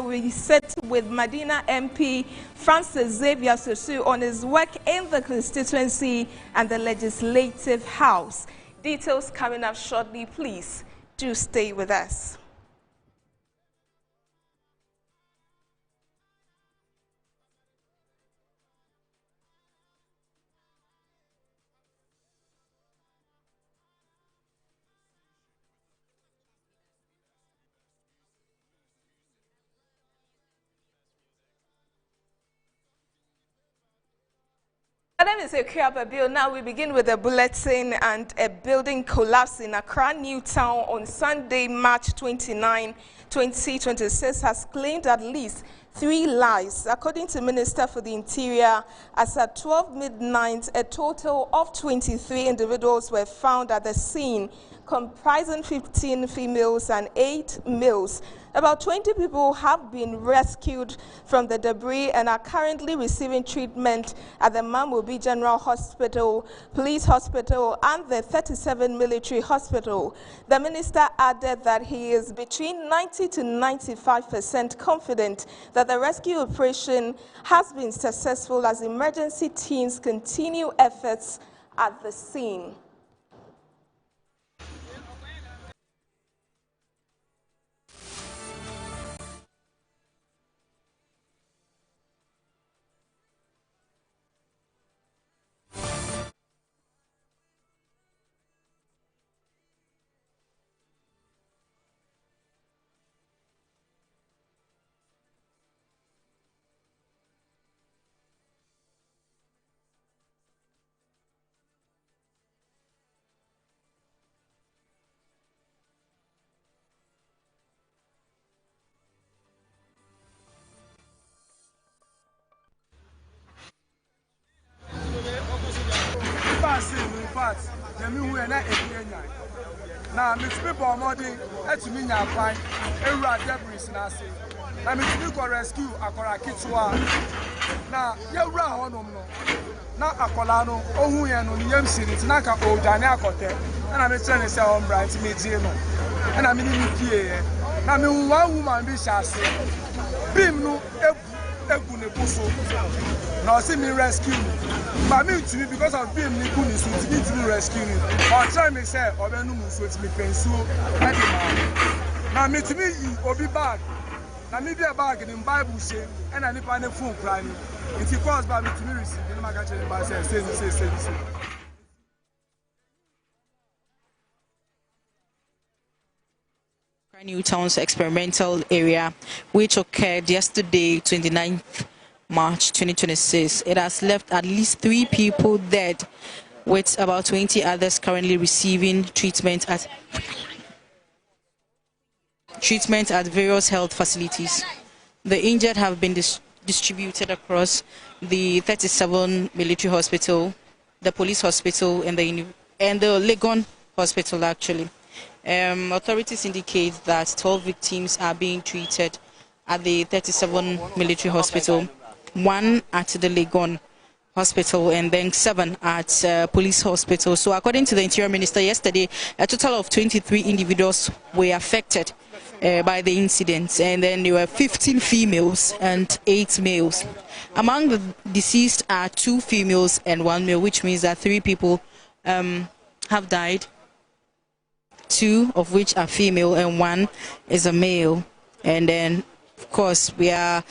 we sit with Medina MP Francis Sosu on his work in the constituency and the Legislative House. Details coming up shortly. Please do stay with us. My name is Accra. Now we begin with a bulletin. And a building collapse in Accra, New Town on Sunday, March 29, 2026 has claimed at least 3 lives. According to Minister for the Interior, as at 12 midnight, a total of 23 individuals were found at the scene, comprising 15 females and 8 males. About 20 people have been rescued from the debris and are currently receiving treatment at the Mamobi General Hospital, Police Hospital, and the 37 Military Hospital. The minister added that he is between 90 to 95% confident that the rescue operation has been successful as emergency teams continue efforts at the scene. Now, Miss People Modi, to me, I find a debris. Now, Miss People rescue Accra Kitzwa. Now, you're round on now, Akolano, Ohuyan, Yam City, Naka, Ojana Cote, and I'm trying to say on Bright Medium. And I'm in the now, I mean, one woman be chassis. Bim no, Ebune Pusso. Now, see me rescue me. But me to me, because of being Nikuni, so to me to rescue me. Or try me say, or then no, so it's me pencil. Now, me to me, or be back. Now, maybe a bag in Bible say, and I need a phone crying. If you cause by me to me, receive, then I got you by say. New Town's experimental area, which occurred yesterday, 29th March 2026. It has left at least 3 people dead, with about 20 others currently receiving treatment at various health facilities. The injured have been distributed across the 37 military hospital, the police hospital, and the Legon hospital actually. Authorities indicate that 12 victims are being treated at the 37 military hospital, 1 at the Legon hospital, and then 7 at police hospital. So according to the Interior Minister yesterday, a total of 23 individuals were affected by the incident, and then there were 15 females and 8 males. Among the deceased are 2 females and 1 male, which means that 3 people have died, 2 of which are female and 1 is a male. And then of course we have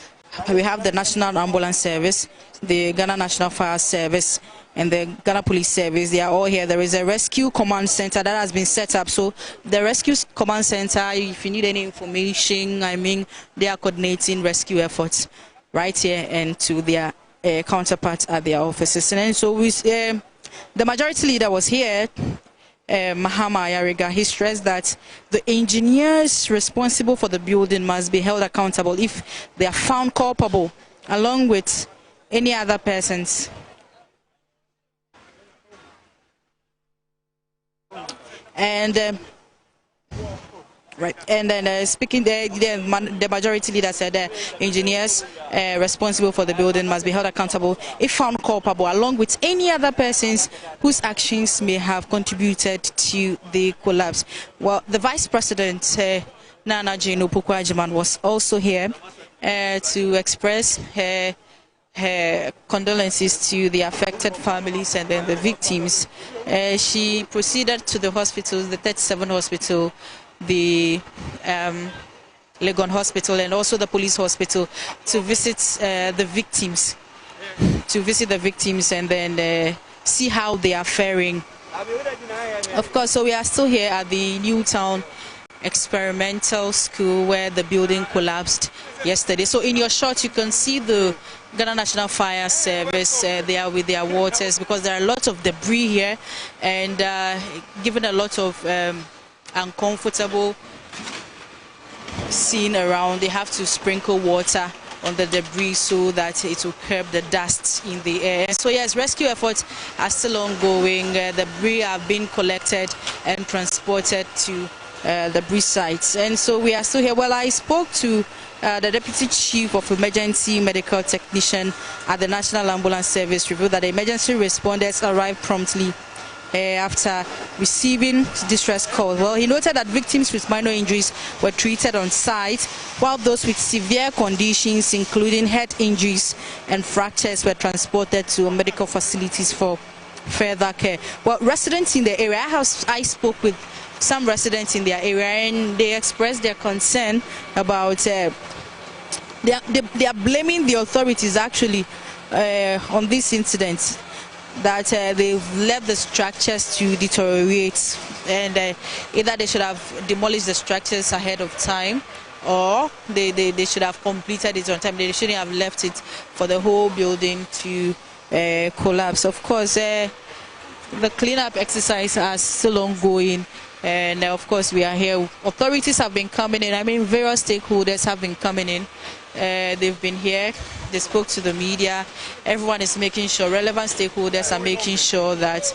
the National Ambulance Service, the Ghana National Fire Service, and the Ghana Police Service. They are all here. There is a rescue command center that has been set up. So the rescue command center, if you need any information, I mean, they are coordinating rescue efforts right here and to their counterparts at their offices. And then so we, the majority leader was here, Mahama Ayariga. He stressed that the engineers responsible for the building must be held accountable if they are found culpable, along with any other persons. And right, and then speaking the majority leader said that engineers responsible for the building must be held accountable if found culpable, along with any other persons whose actions may have contributed to the collapse. Well, the Vice President Nana Jane Opukwajiman was also here, to express her condolences to the affected families and then the victims. She proceeded to the hospitals, the 37 hospital, the Legon Hospital, and also the police hospital to visit the victims, and then see how they are faring. Of course, so we are still here at the Newtown Experimental School where the building collapsed yesterday. So in your shot, you can see the Ghana National Fire Service. They are with their waters because there are a lot of debris here, and given a lot of uncomfortable scene around, they have to sprinkle water on the debris so that it will curb the dust in the air. So yes, rescue efforts are still ongoing. Debris have been collected and transported to the debris sites, and so we are still here. Well, I spoke to the Deputy Chief of Emergency Medical Technician at the National Ambulance Service, revealed that the emergency responders arrived promptly after receiving distress calls. Well, he noted that victims with minor injuries were treated on site, while those with severe conditions, including head injuries and fractures, were transported to medical facilities for further care. Well, residents in the area, I spoke with some residents in their area, and they expressed their concern about they are blaming the authorities actually on this incident, that they've left the structures to deteriorate, and either they should have demolished the structures ahead of time, or they should have completed it on time. They shouldn't have left it for the whole building to collapse. Of course, the cleanup exercise is still ongoing, and of course we are here. Authorities have been coming in. I mean, various stakeholders have been coming in. They've been here, they spoke to the media. Everyone is making sure, relevant stakeholders are making sure that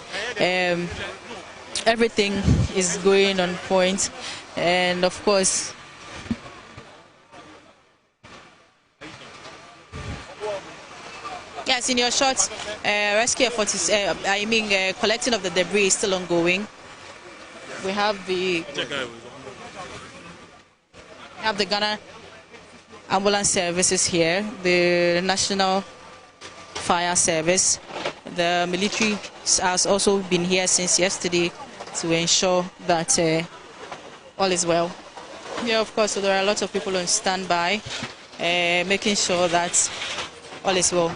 everything is going on point. And of course, yes, in your short, rescue efforts is, collecting of the debris is still ongoing. We have the Ghana Ambulance Services here, the National Fire Service. The military has also been here since yesterday to ensure that all is well. Yeah, of course, so there are a lot of people on standby, making sure that all is well.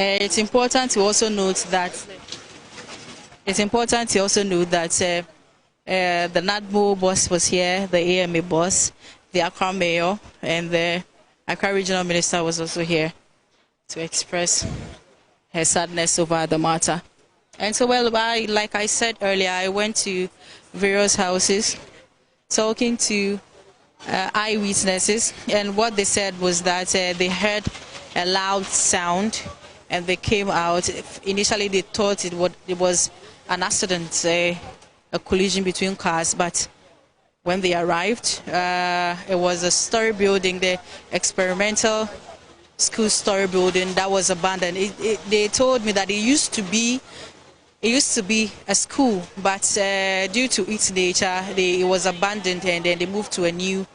It's important to also note that the NADMO boss was here, the AMA boss, the Accra mayor, and the Accra regional minister was also here to express her sadness over the matter. And so, well, like I said earlier, I went to various houses talking to eyewitnesses, and what they said was that they heard a loud sound and they came out. Initially they thought it was an accident, a collision between cars, but when they arrived, it was a story building, the experimental school story building that was abandoned. They told me that it used to be a school, but due to its nature, it was abandoned, and then they moved to a new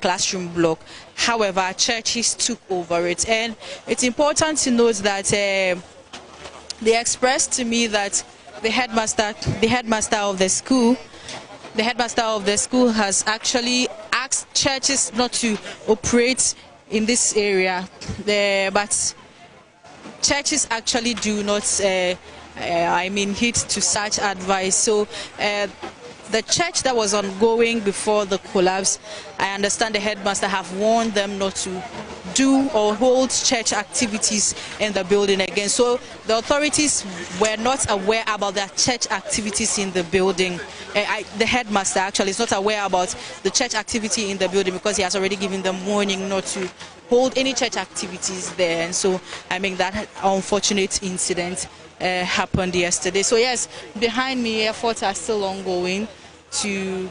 classroom block. However, churches took over it, and it's important to note that they expressed to me that the headmaster of the school has actually asked churches not to operate in this area, but churches actually do not heed to such advice. So the church that was ongoing before the collapse, I understand the headmaster have warned them not to do or hold church activities in the building again. So the authorities were not aware about the church activities in the building. The headmaster actually is not aware about the church activity in the building because he has already given them warning not to hold any church activities there. And so, that unfortunate incident happened yesterday. So yes, behind me, efforts are still ongoing to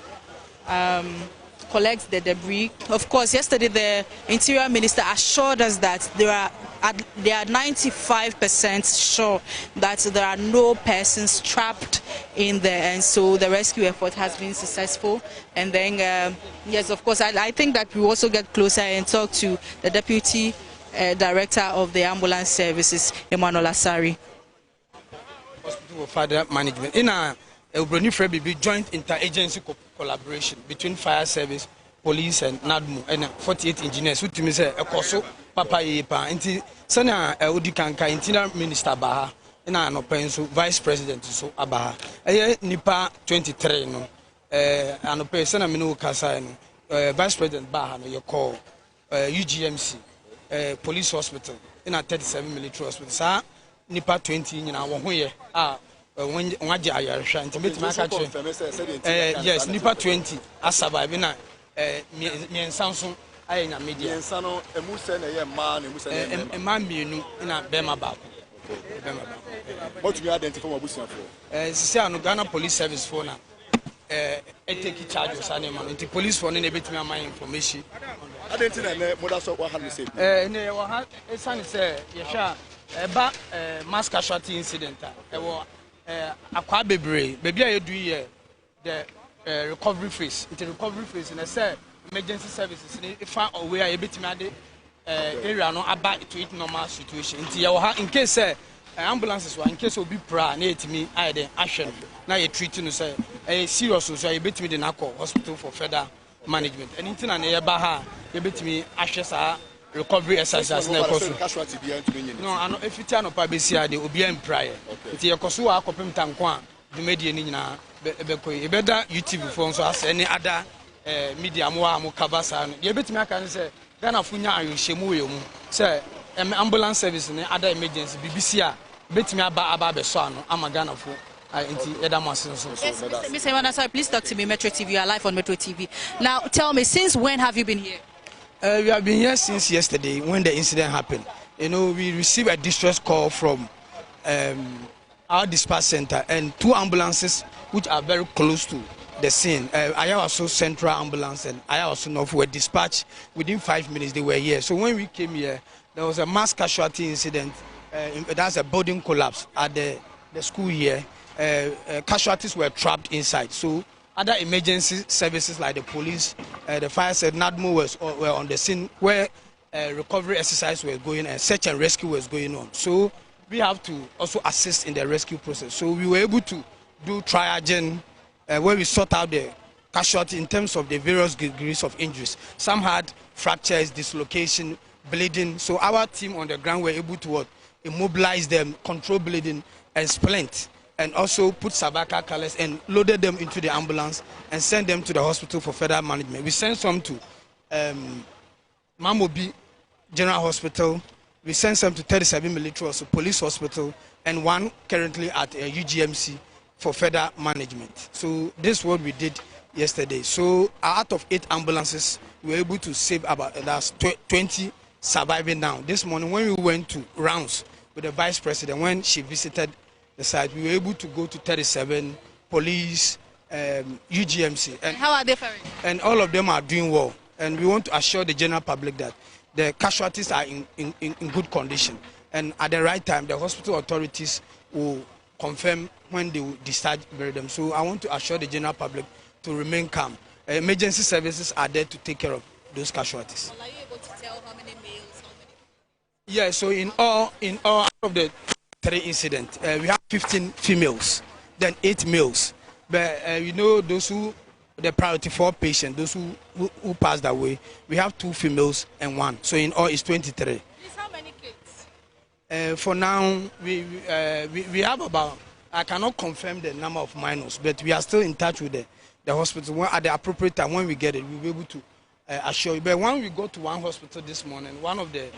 collect the debris. Of course, yesterday the Interior Minister assured us that they are 95% sure that there are no persons trapped in there, and so the rescue effort has been successful. And then, yes, of course, I think that we also get closer and talk to the Deputy Director of the Ambulance Services, Emmanuel Asari. Hospital for Fire Management. In a be joint interagency collaboration between fire service, police, and NADMO, and 48 engineers. Who to me say a coso, Papa Yepa, Inti Sana Audit Kanka, Interior Minister Baha, and I no penso Vice President so Abaha. Nipa 23 no, and no Sana Minu Kasa no, Vice President Baha no, you call UGMC, Police Hospital, in a 37 military hospital. Sa Nipa 20 in our 1 year. When yes, Nipa 20 as survive na me Samsung I na media nsano emuse na ye ma mienu na bema ba what you identify from abusian for sisi anu Ghana Police Service for na take charge of sane man the police for na betimi am information identify na mother so what have you say ne wa ha esane say ye hwa eba mass casualty incident Accra bebre baby I do here the recovery phase. It's a recovery phase and I say emergency services if I aware a bit mad area no about to it normal situation. In case ambulances were in case of be pra near to me I then action now you treat to say a serious so I bet me the NACO hospital for further management and into an air you bet me ashes recovery exercise na casualty no ano efiti anopa besia de obi en prayer nti yekoso wa akopem tanko a de media ni nyina ebekoi ebeda YouTube for so as any other media mo a mo cover sa no ye betimi aka ne se Ghana funya ayoshemu we mu se ambulance service ne other emergency BBC a betimi aba be so ano ama Ghana fu nti eda mo asen so Mr. Emmanuel, please talk to me. Metro TV, you are live on Metro TV. Now tell me, since when have you been here? We have been here since yesterday when the incident happened. You know, we received a distress call from our dispatch center and 2 ambulances which are very close to the scene. Ayawaso Central Ambulance and Ayawaso North were dispatched within 5 minutes. They were here. So when we came here, there was a mass casualty incident. That's a building collapse at the school here. Casualties were trapped inside. So other emergency services like the police, the fire service, NADMO were on the scene where recovery exercise was going and search and rescue was going on. So we have to also assist in the rescue process. So we were able to do triage where we sort out the casualty in terms of the various degrees of injuries. Some had fractures, dislocation, bleeding. So our team on the ground were able to immobilize them, control bleeding and splint, and also put cervical collars and loaded them into the ambulance and sent them to the hospital for further management. We sent some to Mamobi General Hospital. We sent some to 37 military also, police hospital, and 1 currently at UGMC for further management. So this is what we did yesterday. So out of 8 ambulances, we were able to save about 20 surviving now. This morning when we went to rounds with the Vice President, when she visited the site, we were able to go to 37 police, UGMC. And how are they faring? And all of them are doing well. And we want to assure the general public that the casualties are in good condition. And at the right time, the hospital authorities will confirm when they will discharge them. So I want to assure the general public to remain calm. Emergency services are there to take care of those casualties. Well, are you able to tell how many males? Yeah, so in all out of the 3 incidents, we have 15 females, then 8 males. But you know, those who, the priority 4 patients, those who passed away, we have 2 females and 1. So in all, it's 23. Please, how many kids? For now, we have about, I cannot confirm the number of minors, but we are still in touch with the hospital. At the appropriate time, when we get it, we'll be able to assure you. But when we go to one hospital this morning, one of the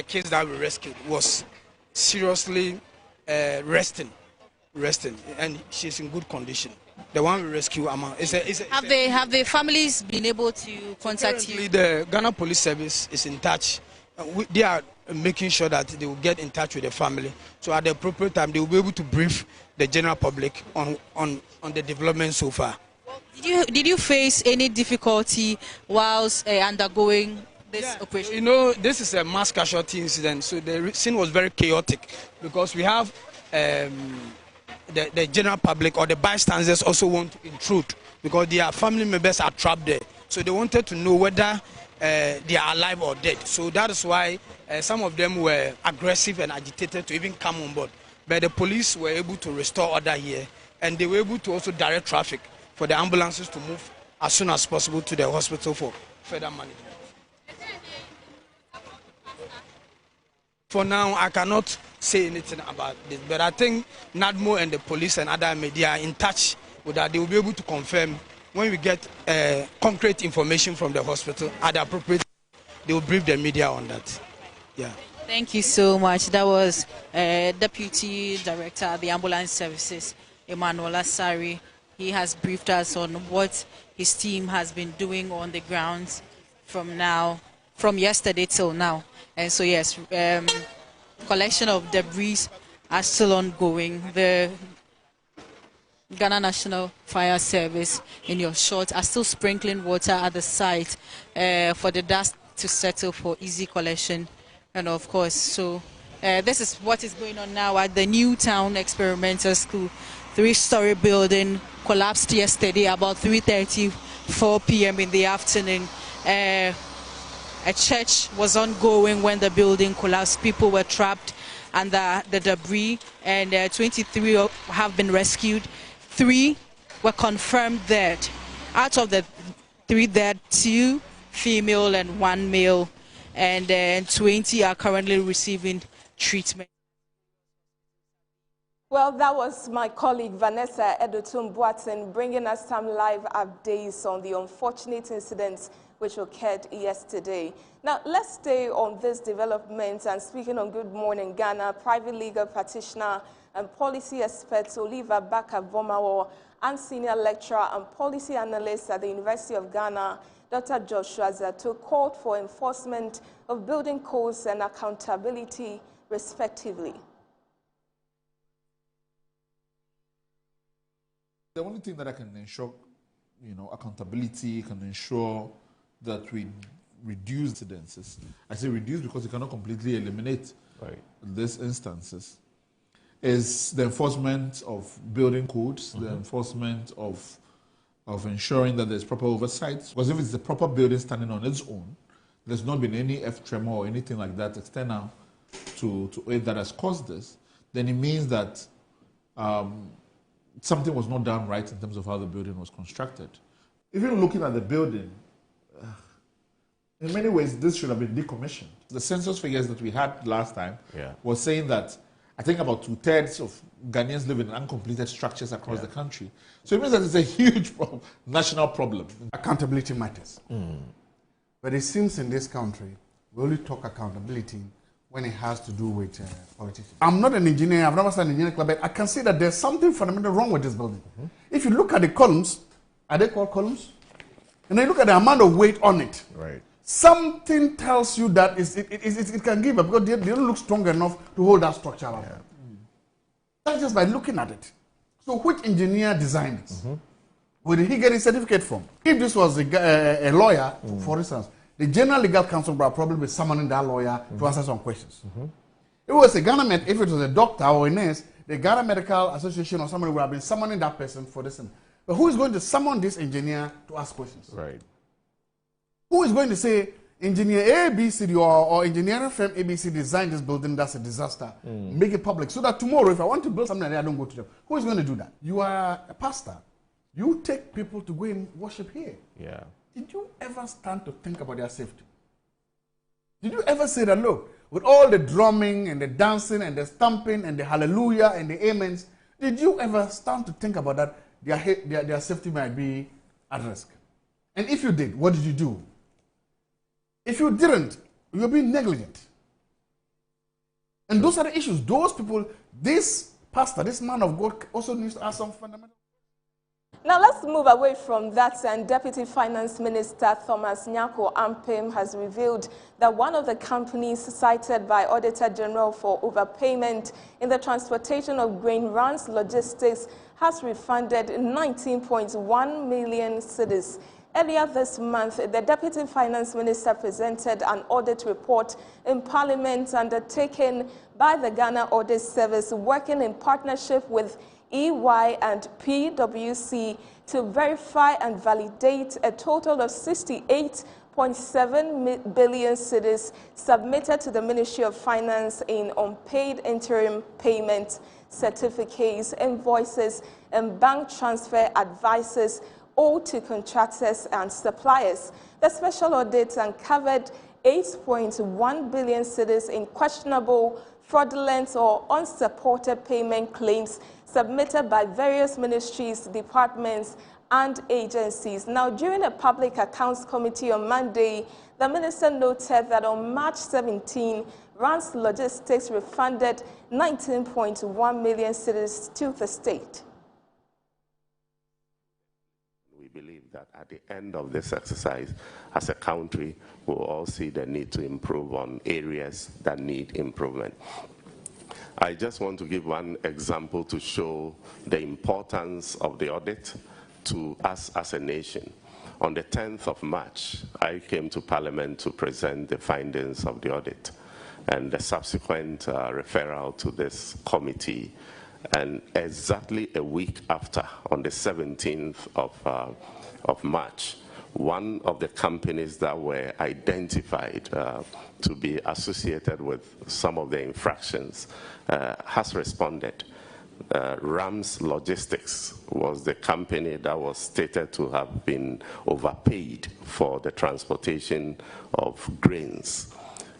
kids that we rescued was seriously resting, and she's in good condition. The one we rescue, have the families been able to contact you? The Ghana Police Service is in touch. They are making sure that they will get in touch with the family. So at the appropriate time, they will be able to brief the general public on the development so far. Well, Did you face any difficulty whilst undergoing this operation? You know, this is a mass casualty incident, so the scene was very chaotic because we have the general public or the bystanders also want to intrude because their family members are trapped there. So they wanted to know whether they are alive or dead. So that is why some of them were aggressive and agitated to even come on board. But the police were able to restore order here, and they were able to also direct traffic for the ambulances to move as soon as possible to the hospital for further management. For now, I cannot say anything about this, but I think NADMO and the police and other media are in touch with that. They will be able to confirm when we get concrete information from the hospital at the appropriate time. They will brief the media on that. Yeah. Thank you so much. That was Deputy Director of the Ambulance Services, Emmanuel Asari. He has briefed us on what his team has been doing on the grounds from yesterday till now. And so yes, collection of debris are still ongoing. The Ghana National Fire Service, in your short, are still sprinkling water at the site for the dust to settle for easy collection. And of course, so this is what is going on now at the New Town Experimental School. 3-story building collapsed yesterday about 3:34 p.m. in the afternoon. A church was ongoing when the building collapsed. People were trapped under the debris, and 23 have been rescued. 3 were confirmed dead. Out of the 3 dead, 2 female and 1 male, and 20 are currently receiving treatment. Well, that was my colleague Vanessa Edotun-Boateng bringing us some live updates on the unfortunate incidents which occurred yesterday. Now, let's stay on this development and speaking on Good Morning Ghana, private legal practitioner and policy expert Oliver Baka-Vomawo and senior lecturer and policy analyst at the University of Ghana, Dr. Joshua Zato, called for enforcement of building codes and accountability, respectively. The only thing that I can ensure, accountability, can ensure that we reduce incidences. I say reduce because you cannot completely eliminate these instances, is the enforcement of building codes, the enforcement of ensuring that there's proper oversight. Because if it's the proper building standing on its own, there's not been any tremor or anything like that external to it that has caused this, then it means that something was not done right in terms of how the building was constructed. Even looking at the building, in many ways, this should have been decommissioned. The census figures that we had last time was saying that I think about 2/3 of Ghanaians live in uncompleted structures across the country. So it means that it's a huge national problem. Accountability matters. But it seems in this country, we only talk accountability when it has to do with politicians. I'm not an engineer, I've never studied engineering club, but I can see that there's something fundamental wrong with this building. If you look at the columns, are they called columns? And then you look at the amount of weight on it. Something tells you that it can give up because they don't look strong enough to hold that structure up. That's just by looking at it. So which engineer designed it? Where did he get his certificate from? If this was a lawyer, for instance, the General Legal Counsel would probably be summoning that lawyer to answer some questions. If it was a Ghana if it was a doctor or a nurse, the Ghana Medical Association or somebody would have been summoning that person for this. But who is going to summon this engineer to ask questions? Who is going to say, engineer ABC or engineering firm ABC designed this building, that's a disaster. Make it public so that tomorrow, if I want to build something like that, I don't go to them. Who is going to do that? You are a pastor. You take people to go and worship here. Did you ever stand to think about their safety? Did you ever say that, look, with all the drumming and the dancing and the stamping and the hallelujah and the amens, did you ever stand to think about that their safety might be at risk? And if you did, what did you do? If you didn't, you're being negligent. And those are the issues. Those people, this pastor, this man of God also needs to ask some fundamental. Now let's move away from that, and Deputy Finance Minister Thomas Nyako Ampem has revealed that one of the companies cited by Auditor General for overpayment in the transportation of grain, Rans Logistics, has refunded 19.1 million cedis. Earlier this month, the Deputy Finance Minister presented an audit report in Parliament undertaken by the Ghana Audit Service, working in partnership with EY and PwC to verify and validate a total of 68.7 billion cedis submitted to the Ministry of Finance in unpaid interim payment certificates, invoices, and bank transfer advices owed to contractors and suppliers. The special audit uncovered 8.1 billion cedis in questionable, fraudulent, or unsupported payment claims submitted by various ministries, departments, and agencies. Now, during a Public Accounts Committee on Monday, the minister noted that on March 17, Rans Logistics refunded 19.1 million cedis to the state. We believe that at the end of this exercise, as a country, we'll all see the need to improve on areas that need improvement. I just want to give one example to show the importance of the audit to us as a nation. On the 10th of March, I came to Parliament to present the findings of the audit and the subsequent referral to this committee. And exactly a week after, on the 17th of March, one of the companies that were identified to be associated with some of the infractions has responded. Rams Logistics was the company that was stated to have been overpaid for the transportation of grains.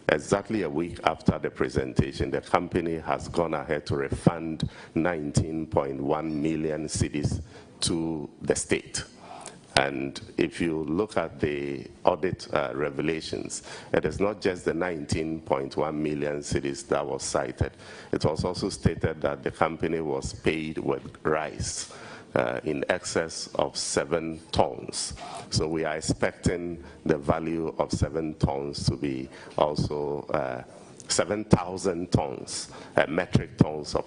Exactly a week after the presentation, the company has gone ahead to refund 19.1 million cedis to the state. And if you look at the audit revelations, it is not just the 19.1 million cedis that was cited. It was also stated that the company was paid with rice in excess of 7 tons. So we are expecting the value of 7 tons to be also 7,000 tons, metric tons of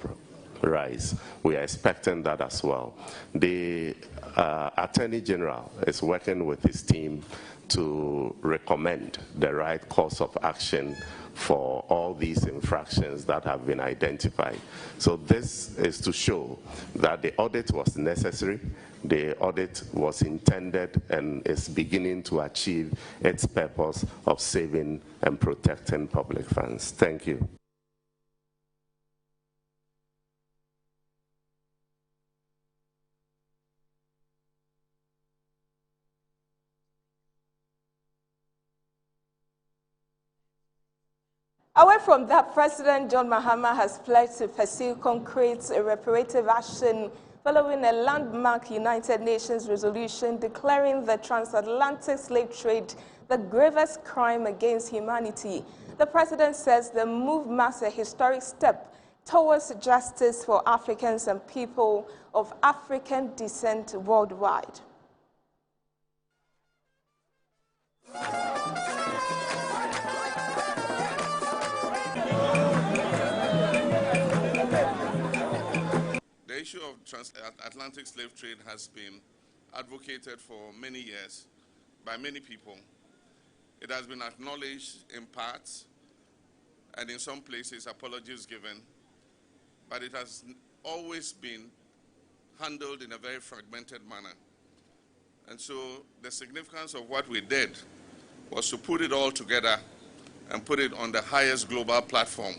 rice. We are expecting that as well. The Attorney General is working with his team to recommend the right course of action for all these infractions that have been identified. So this is to show that the audit was necessary, the audit was intended and is beginning to achieve its purpose of saving and protecting public funds. Thank you. Away from that, President John Mahama has pledged to pursue concrete reparative action following a landmark United Nations resolution declaring the transatlantic slave trade the gravest crime against humanity. The president says the move marks a historic step towards justice for Africans and people of African descent worldwide. The issue of transatlantic slave trade has been advocated for many years by many people. It has been acknowledged in parts, and in some places apologies given, but it has always been handled in a very fragmented manner. And so the significance of what we did was to put it all together and put it on the highest global platform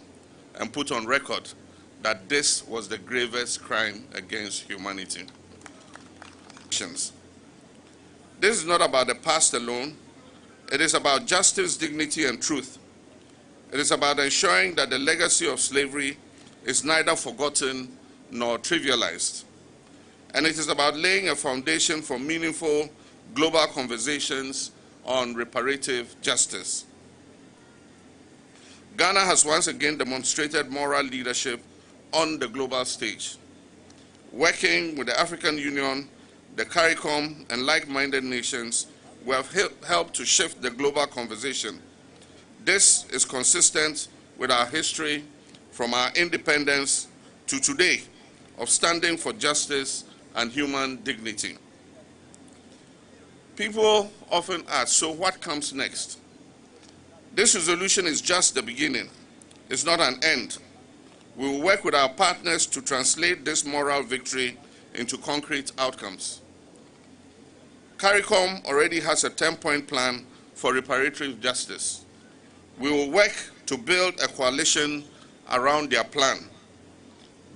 and put on record that this was the gravest crime against humanity. This is not about the past alone. It is about justice, dignity, and truth. It is about ensuring that the legacy of slavery is neither forgotten nor trivialized. And it is about laying a foundation for meaningful global conversations on reparative justice. Ghana has once again demonstrated moral leadership on the global stage. Working with the African Union, the CARICOM, and like-minded nations, we have helped to shift the global conversation. This is consistent with our history from our independence to today of standing for justice and human dignity. People often ask, so what comes next? This resolution is just the beginning. It's not an end. We will work with our partners to translate this moral victory into concrete outcomes. CARICOM already has a 10-point plan for reparative justice. We will work to build a coalition around their plan.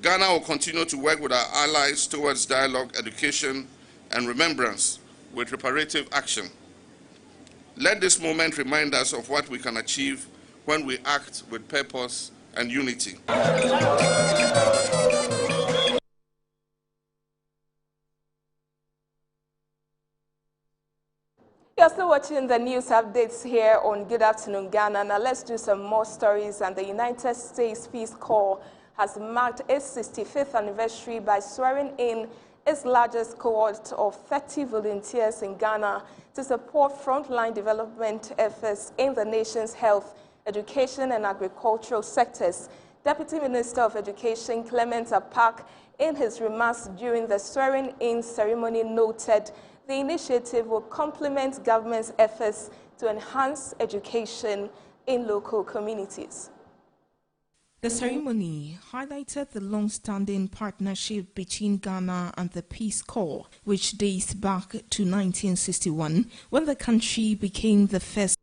Ghana will continue to work with our allies towards dialogue, education, and remembrance with reparative action. Let this moment remind us of what we can achieve when we act with purpose and unity. You're still watching the news updates here on Good Afternoon Ghana. Now let's do some more stories. And the United States Peace Corps has marked its 65th anniversary by swearing in its largest cohort of 30 volunteers in Ghana to support frontline development efforts in the nation's health, education, and agricultural sectors. Deputy Minister of Education Clement Apak, in his remarks during the swearing-in ceremony, noted the initiative will complement government's efforts to enhance education in local communities. The ceremony highlighted the long-standing partnership between Ghana and the Peace Corps, which dates back to 1961, when the country became the first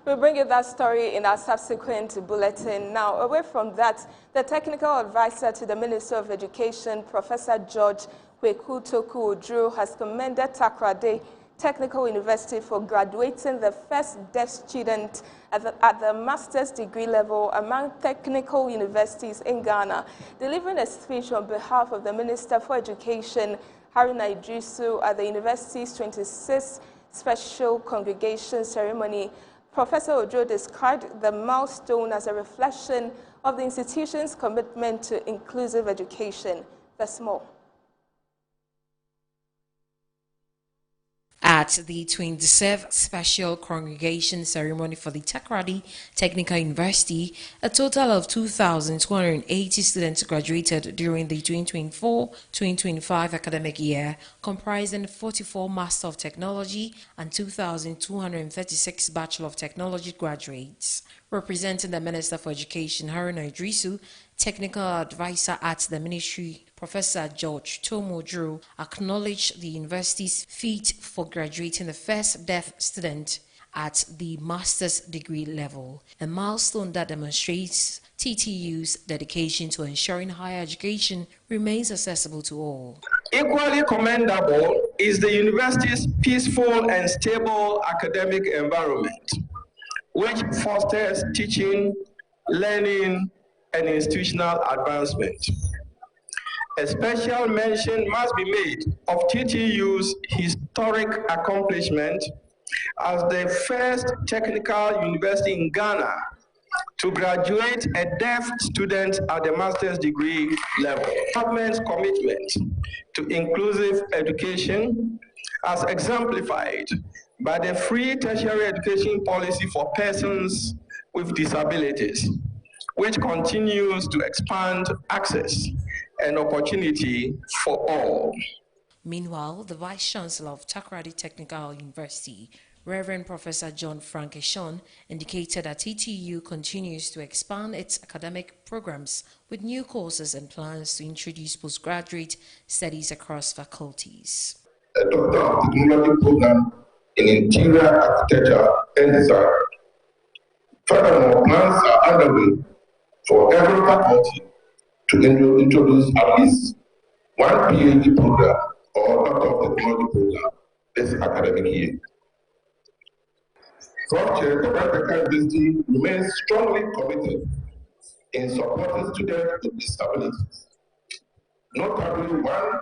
We'll bring you that story in our subsequent bulletin. Now, away from that, the technical advisor to the Minister of Education, Professor George Kwekutoku-Oduro, has commended Accra Technical University for graduating the first deaf student at the master's degree level among technical universities in Ghana. Delivering a speech on behalf of the Minister for Education, Haruna Idrisu, at the university's 26th Special Congregation ceremony, Professor Oduro described the milestone as a reflection of the institution's commitment to inclusive education. There's more. At the 27th Special Congregation Ceremony for the Takoradi Technical University, a total of 2,280 students graduated during the 2024-2025 academic year, comprising 44 Master of Technology and 2,236 Bachelor of Technology graduates. Representing the Minister for Education, Haruna Idrisu, Technical Advisor at the Ministry, Professor George Kwekutoku-Oduro, acknowledged the university's feat for graduating the first deaf student at the master's degree level, a milestone that demonstrates TTU's dedication to ensuring higher education remains accessible to all. Equally commendable is the university's peaceful and stable academic environment, which fosters teaching, learning, and institutional advancement. A special mention must be made of TTU's historic accomplishment as the first technical university in Ghana to graduate a deaf student at the master's degree level. Government's commitment to inclusive education, as exemplified by the free tertiary education policy for persons with disabilities, which continues to expand access and opportunity for all. Meanwhile, the Vice Chancellor of Takoradi Technical University, Reverend Professor John Frank Eshon, indicated that TTU continues to expand its academic programs with new courses and plans to introduce postgraduate studies across faculties. A Doctor of Technology program in Interior Architecture and Design. Furthermore, plans are underway for every faculty to introduce at least one PhD program or Doctor of Technology program this academic year. Fourth Chair, the Accra University remains strongly committed in supporting students with disabilities. Notably, one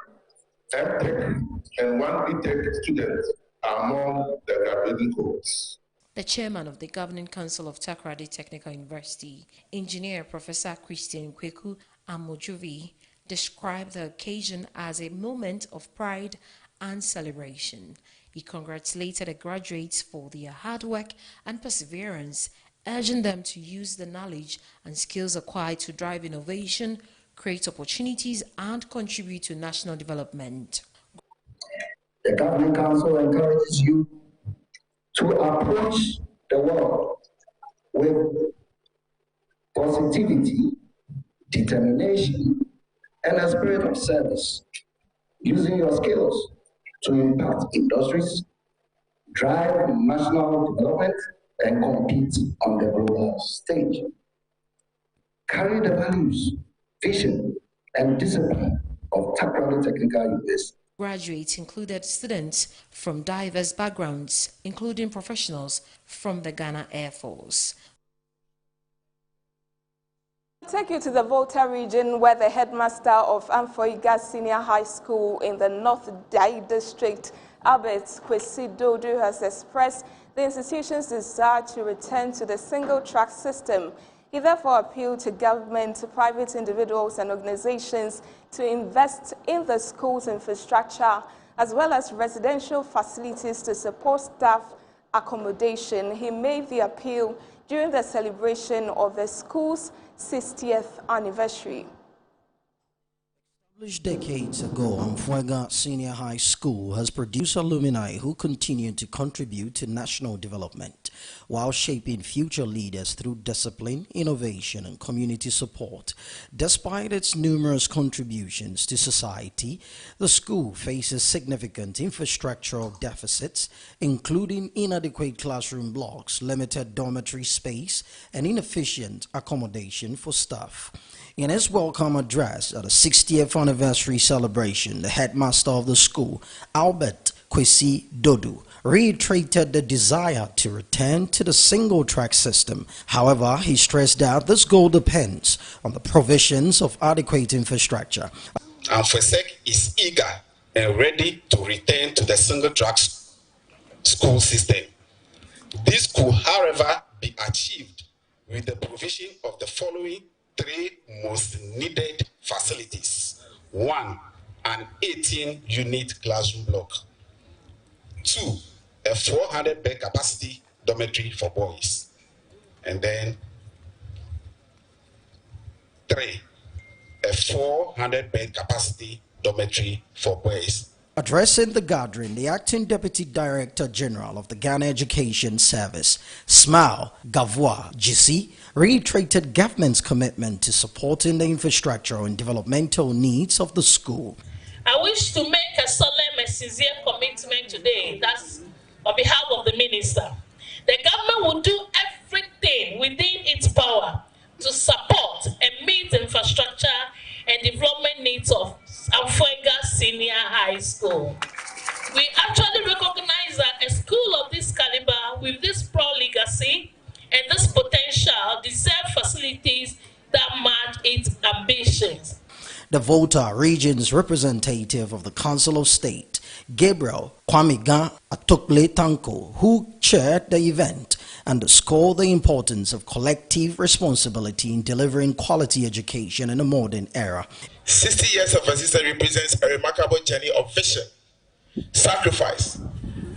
M.Tech and one B.Tech students are among the graduating cohorts. The chairman of the Governing Council of Takoradi Technical University, Engineer Professor Christian Kweku Amojuvi, described the occasion as a moment of pride and celebration. He congratulated the graduates for their hard work and perseverance, urging them to use the knowledge and skills acquired to drive innovation, create opportunities, and contribute to national development. The Governing Council encourages you to approach the world with positivity, determination, and a spirit of service, using your skills to impact industries, drive national development, and compete on the global stage. Carry the values, vision, and discipline of Takoradi Technical University. Graduates included students from diverse backgrounds, including professionals from the Ghana Air Force. I'll take you to the Volta region, where the headmaster of Amfoiga Senior High School in the North Dai District, Albert Kwesi Dodo, has expressed the institution's desire to return to the single-track system. He therefore appealed to government, private individuals and organizations to invest in the school's infrastructure as well as residential facilities to support staff accommodation. He made the appeal during the celebration of the school's 60th anniversary. Decades ago, Amfuega Senior High School has produced alumni who continue to contribute to national development while shaping future leaders through discipline, innovation, and community support. Despite its numerous contributions to society, the school faces significant infrastructural deficits, including inadequate classroom blocks, limited dormitory space, and inefficient accommodation for staff. In his welcome address at the 60th anniversary celebration, the headmaster of the school, Albert Kwesi Dodo, reiterated the desire to return to the single-track system. However, he stressed that this goal depends on the provisions of adequate infrastructure. Amfosec is eager and ready to return to the single-track school system. This could, however, be achieved with the provision of the following three most needed facilities. 1, an 18-unit classroom block. 2, a 400-bed capacity dormitory for boys. And then 3, a 400-bed capacity dormitory for boys. Addressing the gathering, the acting Deputy Director General of the Ghana Education Service, Smile Gavois GC, reiterated government's commitment to supporting the infrastructural and developmental needs of the school. I wish to make a solemn and sincere commitment today, that's on behalf of the Minister. The government will do everything within its power to support and meet the infrastructure and development needs of Amfuega Senior High School. We actually recognize that a school of this caliber with this proud legacy and this potential deserve facilities that match its ambitions. The Volta region's representative of the Council of State, Gabriel Kwamiga Atokle Tanko, who chaired the event, underscored the importance of collective responsibility in delivering quality education in a modern era. 60 years of existence represents a remarkable journey of vision, sacrifice,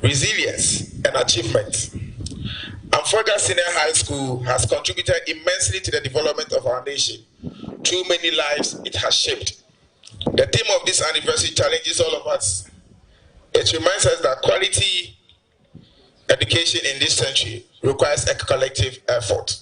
resilience, and achievement. Amfuega Senior High School has contributed immensely to the development of our nation. Through many lives it has shaped. The theme of this anniversary challenges all of us. It reminds us that quality education in this century requires a collective effort.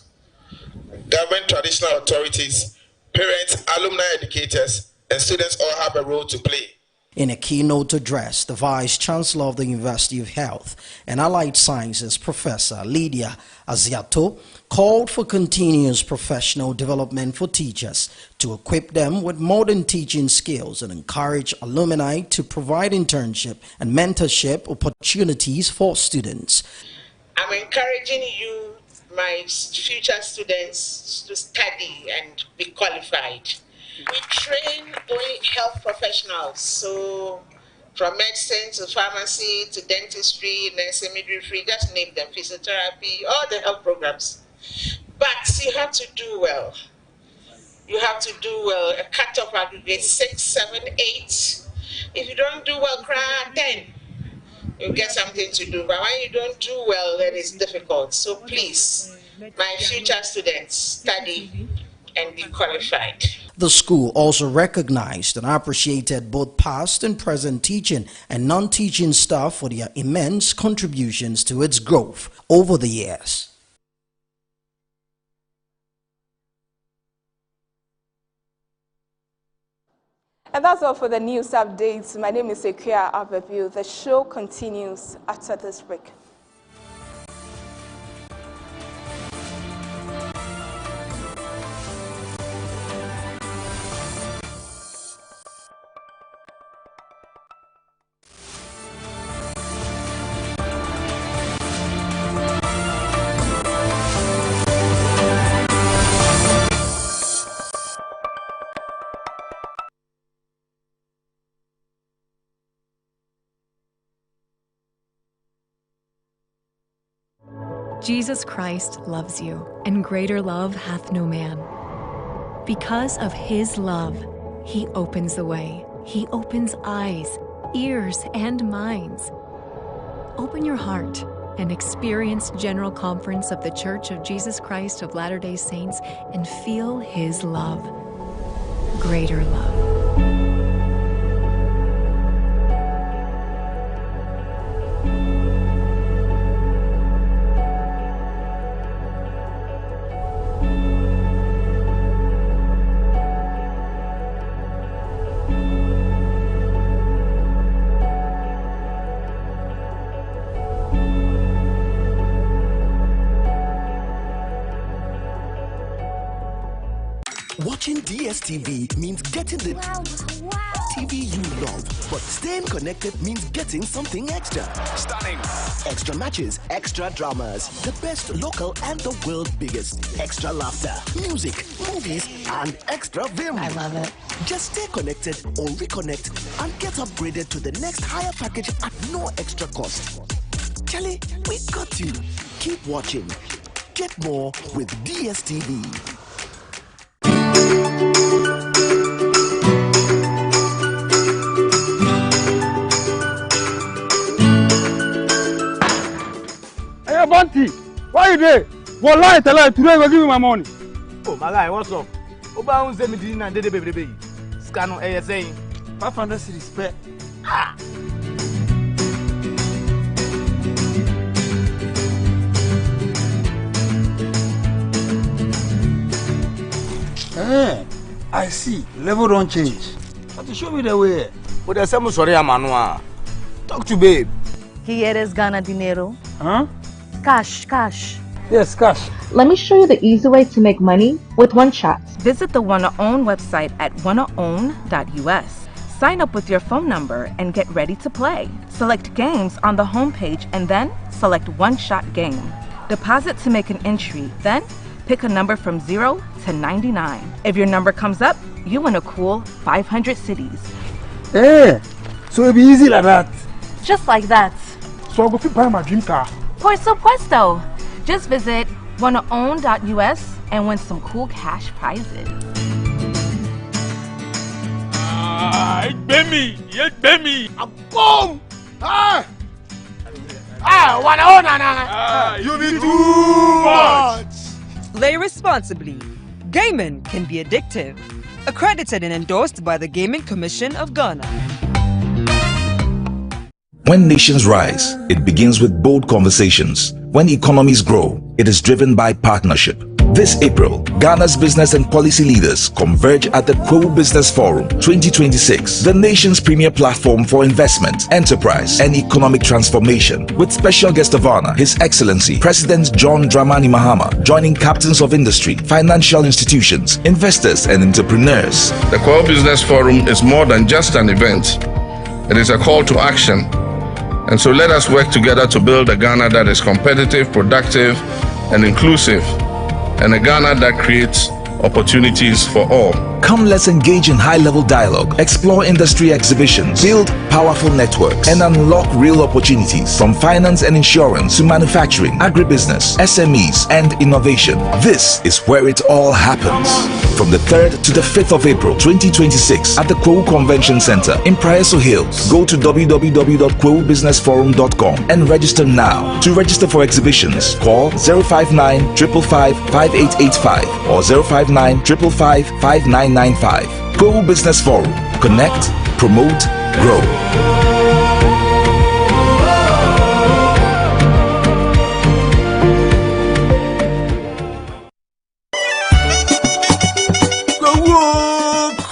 Government, traditional authorities, parents, alumni, educators, and students all have a role to play. In a keynote address, the Vice Chancellor of the University of Health and Allied Sciences, Professor Lydia Aziato, called for continuous professional development for teachers to equip them with modern teaching skills and encourage alumni to provide internship and mentorship opportunities for students. I'm encouraging you, my future students, to study and be qualified. We train only health professionals, so from medicine to pharmacy to dentistry, nursing, midwifery, just name them, physiotherapy, all the health programs. But you have to do well. You have to do well. A cut-off aggregate 6, 7, 8. If you don't do well, cry 10. You'll get something to do. But when you don't do well, then it's difficult. So please, my future students, study and be qualified. The school also recognized and appreciated both past and present teaching and non-teaching staff for their immense contributions to its growth over the years. And that's all for the news updates. My name is Accra Ababu. The show continues after this break. Jesus Christ loves you, and greater love hath no man. Because of his love, he opens the way. He opens eyes, ears, and minds. Open your heart and experience General Conference of the Church of Jesus Christ of Latter-day Saints and feel his love. Greater love. Watching DSTV means getting the TV you love, but staying connected means getting something extra. Stunning. Extra matches, extra dramas, the best local and the world's biggest. Extra laughter, music, movies, and extra vim. I love it. Just stay connected or reconnect and get upgraded to the next higher package at no extra cost. Charlie, we got you. Keep watching. Get more with DSTV. Hey, Bunty, why you there? Well, lie, tell her today go give me my money. Oh, my guy, what's up? Oba un 17 and dede baby. Scan on ASA. 500 cedis per. Ah. Hey, I see. Level don't change. But to show me the way. But there's some sorry, Manua. Talk to babe. Here is Ghana dinero. Huh? Cash, cash. Yes, cash. Let me show you the easy way to make money with One Shot. Visit the WannaOwn website at wannaown.us. Sign up with your phone number and get ready to play. Select games on the homepage and then select One Shot game. Deposit to make an entry, then pick a number from 0 to 99. If your number comes up, you win a cool 500 cedis. Hey, so it'll be easy like that. Just like that. So I'll go buy my dream car. Por supuesto. Just visit wannaown.us and win some cool cash prizes. It's Bemi. Boom! Ah! You be too much. Play responsibly. Gaming can be addictive. Accredited and endorsed by the Gaming Commission of Ghana. When nations rise, it begins with bold conversations. When economies grow, it is driven by partnership. This April, Ghana's business and policy leaders converge at the Co-Business Forum 2026, the nation's premier platform for investment, enterprise, and economic transformation. With special guest of honor, His Excellency President John Dramani Mahama, joining captains of industry, financial institutions, investors, and entrepreneurs. The Co-Business Forum is more than just an event. It is a call to action And so let us work together to build a Ghana that is competitive, productive, and inclusive, and a Ghana that creates opportunities for all. Come, let's engage in high-level dialogue, explore industry exhibitions, build powerful networks, and unlock real opportunities from finance and insurance to manufacturing, agribusiness, SMEs, and innovation. This is where it all happens. From the 3rd to the 5th of April 2026 at the Kwewu Convention Center in Praeso Hills. Go to www.kwewubusinessforum.com and register now. To register for exhibitions, call 059 555 5885 or 059 555 5995. Kwewu Business Forum. Connect, promote, grow.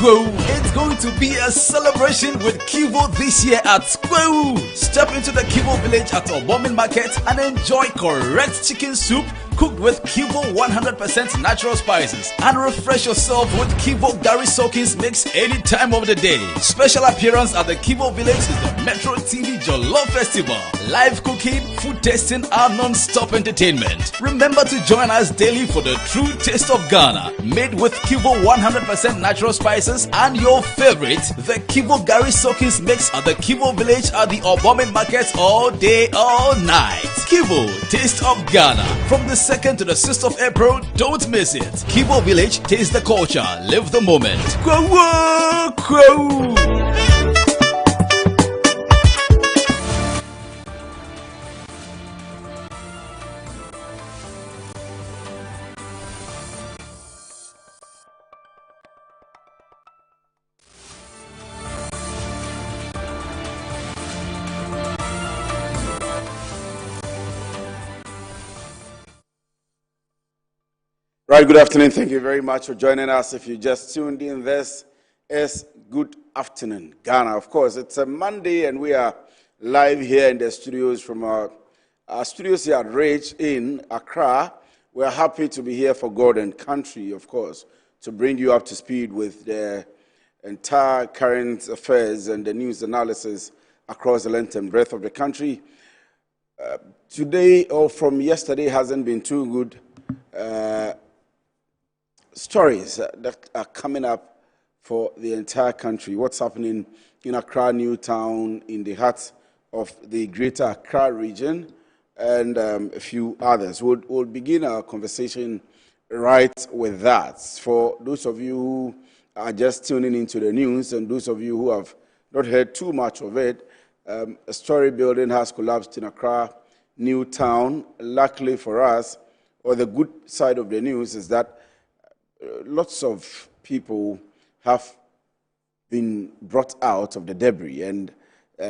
It's going to be a celebration with Kivo this year at Kwewu. Step into the Kivo village at Obomin Market and enjoy correct chicken soup cooked with Kivo 100% natural spices, and refresh yourself with Kivo Gary Soakins mix any time of the day. Special appearance at the Kivo village is the Metro TV Jollof Festival. Live cooking, food tasting, and non-stop entertainment. Remember to join us daily for the true taste of Ghana, made with Kivo 100% natural spices and your favorite, the Kivo Gary Soakins mix at the Kivo village at the Obomin Market all day, all night. Kivo, taste of Ghana. From the 2nd to the 6th of April, don't miss it. Kivo Village, taste the culture, live the moment. Kwewu, Kwewu. Right, good afternoon. Thank you very much for joining us. If you just tuned in, this is Good Afternoon Ghana. Of course, it's a Monday and we are live here in the studios from our studios here at Rage in Accra. We're happy to be here for God and country, of course, to bring you up to speed with the entire current affairs and the news analysis across the length and breadth of the country. Today, or from yesterday, hasn't been too good. Stories that are coming up for the entire country. What's happening in Accra, New Town, in the heart of the greater Accra region, and a few others. We'll begin our conversation right with that. For those of you who are just tuning into the news, and those of you who have not heard too much of it, a story building has collapsed in Accra, New Town. Luckily for us, or the good side of the news is that lots of people have been brought out of the debris, and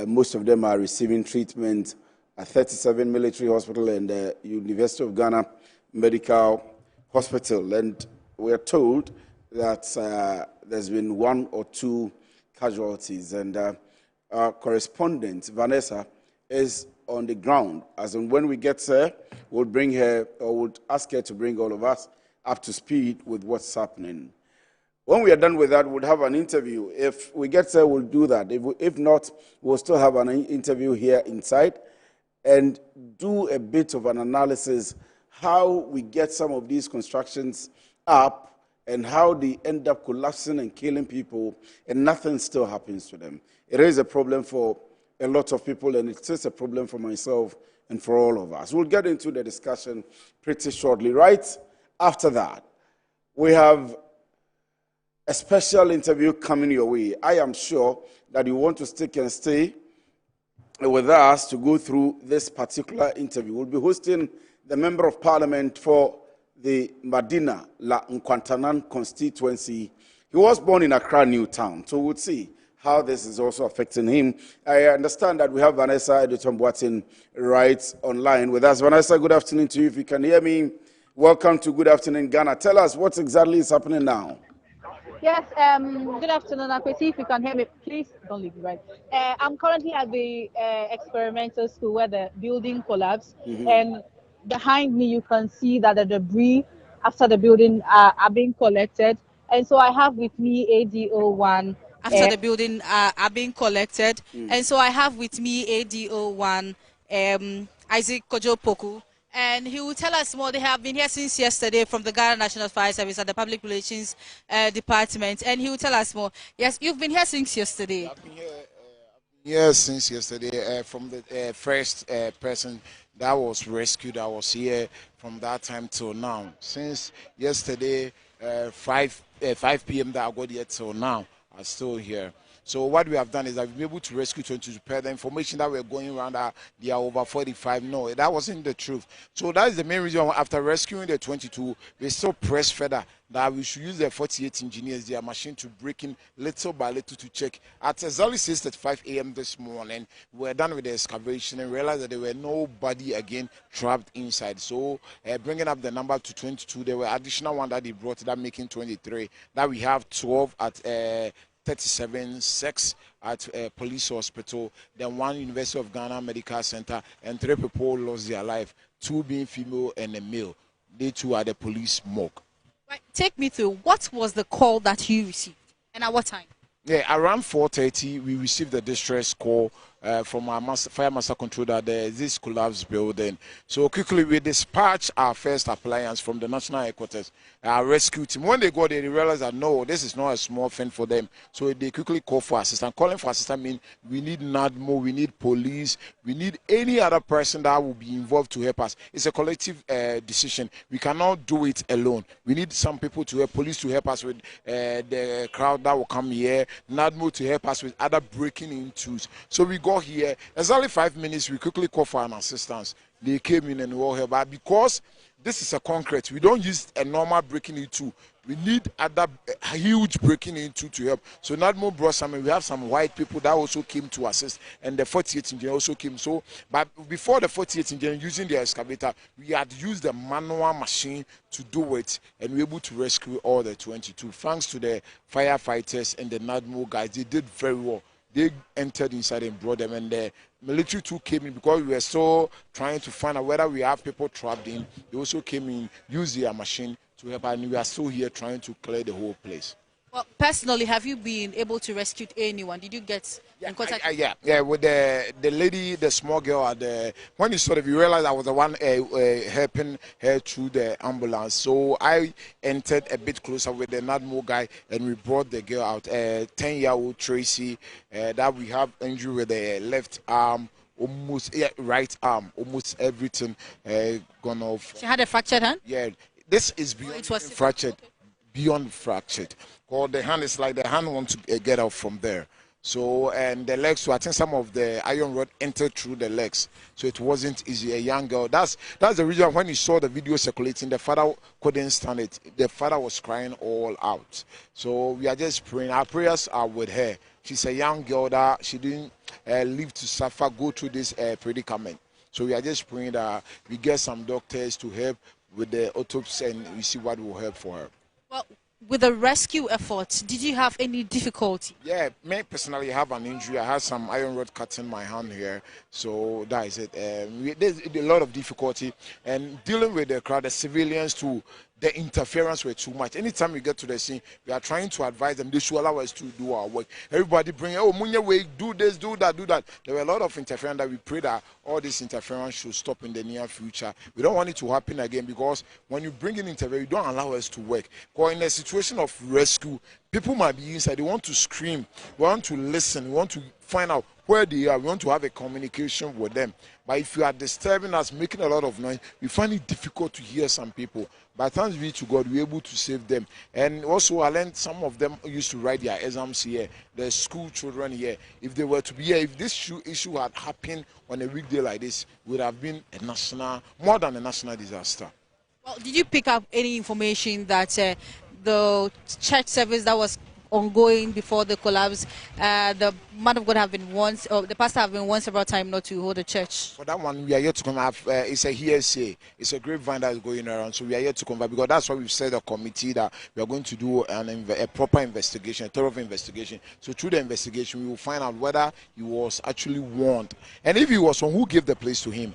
most of them are receiving treatment at 37 Military Hospital and the University of Ghana Medical Hospital. And we are told that there's been 1 or 2 casualties. And our correspondent, Vanessa, is on the ground. As in when we get there, we'll bring her, or we'll ask her to bring all of us up to speed with what's happening. When we are done with that, we'll have an interview. If we get there, we'll do that. If not, we'll still have an interview here inside and do a bit of an analysis how we get some of these constructions up and how they end up collapsing and killing people and nothing still happens to them. It is a problem for a lot of people, and it is a problem for myself and for all of us. We'll get into the discussion pretty shortly. Right after that, we have a special interview coming your way. I am sure that you want to stick and stay with us to go through this particular interview. We'll be hosting the Member of Parliament for the Madina La Nkwantanan constituency. He was born in Accra, New Town, so we'll see how this is also affecting him. I understand that we have Vanessa Editon-Boatin right online with us. Vanessa, good afternoon to you. If you can hear me, welcome to Good Afternoon Ghana. Tell us what exactly is happening now. Yes, good afternoon, Akwesi. If you can hear me, please don't leave me, right? I'm currently at the experimental school where the building collapsed. And behind me, you can see that the debris after the building are being collected. And so I have with me ADO1 after the building are being collected. And so I have with me ADO1 Isaac Kojo Poku, and he will tell us more. They have been here since yesterday from the Ghana National Fire Service and the Public Relations Department, and he will tell us more. Yes, you've been here since yesterday. I've been here since yesterday. From the first person that was rescued, I was here from that time till now. Since yesterday, 5 p.m. that I got here till now, I'm still here. So what we have done is that we've been able to rescue 22. Per the information that we're going around, they are over 45. No, that wasn't the truth. So that is the main reason. After rescuing the 22, we still press further that we should use the 48 engineers, their machine, to break in little by little to check. At exactly 6:35 a.m. this morning, we were done with the excavation and realized that there were nobody again trapped inside. So bringing up the number to 22, there were additional one that they brought, that making 23. That we have 12 at 37 sex at police hospital, then 1 University of Ghana Medical Center, and 3 people lost their life, 2 being female and a male. They 2 are the police morgue. Right. Take me through, what was the call that you received and at what time? Yeah, around 4:30, we received a distress call from our fire master control that this collapsed building. So quickly we dispatched our first appliance from the national headquarters, our rescue team. When they got there, they realized that no, this is not a small thing for them. So they quickly called for assistance. Calling for assistance means we need NADMO, we need police, we need any other person that will be involved to help us. It's a collective decision. We cannot do it alone. We need some people to help, police to help us with the crowd that will come here, NADMO to help us with other breaking into. So we got here, exactly 5 minutes, we quickly called for an assistance. They came in and we all helped. But because this is a concrete, we don't use a normal breaking into. We need other huge breaking into to help. So NADMO brought some, we have some white people that also came to assist, and the 48 engineer also came. So, but before the 48 engineer using the excavator, we had used the manual machine to do it, and we were able to rescue all the 22. Thanks to the firefighters and the NADMO guys, they did very well. They entered inside and brought them, and the military too came in because we were still trying to find out whether we have people trapped in. They also came in, used their machine to help, and we are still here trying to clear the whole place. Well, personally, have you been able to rescue anyone? Did you get in contact? Yeah, with the lady, the small girl at the, when you saw it, you realized I was the one helping her through the ambulance. So I entered a bit closer with the NADMO guy, and we brought the girl out, 10-year-old Tracy, that we have injury with the left arm, almost right arm, almost everything gone off. She had a fractured hand? Yeah, this is beyond fractured. Okay. Beyond fractured. Or the hand is like the hand wants to get out from there. So, and the legs, so I think some of the iron rod entered through the legs. So it wasn't easy. A young girl. That's the reason when he saw the video circulating, the father couldn't stand it. The father was crying all out. So we are just praying. Our prayers are with her. She's a young girl that she didn't live to suffer, go through this predicament. So we are just praying that we get some doctors to help with the autopsy, and we see what will help for her. Well, with the rescue efforts, did you have any difficulty? Yeah, me personally have an injury. I had some iron rod cut in my hand here, so that is it. There's a lot of difficulty, and dealing with the crowd, the civilians too. The interference were too much. Anytime we get to the scene, we are trying to advise them. They should allow us to do our work. Everybody bring, oh, Munya way, do this, do that, do that. There were a lot of interference that we pray that all this interference should stop in the near future. We don't want it to happen again, because when you bring in interference, you don't allow us to work. Because in a situation of rescue, people might be inside. They want to scream. We want to listen. We want to find out where they are. We want to have a communication with them. But if you are disturbing us, making a lot of noise, we find it difficult to hear some people. But thanks be to God, we're able to save them. And also, I learned some of them used to write their exams here, the school children here. If they were to be here, if this issue had happened on a weekday like this, it would have been a national, more than a national disaster. Well, did you pick up any information that the church service that was ongoing before the collapse, the man of God have been once, or the pastor have been once several times not to hold a church? For that one, we are yet to come up. It's a hearsay. It's a grapevine that is going around. So we are yet to come back, because that's why we've said a committee that we are going to do a proper investigation, a thorough investigation. So through the investigation, we will find out whether he was actually warned, and if he was one, who gave the place to him.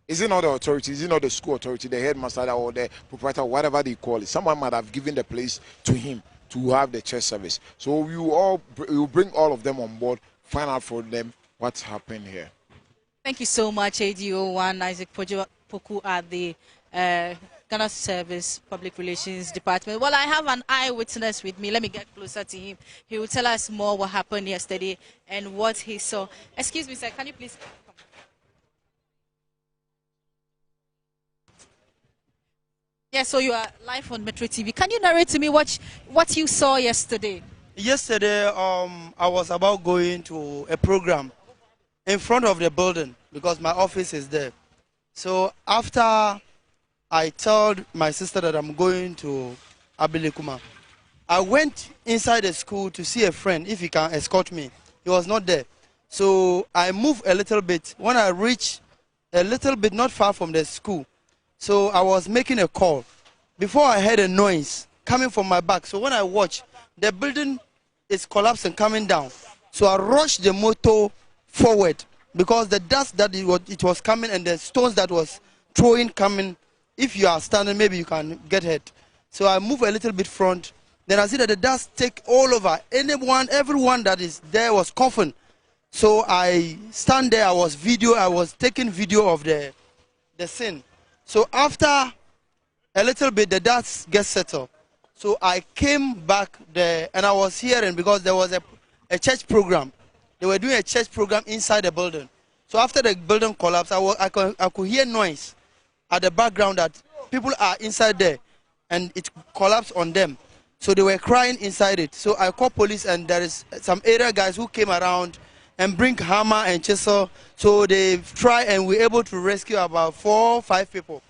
Is it not the authority? Is it not the school authority, the headmaster or the proprietor, whatever they call it? Someone might have given the place to him to have the church service. So we will bring all of them on board, find out for them what's happened here. Thank you so much, ADO1 Isaac Poku at the Ghana Service Public Relations Department. Well, I have an eyewitness with me. Let me get closer to him. He will tell us more what happened yesterday and what he saw. Excuse me, sir, can you please come? Yeah, so you are live on Metro TV. Can you narrate to me what you saw yesterday? Yesterday, I was about going to a program in front of the building because my office is there. So after I told my sister that I'm going to Abilikuma, I went inside the school to see a friend if he can escort me. He was not there. So I moved a little bit. When I reached a little bit not far from the school, so I was making a call. Before I heard a noise coming from my back. So when I watched, the building is collapsing, coming down. So I rushed the motor forward because the dust that it was coming and the stones that was throwing coming, if you are standing, maybe you can get hurt. So I moved a little bit front. Then I see that the dust take all over. Everyone that is there was coughing. So I stand there, I was taking video of the scene. So after a little bit, the dust gets settled. So I came back there and I was hearing because there was a church program. They were doing a church program inside the building. So after the building collapsed, I could hear noise at the background that people are inside there and it collapsed on them. So they were crying inside it. So I called police and there is some area guys who came around and bring hammer and chisel. So they tried and we were able to rescue about 4 or 5 people.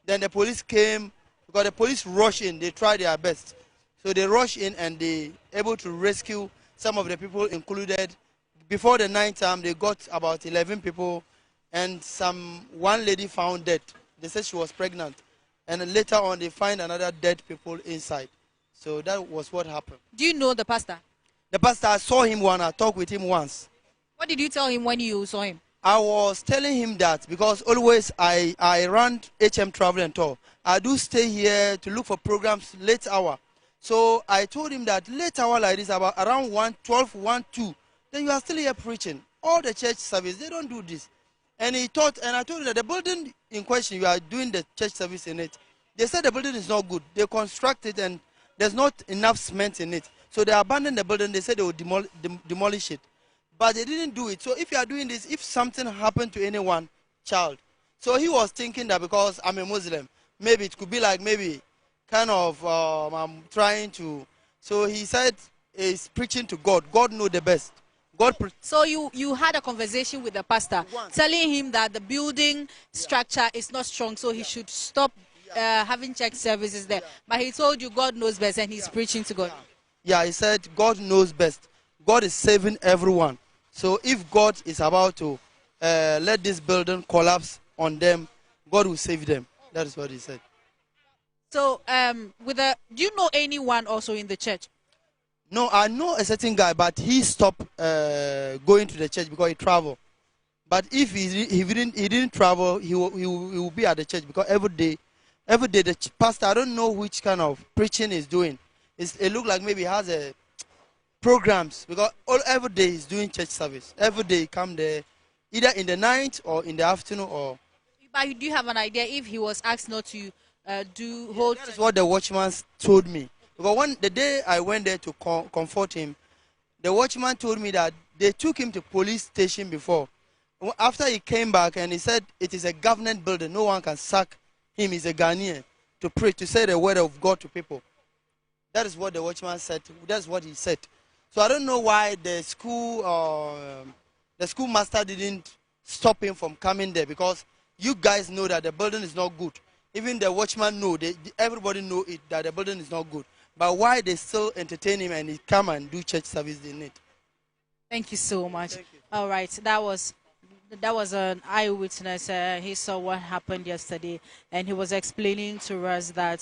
Then the police came, because the police rushed in, they tried their best. So they rushed in and they able to rescue some of the people included. Before the night time, they got about 11 people and one lady found dead. They said she was pregnant. And then later on, they find another dead people inside. So that was what happened. Do you know the pastor? The pastor, I saw him once, I talked with him once. What did you tell him when you saw him? I was telling him that because always I run HM Travel and Tour. I do stay here to look for programs late hour. So I told him that late hour like this, about around 12, 1, 2, then you are still here preaching. All the church service, they don't do this. And I told him that the building in question, you are doing the church service in it. They said the building is not good. They construct it and there's not enough cement in it. So they abandoned the building. They said they would demolish it. But they didn't do it. So if you are doing this, if something happened to anyone, child. So he was thinking that because I'm a Muslim, maybe it could be like maybe kind of I'm trying to. So he said he's preaching to God. God knows the best. So you had a conversation with the pastor telling him that the building structure is not strong, so he should stop having church services there. But he told you God knows best and he's preaching to God. Yeah, he said God knows best. God is saving everyone. So if God is about to let this building collapse on them, God will save them. That is what he said. So do you know anyone also in the church? No, I know a certain guy, but he stopped going to the church because he traveled. But if he didn't travel, he will be at the church because every day the pastor, I don't know which kind of preaching he's doing. It looks like maybe he has a programs because every day he's doing church service. Every day he come there, either in the night or in the afternoon or. But do you have an idea if he was asked not to hold? That is what the watchman told me. Because the day I went there to comfort him, the watchman told me that they took him to police station before. After he came back and he said it is a government building, no one can sack him. He's a Ghanaian to preach, to say the word of God to people. That is what the watchman said. That's what he said. So I don't know why the school master didn't stop him from coming there, because you guys know that the building is not good. Even the watchman know, everybody know it, that the building is not good. But why they still entertain him and he come and do church service in it? Thank you so much. All right, that was an eyewitness. He saw what happened yesterday, and he was explaining to us that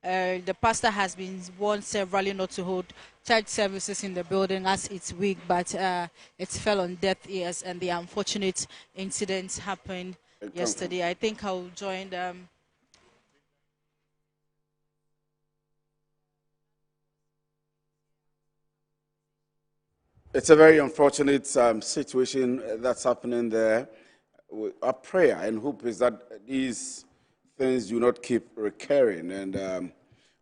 the pastor has been warned severally not to hold church services in the building as it's weak, but it fell on deaf ears, and the unfortunate incident happened yesterday. I think I'll join them. It's a very unfortunate situation that's happening there. Our prayer and hope is that these things do not keep recurring. And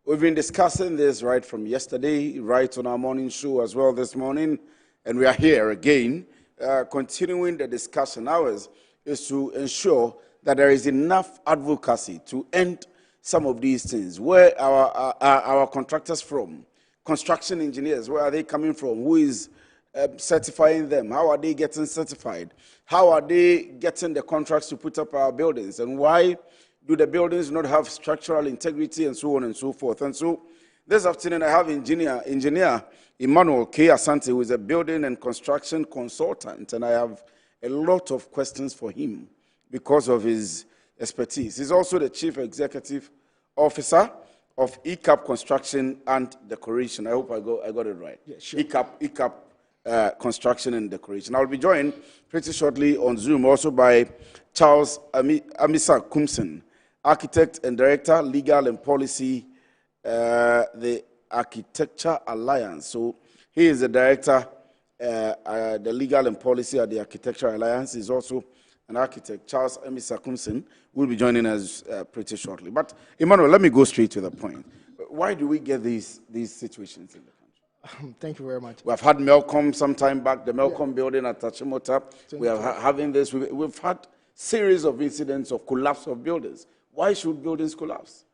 we've been discussing this right from yesterday, right on our morning show as well this morning. And we are here again, continuing the discussion. Ours is to ensure that there is enough advocacy to end some of these things. Where are our contractors from? Construction engineers, where are they coming from? Who is certifying them? How are they getting certified? How are they getting the contracts to put up our buildings? And why do the buildings not have structural integrity and so on and so forth? And so this afternoon I have engineer Emmanuel K. Asante, who is a building and construction consultant, and I have a lot of questions for him because of his expertise. He's also the Chief Executive Officer of ECAP Construction and Decoration. I hope I got it right. Yeah, sure. ECAP Construction and Decoration. I'll be joined pretty shortly on Zoom also by Charles Amisa Kumsen, Architect and Director, Legal and Policy, the Architecture Alliance. So he is the Director, the Legal and Policy at the Architecture Alliance. He's also an architect. Charles Amisa Kumsen will be joining us pretty shortly. But Emmanuel, let me go straight to the point. Why do we get these situations in the country? Thank you very much. We have had Melcom some time back, the Melcom building at Tachimota. We are having this. We've had series of incidents of collapse of buildings. Why should buildings collapse?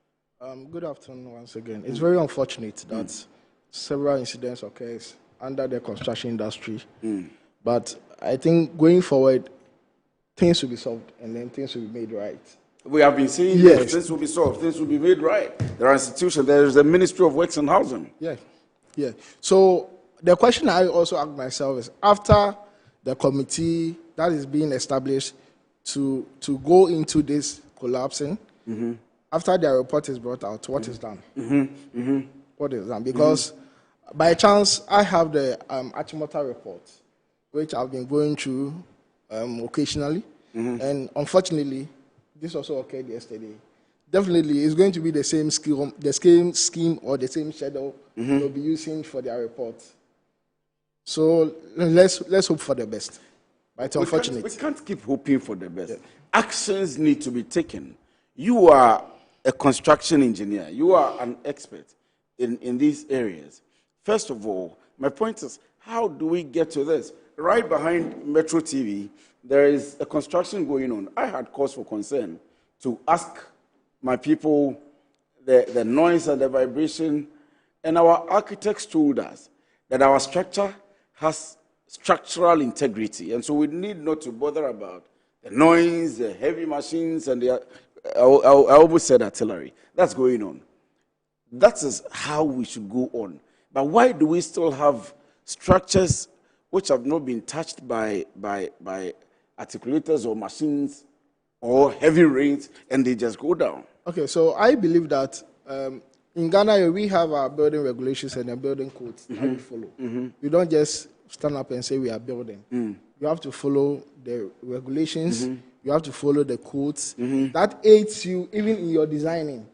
Good afternoon once again. It's very unfortunate that several incidents occur under the construction industry. But I think going forward, things will be solved and then things will be made right. We have been saying yes, things will be solved, things will be made right. There are institutions, there is the Ministry of Works and Housing. Yeah. So the question I also ask myself is, after the committee that is being established to go into this collapsing, after their report is brought out, what is done? What is done? Because by chance, I have the Achimota report, which I've been going through occasionally, and unfortunately, this also occurred yesterday. Definitely, it's going to be the same scheme or the same schedule they'll be using for their report. So let's hope for the best. But it's unfortunate. We can't keep hoping for the best. Actions need to be taken. You are a construction engineer. You are an expert in these areas. First of all, my point is, how do we get to this? Right behind Metro TV, there is a construction going on. I had cause for concern to ask my people the noise and the vibration, and our architects told us that our structure has structural integrity, and so we need not to bother about the noise, the heavy machines, and I almost said artillery. That's going on. That is how we should go on. But why do we still have structures which have not been touched by articulators or machines or heavy rains, and they just go down? Okay, so I believe that in Ghana, we have our building regulations and the building codes that we follow. We don't just stand up and say we are building. You have to follow the regulations. You have to follow the codes. That aids you even in your designing.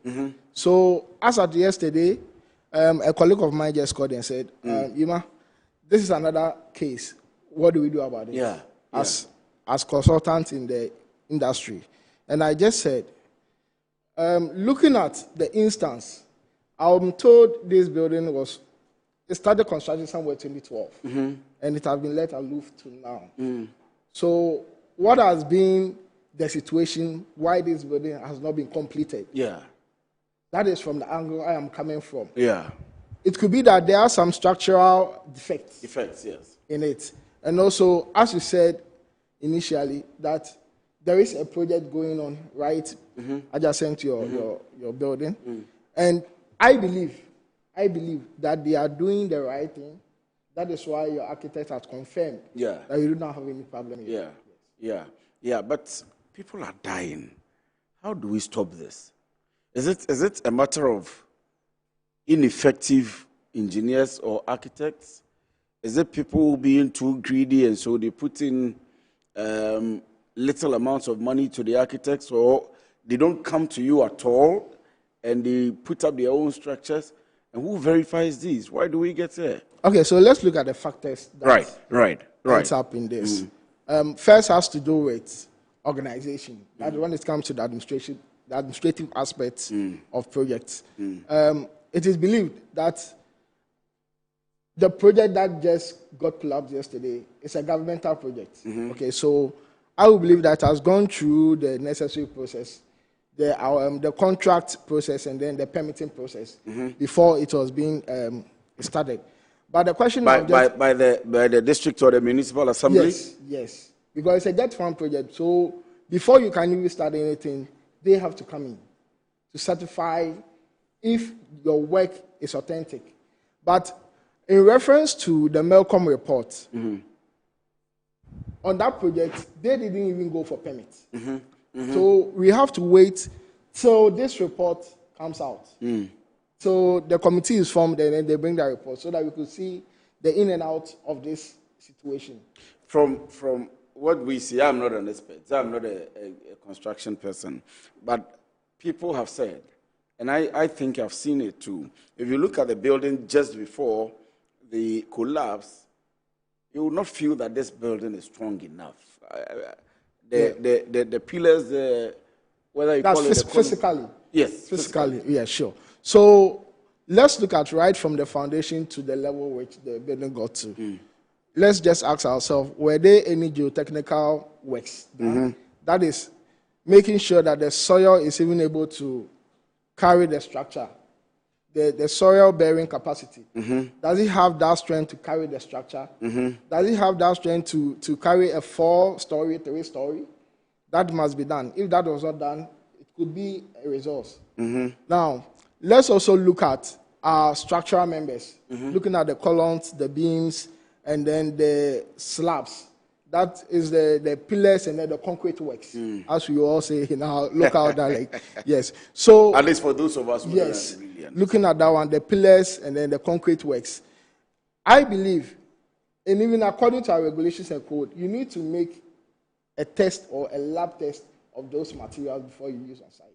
So as of yesterday, a colleague of mine just called and said, Yuma, this is another case. What do we do about it? As consultants in the industry. And I just said, looking at the instance, I'm told this building it started construction somewhere in 2012, and it has been let aloof to now. So what has been the situation why this building has not been completed? That is from the angle I am coming from. It could be that there are some structural defects in it. And also, as you said initially, that there is a project going on right adjacent to your building. And I believe that they are doing the right thing. That is why your architect has confirmed that you do not have any problem here. But people are dying. How do we stop this? Is it a matter of ineffective engineers or architects? Is it people being too greedy and so they put in little amounts of money to the architects, or they don't come to you at all and they put up their own structures? And who verifies these? Why do we get there? Okay, so let's look at the factors that right. ends up in this. First has to do with organization. That when it comes to the administrative aspects of projects. It is believed that the project that just got collapsed yesterday is a governmental project. Okay, so I will believe that has gone through the necessary process, the contract process, and then the permitting process before it was being started. But the question by the district or the municipal assembly? Yes, because it's a debt fund project. So before you can even start anything, they have to come in to certify if your work is authentic. But in reference to the Melcom report, on that project, they didn't even go for permits. So we have to wait till this report comes out. So the committee is formed and then they bring that report so that we could see the in and out of this situation. From what we see, I'm not an expert, I'm not a construction person, but people have said, and I think I've seen it too, if you look at the building just before the collapse, you will not feel that this building is strong enough. The pillars, whether you call it physically. Yes, physically. Yeah, sure. So let's look at right from the foundation to the level which the building got to. Let's just ask ourselves, were there any geotechnical works done? That is making sure that the soil is even able to carry the structure, the soil bearing capacity. Does it have that strength to carry the structure? Does it have that strength to carry a 4-story, 3-story? That must be done. If that was not done, it could be a resource. Now, let's also look at our structural members, looking at the columns, the beams, and then the slabs. That is the pillars and then the concrete works, as we all say in our local dialect. Yes. So at least for those of us who yes, looking at that one, the pillars and then the concrete works. I believe, and even according to our regulations and code, you need to make a test or a lab test of those materials before you use on site.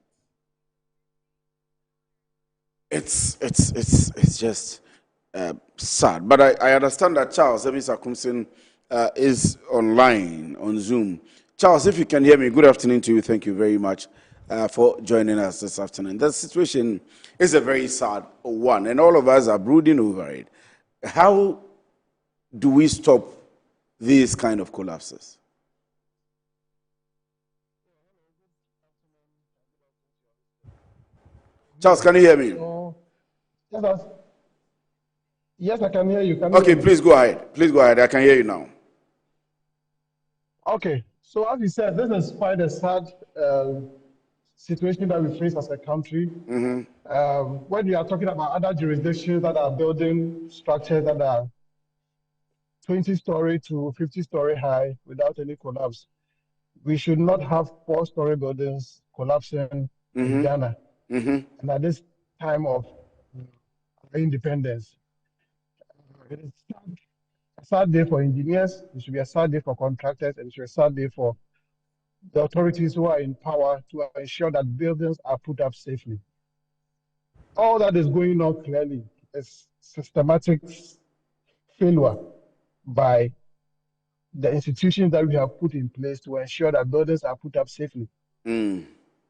It's just sad. But I understand that Charles Emisakumsin is online on Zoom. Charles, if you can hear me, good afternoon to you. Thank you very much for joining us this afternoon. The situation is a very sad one, and all of us are brooding over it. How do we stop these kind of collapses? Charles, can you hear me? Yes, I can hear you. Okay, please go ahead. Please go ahead. I can hear you now. Okay, so as you said, this is quite a sad situation that we face as a country. When we are talking about other jurisdictions that are building structures that are 20-story to 50-story high without any collapse, we should not have 4-story buildings collapsing in Ghana. And at this time of independence, it is a sad day for engineers, it should be a sad day for contractors, and it should be a sad day for the authorities who are in power to ensure that buildings are put up safely. All that is going on clearly is systematic failure by the institutions that we have put in place to ensure that buildings are put up safely. And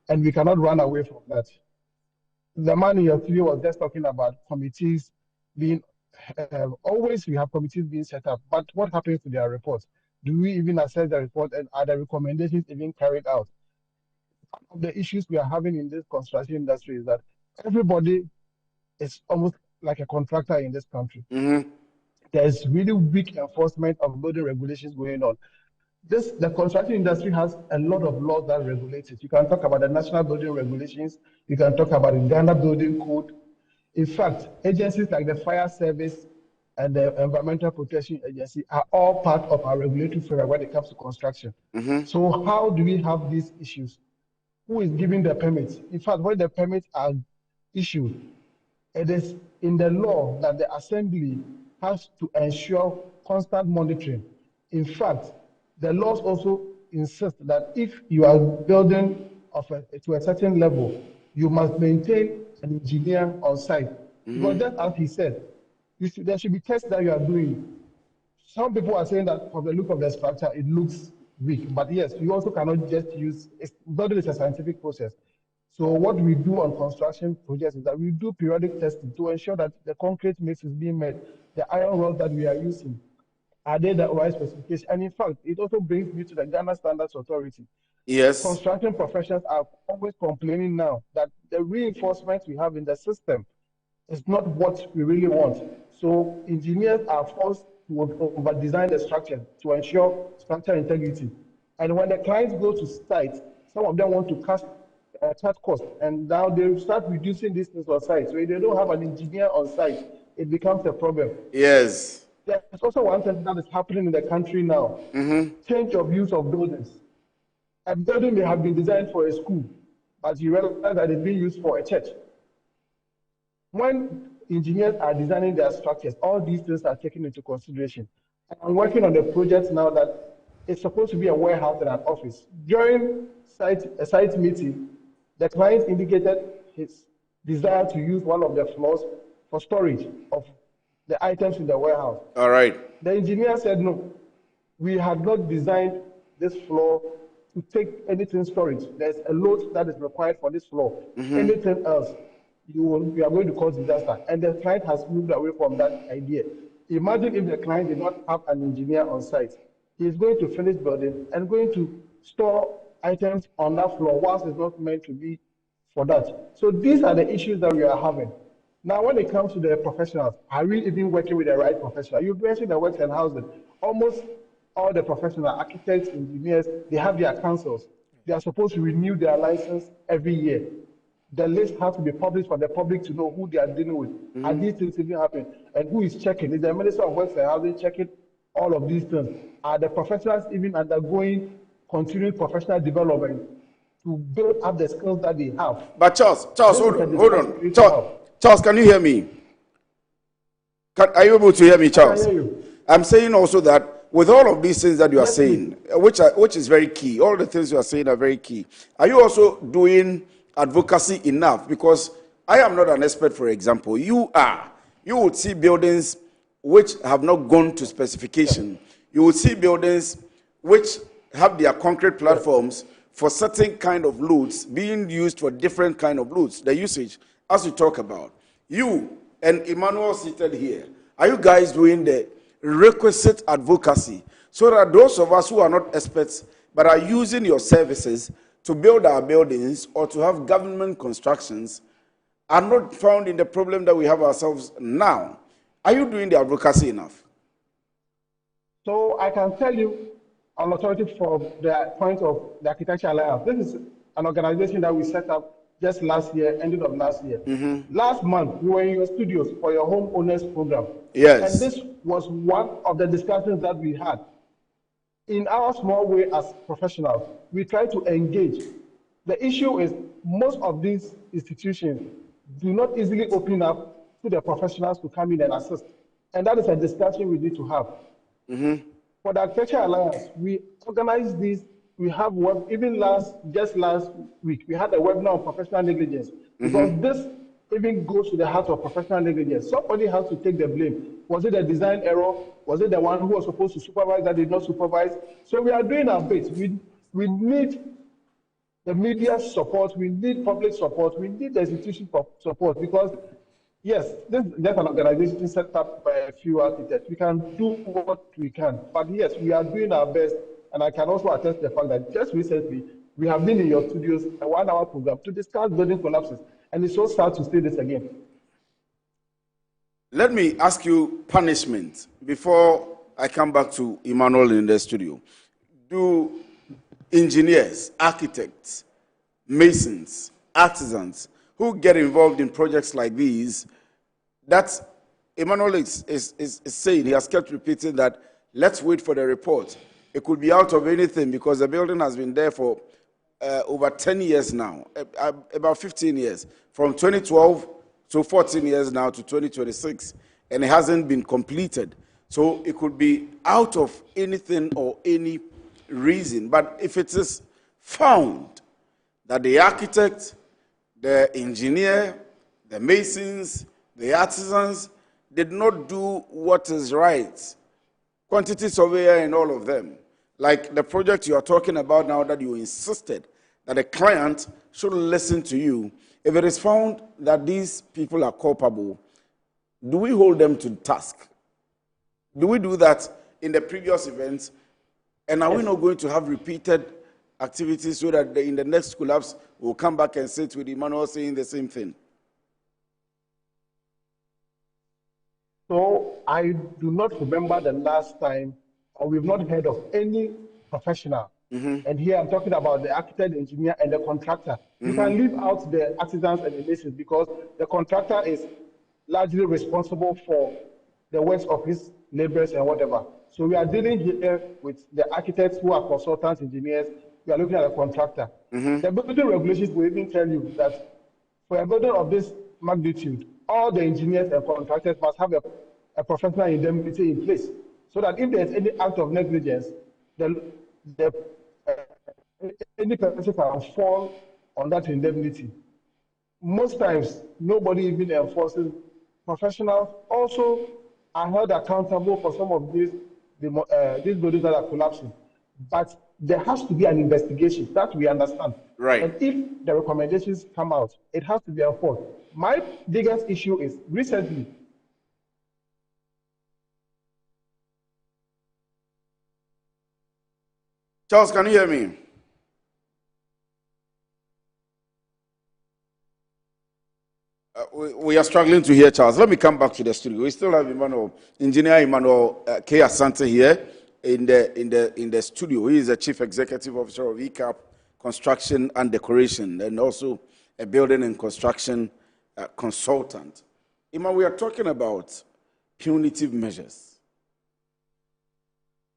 we cannot run away from that. The man in your studio was just talking about committees being, always we have committees being set up, but what happens to their reports? Do we even assess the report, and are the recommendations even carried out? One of the issues we are having in this construction industry is that everybody is almost like a contractor in this country. There's really weak enforcement of building regulations going on. The construction industry has a lot of laws that regulate it. You can talk about the National Building Regulations. You can talk about the Ghana Building Code. In fact, agencies like the Fire Service and the Environmental Protection Agency are all part of our regulatory framework when it comes to construction. So how do we have these issues? Who is giving the permits? In fact, when the permits are issued, it is in the law that the Assembly has to ensure constant monitoring. In fact, the laws also insist that if you are building to a certain level, you must maintain an engineer on site Because just as he said, there should be tests that you are doing. Some people are saying that from the look of the structure, it looks weak. But yes, you also cannot just use, building is a scientific process. So what we do on construction projects is that we do periodic testing to ensure that the concrete mix is being met, the iron rods that we are using, are they the right specification? And in fact, it also brings me to the Ghana Standards Authority. Yes. Construction professionals are always complaining now that the reinforcement we have in the system is not what we really want. So engineers are forced to over-design the structure to ensure structural integrity. And when the clients go to site, some of them want to cut costs, and now they start reducing these things on site. So if they don't have an engineer on site, it becomes a problem. Yes. There's also one thing that is happening in the country now, change of use of buildings. A building may have been designed for a school, but you realize that it's being used for a church. When engineers are designing their structures, all these things are taken into consideration. I'm working on a project now that it's supposed to be a warehouse and an office. During a site meeting, the client indicated his desire to use one of the floors for storage of the items in the warehouse. All right. The engineer said, no, we had not designed this floor to take anything storage. There's a load that is required for this floor. Anything else, you are going to cause disaster. And the client has moved away from that idea. Imagine if the client did not have an engineer on site. He is going to finish building and going to store items on that floor whilst it's not meant to be for that. So these are the issues that we are having. Now, when it comes to the professionals, are we even working with the right professional? You mentioned the works and housing. Almost all the professional architects, engineers, they have their councils. They are supposed to renew their license every year. The list has to be published for the public to know who they are dealing with. Are these things even happening? And who is checking? Is the Minister of Works and Housing checking all of these things? Are the professionals even undergoing continuing professional development to build up the skills that they have? But Charles, hold on. Charles, can you hear me? Are you able to hear me, Charles? I hear you. I'm saying also that with all of these things that you are saying, which is very key, all the things you are saying are very key. Are you also doing advocacy enough? Because I am not an expert, for example. You are. You would see buildings which have not gone to specification. You would see buildings which have their concrete platforms for certain kind of loads being used for different kind of loads, the usage, as we talk about. You and Emmanuel seated here, are you guys doing the requisite advocacy so that those of us who are not experts but are using your services to build our buildings or to have government constructions are not found in the problem that we have ourselves now? Are you doing the advocacy enough? So I can tell you on authority from the point of the Architecture Alliance. This is an organization that we set up just last year, ending of last year. Last month, we were in your studios for your home owners program. Yes. And this was one of the discussions that we had. In our small way as professionals, we try to engage. The issue is most of these institutions do not easily open up to the professionals to come in and assist. And that is a discussion we need to have. For the Architecture Alliance, we organize these. We have even just last week, we had a webinar on professional negligence. Because this even goes to the heart of professional negligence. Somebody has to take the blame. Was it a design error? Was it the one who was supposed to supervise that did not supervise? So we are doing our bit. We need the media support. We need public support. We need the institution support because, yes, this is just an organization set up by a few architects. We can do what we can. But yes, we are doing our best. And I can also attest to the fact that just recently, we have been in your studios, a 1-hour program, to discuss building collapses. And it's so sad to say this again. Let me ask you punishment before I come back to Emmanuel in the studio. Do engineers, architects, masons, artisans who get involved in projects like these, that Emmanuel is saying, he has kept repeating that, let's wait for the report. It could be out of anything because the building has been there for over 10 years now, about 15 years, from 2012 to 14 years now to 2026, and it hasn't been completed. So it could be out of anything or any reason. But if it is found that the architect, the engineer, the masons, The artisans did not do what is right. Quantity surveyor and all of them. Like the project you are talking about now that you insisted that the client should listen to you. If it is found that these people are culpable, do we hold them to task? Do we do that in the previous events? And are we not going to have repeated activities so that in the next collapse we'll come back and sit with Emmanuel saying the same thing? So I do not remember the last time, or we've not heard of any professional. And here I'm talking about the architect, engineer, and the contractor. You can leave out the artisans and the masons because the contractor is largely responsible for the works of his laborers and whatever. So we are dealing here with the architects who are consultants, engineers. We are looking at a contractor. The building regulations will even tell you that for a building of this magnitude, all the engineers and contractors must have a professional indemnity in place, so that if there's any act of negligence, any person can fall on that indemnity. Most times, nobody even enforces. Professionals also are held accountable for some of these buildings that are collapsing. But there has to be an investigation, that we understand. Right. And if the recommendations come out, it has to be enforced. My biggest issue is recently, Charles, can you hear me? We are struggling to hear Charles. Let me come back to the studio. We still have Emmanuel, Engineer Emmanuel K. Asante here in the studio. He is the Chief Executive Officer of ECAP Construction and Decoration, and also a building and construction consultant. Emma, we are talking about punitive measures.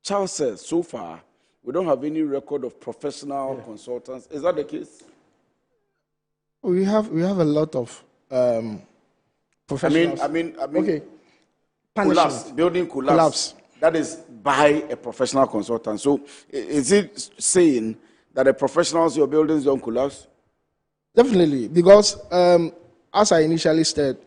Charles says, so far, we don't have any record of professional consultants. Is that the case? We have a lot of professionals. I mean, okay. Collapse, building collapse. That is by a professional consultant. So, is it saying that the professionals your buildings don't collapse? Definitely, because as I initially said,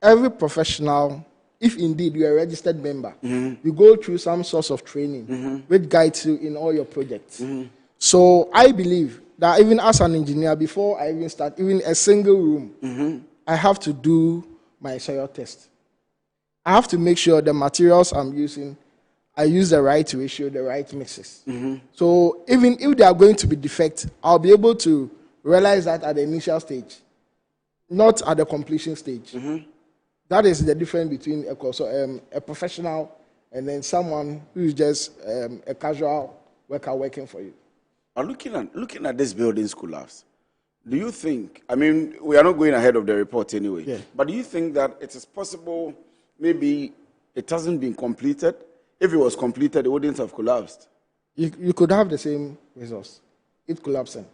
every professional, if indeed you are a registered member, you go through some source of training which guides you in all your projects. So I believe that even as an engineer, before I even start, even a single room, I have to do my soil test. I have to make sure the materials I'm using, I use the right ratio, the right mixes. So even if they are going to be defect, I'll be able to realize that at the initial stage, not at the completion stage. That is the difference between a professional and then someone who is just a casual worker working for you. Looking at this building's collapse, do you think, I mean, we are not going ahead of the report anyway, but do you think that it is possible maybe it hasn't been completed? If it was completed, it wouldn't have collapsed. You could have the same results. It collapsing.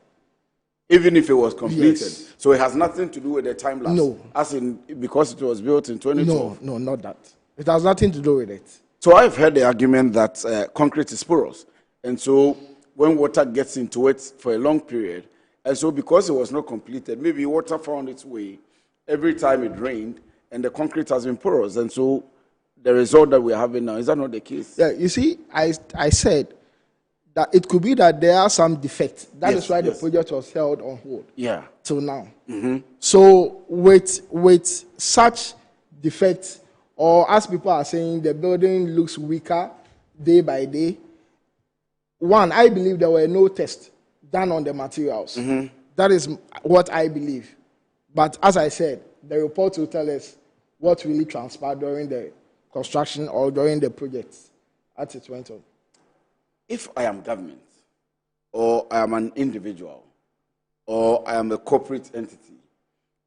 Even if it was completed? Yes. So it has nothing to do with the time lapse? No. As in, because it was built in 2012? No, not that. It has nothing to do with it. So I've heard the argument that concrete is porous. And so when water gets into it for a long period, and so because it was not completed, maybe water found its way every time it rained, and the concrete has been porous. And so the result that we're having now, is that not the case? Yeah, you see, I said that it could be that there are some defects. That is why the project was held on hold till now. So with such defects, or as people are saying, the building looks weaker day by day. One, I believe there were no tests done on the materials. That is what I believe. But as I said, the report will tell us what really transpired during the construction or during the project as it went on. If I am government, or I am an individual, or I am a corporate entity,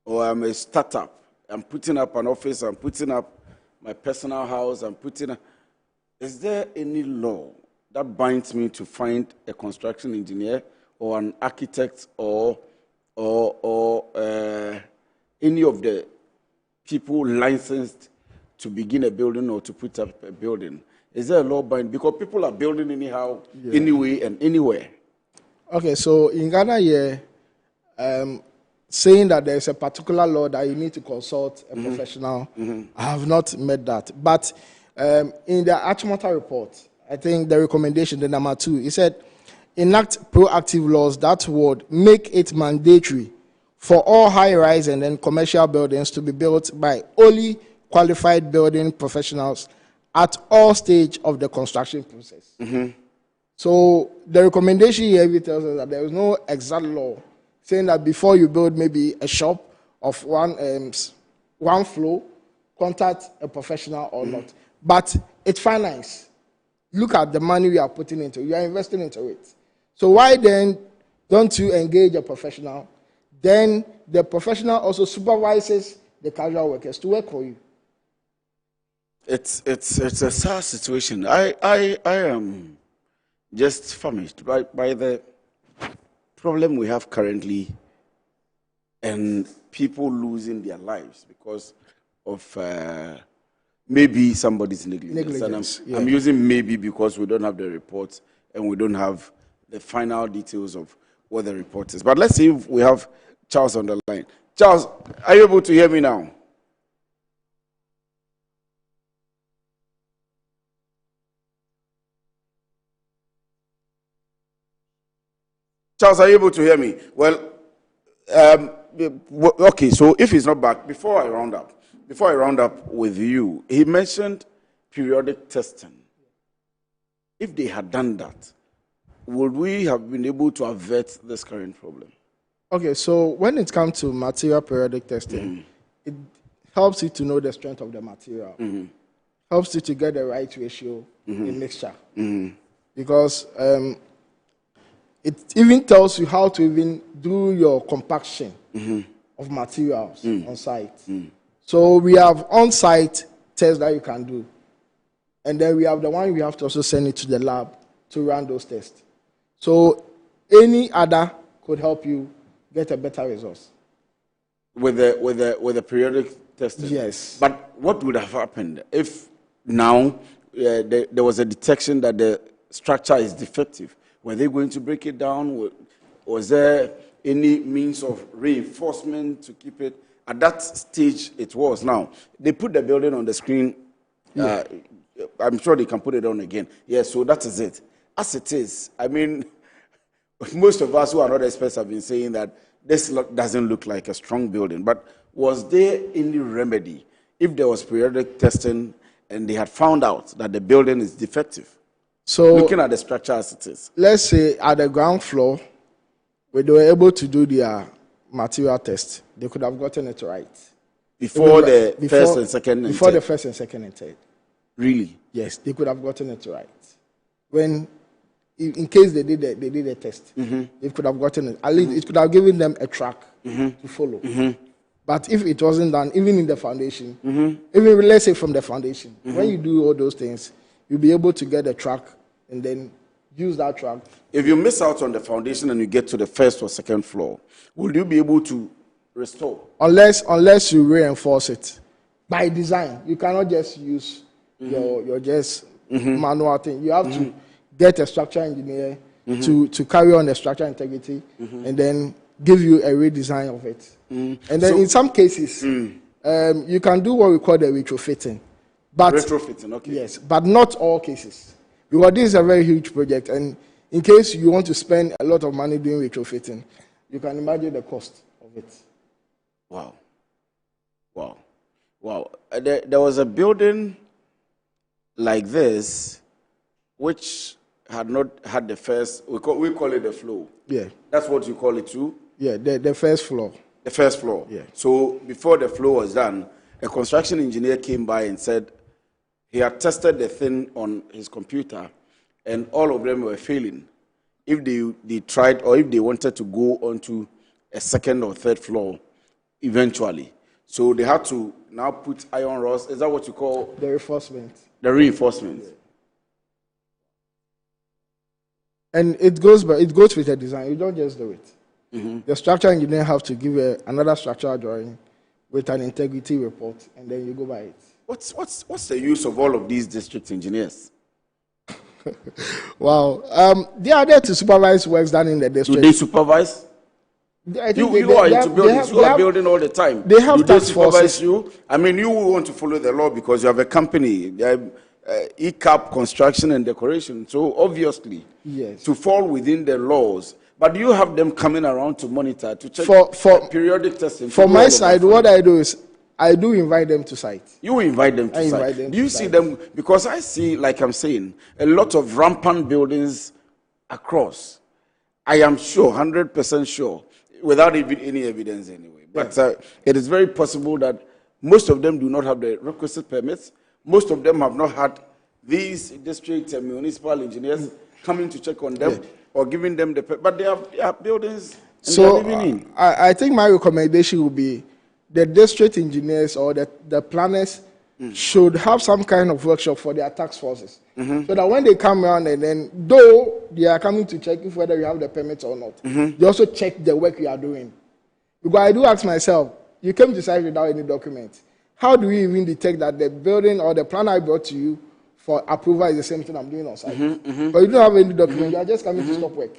or I am a startup, I'm putting up an office, I'm putting up my personal house, is there any law that binds me to find a construction engineer or an architect or any of the people licensed to begin a building or to put up a building? Is there a law bind? Because people are building anyhow, anyway and anywhere. Okay, so in Ghana, saying that there is a particular law that you need to consult a professional. I have not met that. But in the Achimota report, I think the recommendation, the number 2, it said, enact proactive laws that would make it mandatory for all high-rise and then commercial buildings to be built by only qualified building professionals at all stages of the construction process. So the recommendation here tells us that there is no exact law saying that before you build maybe a shop of one floor, contact a professional or not. But it's finance. Look at the money we are putting into it. You are investing into it. So why then don't you engage a professional? Then the professional also supervises the casual workers to work for you. It's a sad situation. I am just famished by the problem we have currently and people losing their lives because of maybe somebody's negligence. And I'm using maybe because we don't have the reports and we don't have the final details of what the report is. But let's see if we have Charles on the line. Charles, are you able to hear me now? Charles, are you able to hear me? Well, okay, so if he's not back, before I round up with you, he mentioned periodic testing. If they had done that, would we have been able to avert this current problem? Okay, so when it comes to material periodic testing, it helps you to know the strength of the material. Helps you to get the right ratio in mixture. Because it even tells you how to even do your compaction of materials on site. So we have on-site tests that you can do. And then we have the one we have to also send it to the lab to run those tests. So any other could help you get a better results. With the periodic testing? Yes. But what would have happened if now there was a detection that the structure is defective? Were they going to break it down? Was there any means of reinforcement to keep it? At that stage, it was. Now, they put the building on the screen. I'm sure they can put it on again. Yes, so that is it. As it is, I mean, most of us who are not experts have been saying that this doesn't look like a strong building. But was there any remedy if there was periodic testing and they had found out that the building is defective? So, looking at the structure as it is. Let's say at the ground floor, where they were able to do their material test, they could have gotten it right. Before the first and second and Before third. the first and second and third. Really? Yes, they could have gotten it right. When, in case they did a test, they could have gotten it. At least it could have given them a track to follow. But if it wasn't done, even in the foundation, even let's say from the foundation, when you do all those things, you'll be able to get a track and then use that track. If you miss out on the foundation and you get to the first or second floor, will you be able to restore? Unless you reinforce it. By design, you cannot just use your just manual thing. You have to get a structural engineer to carry on the structural integrity and then give you a redesign of it. And then in some cases, you can do what we call the retrofitting. But, retrofitting, okay. Yes, but not all cases. Because this is a very huge project, and in case you want to spend a lot of money doing retrofitting, you can imagine the cost of it. Wow. There was a building like this which had not had the first, we call it the floor. Yeah. That's what you call it too? Yeah, the first floor. The first floor. Yeah. So before the floor was done, a construction engineer came by and said he had tested the thing on his computer and all of them were failing. If they tried or if they wanted to go onto a second or third floor eventually. So they had to now put iron rods. Is that what you call? The reinforcement. The reinforcement. Yeah. And it goes with the design. You don't just do it. The structural engineer have to give another structural drawing with an integrity report, and then you go by it. What's the use of all of these district engineers? Wow. They are there to supervise works done in the district. Do they supervise? I think you are into buildings. You are building all the time. They have task forces. You? I mean, you want to follow the law because you have a company, ECAP Construction and Decoration. So obviously, yes, to fall within the laws. But do you have them coming around to monitor, to check for periodic testing? For my side, what I do is I do invite them to site. You invite them to site. Do you see them? Because I see, like I'm saying, a lot of rampant buildings across. I am sure, 100% sure, without even any evidence anyway. But it is very possible that most of them do not have the requisite permits. Most of them have not had these district and municipal engineers coming to check on them or giving them the permit. But they have buildings and they are living in. I think my recommendation would be the district engineers or the planners should have some kind of workshop for their task forces. So that when they come around and then, though they are coming to check if whether you have the permits or not, they also check the work you are doing. Because I do ask myself, you came to site without any documents. How do we even detect that the building or the plan I brought to you for approval is the same thing I'm doing on site? But you don't have any document, you are just coming to stop work.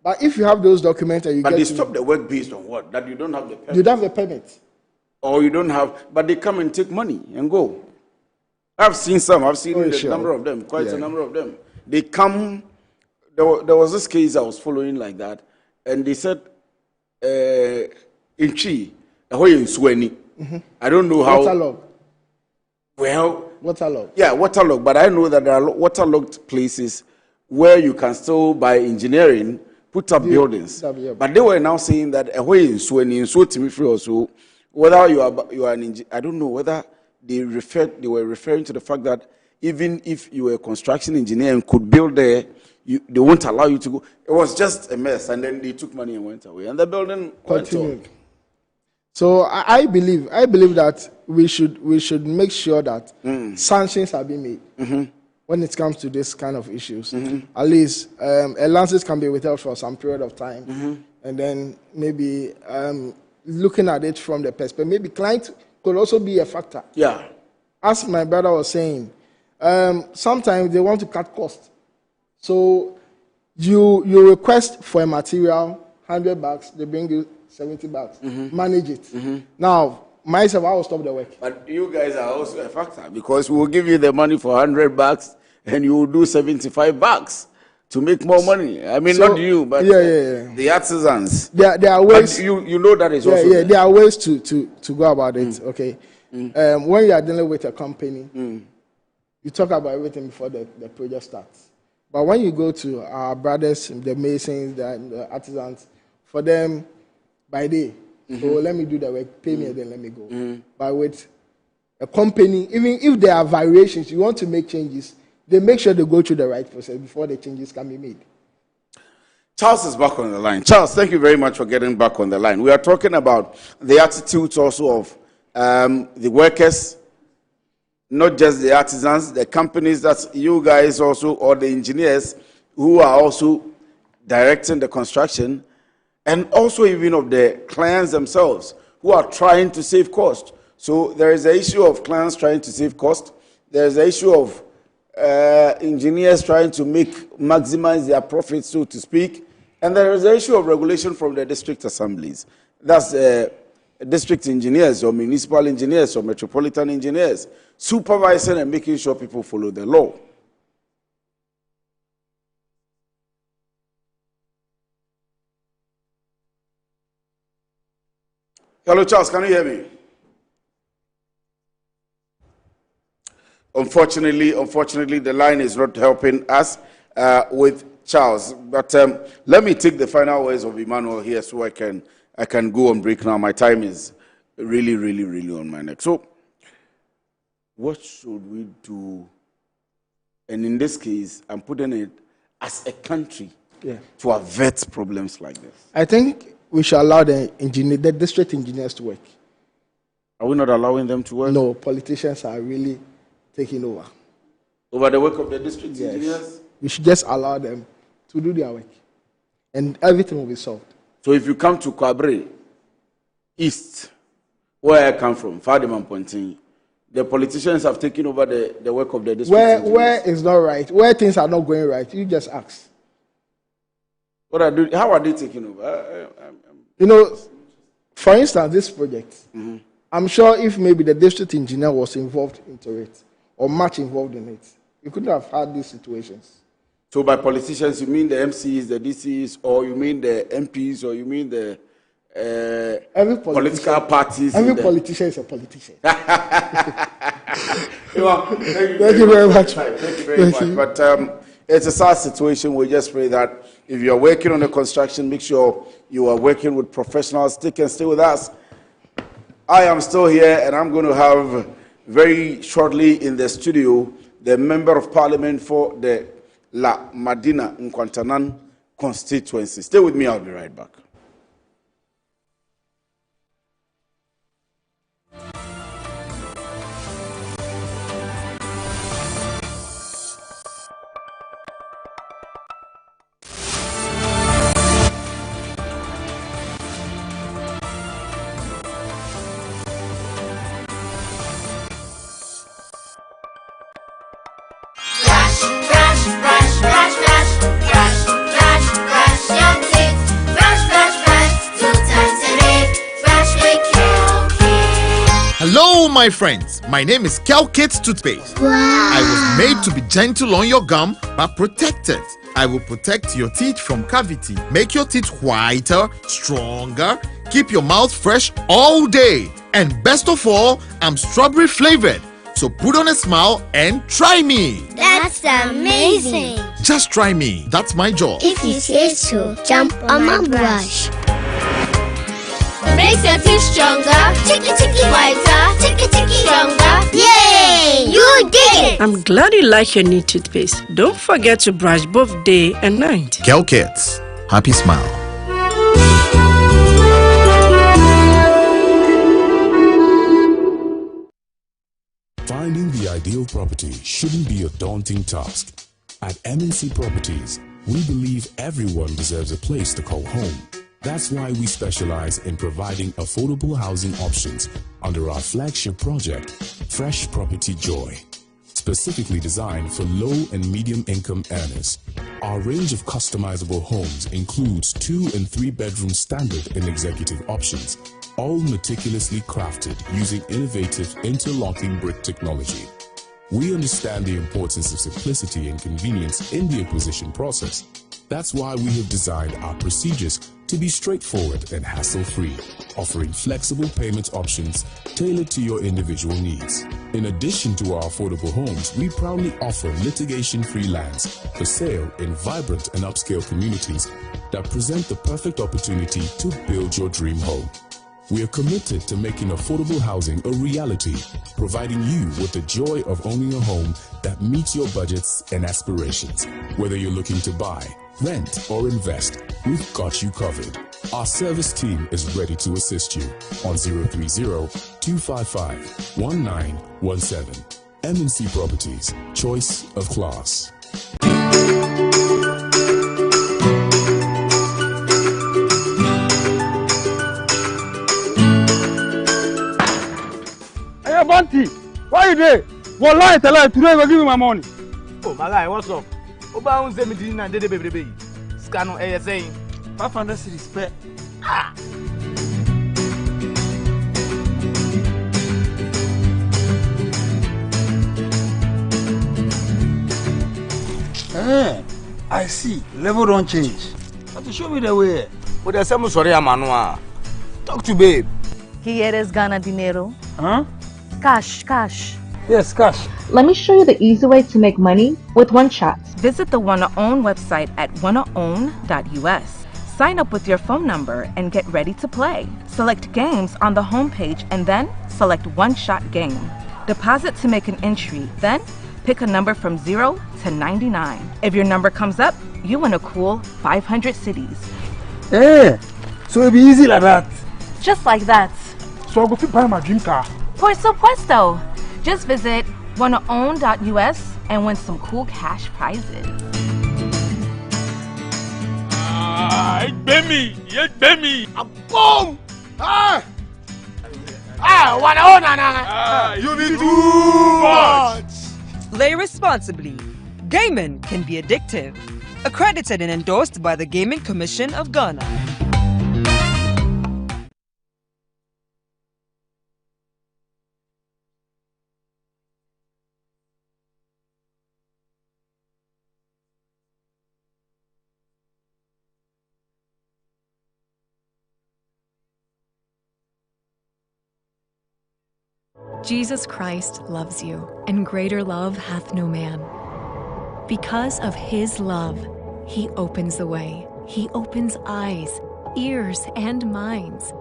But if you have those documents and you but get they stop the work based on what? That you don't have the permit? You don't have the permit. Or you don't have, but they come and take money and go. I've seen some. I've seen a number of them, quite a number of them. They come, there was this case I was following like that, and they said, in Chi, in Sweni. I don't know how. Waterlog. Well, waterlog. Yeah, waterlog. But I know that there are waterlogged places where you can still, by engineering, put up buildings. But they were now saying that away in Sweni, in Sotimifri also, whether you are an engineer, I don't know whether they were referring to the fact that even if you were a construction engineer and could build there, they won't allow you to go. It was just a mess, and then they took money and went away, and the building continued. So I believe that we should make sure that sanctions are being made when it comes to this kind of issues. At least allowances can be withheld for some period of time, and then maybe looking at it from the perspective, maybe client could also be a factor. Yeah. As my brother was saying, sometimes they want to cut costs. So you request for a material, $100, they bring you $70. Manage it. Now, myself, I will stop the work. But you guys are also a factor because we will give you the money for $100 and you will do $75 to make more money. I mean, not you, but the artisans. There are ways. But you know that is also there are ways to go about it. Okay. When you are dealing with a company, you talk about everything before the project starts. But when you go to our brothers, the masons, the artisans, for them, by day, so let me do the work, pay me, and then let me go. But with a company, even if there are variations, you want to make changes, they make sure they go through the right process before the changes can be made. Charles is back on the line. Charles, thank you very much for getting back on the line. We are talking about the attitudes also of the workers, not just the artisans, the companies that you guys also, or the engineers who are also directing the construction, and also even of the clients themselves who are trying to save cost. So there is an issue of clients trying to save cost. There is an issue of engineers trying to maximize their profits, so to speak. And there is an issue of regulation from the district assemblies. That's district engineers or municipal engineers or metropolitan engineers supervising and making sure people follow the law. Hello, Charles, can you hear me? Unfortunately, the line is not helping us with Charles. But let me take the final words of Emmanuel here so I can go on break now. My time is really on my neck. So, what should we do? And in this case, I'm putting it as a country to avert problems like this. I think we should allow the district engineers to work. Are we not allowing them to work? No, politicians are really taking over. Over the work of the district engineers? We should just allow them to do their work. And everything will be solved. So if you come to Kwabre East, where I come from, Fadiman Pontin, the politicians have taken over the work of the district engineers. Where is not right, where things are not going right, you just ask. How are they taking over? You know, for instance, this project, I'm sure if maybe the district engineer was involved into it or much involved in it, you couldn't have had these situations. So by politicians, you mean the MCs, the DCs, or you mean the MPs, or you mean the political parties? Every politician is a politician. Thank you very much. Thank you very much. But it's a sad situation. We just pray that if you are working on the construction, make sure you are working with professionals. Stick and stay with us. I am still here, and I'm going to have very shortly in the studio the Member of Parliament for the La Madina Nkwantanan constituency. Stay with me, I'll be right back. Hello, my friends. My name is Kelkit Toothpaste. Wow. I was made to be gentle on your gum, but protected. I will protect your teeth from cavity, make your teeth whiter, stronger, keep your mouth fresh all day. And best of all, I'm strawberry flavored. So put on a smile and try me. That's amazing. Just try me. That's my job. If you say so, jump on my brush. It makes your teeth stronger, ticky whiter, ticky stronger. Yay! You did it! I'm glad you like your new toothpaste. Don't forget to brush both day and night. Kelkits, happy smile. Finding the ideal property shouldn't be a daunting task. At MNC Properties, we believe everyone deserves a place to call home. That's why we specialize in providing affordable housing options under our flagship project, Fresh Property Joy. Specifically designed for low and medium income earners. Our range of customizable homes includes 2 and 3 bedroom standard and executive options, all meticulously crafted using innovative interlocking brick technology. We understand the importance of simplicity and convenience in the acquisition process. That's why we have designed our procedures to be straightforward and hassle-free, offering flexible payment options tailored to your individual needs. In addition to our affordable homes, we proudly offer litigation-free lands for sale in vibrant and upscale communities that present the perfect opportunity to build your dream home. We are committed to making affordable housing a reality, providing you with the joy of owning a home that meets your budgets and aspirations. Whether you're looking to buy, rent, or invest, we've got you covered. Our service team is ready to assist you on 030-255-1917. MNC Properties, choice of class. Hey, Bunty, why you there? Well, lie, tell her today will give me my money. Oh, my guy, what's up? Oba unse me din na dede bebrebe yi. Ska no say 500 cedis per. Ah. I see. Level don't change. But to show me the way. But there's some sorry amano. Talk to babe. Here is Ghana dinero. Huh? Cash. Yes, cash. Let me show you the easy way to make money with one shot. Visit the Wanna Own website at wannaown.us. Sign up with your phone number and get ready to play. Select games on the homepage and then select One Shot Game. Deposit to make an entry, then pick a number from 0 to 99. If your number comes up, you win a cool 500 cedis. Hey, so it'll be easy like that. Just like that. So I'll go buy my dream car. Por supuesto. Just visit wannaown.us and win some cool cash prizes. It's Bemi. Boom! You be too much. Play responsibly. Gaming can be addictive. accredited and endorsed by the Gaming Commission of Ghana. Jesus Christ loves you, and greater love hath no man. Because of his love, he opens the way. He opens eyes, ears, and minds.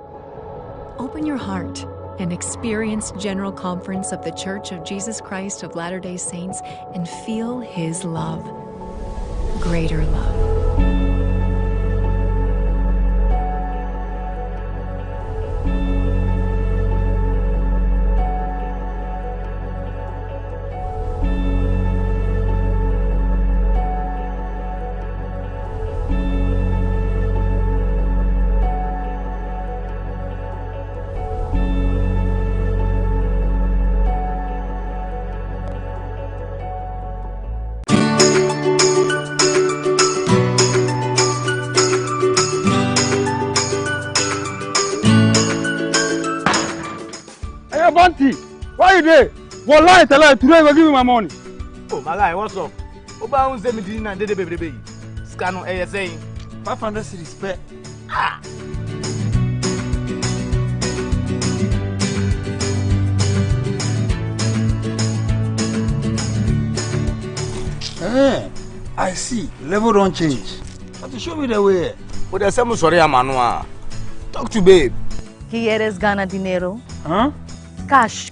Open your heart and experience General Conference of the Church of Jesus Christ of Latter-day Saints and feel his love. Greater love. Bunty, why you there? Well, lie, tell her today go give me my money. Oh, my guy, what's up? Oba unse me dinner and baby. Scan on ASA. 500 cedis per. Ah. I see. Level don't change. But to show me the way. But there's some sorry, Manua. Talk to babe. Here is Ghana dinero. Huh? Cash.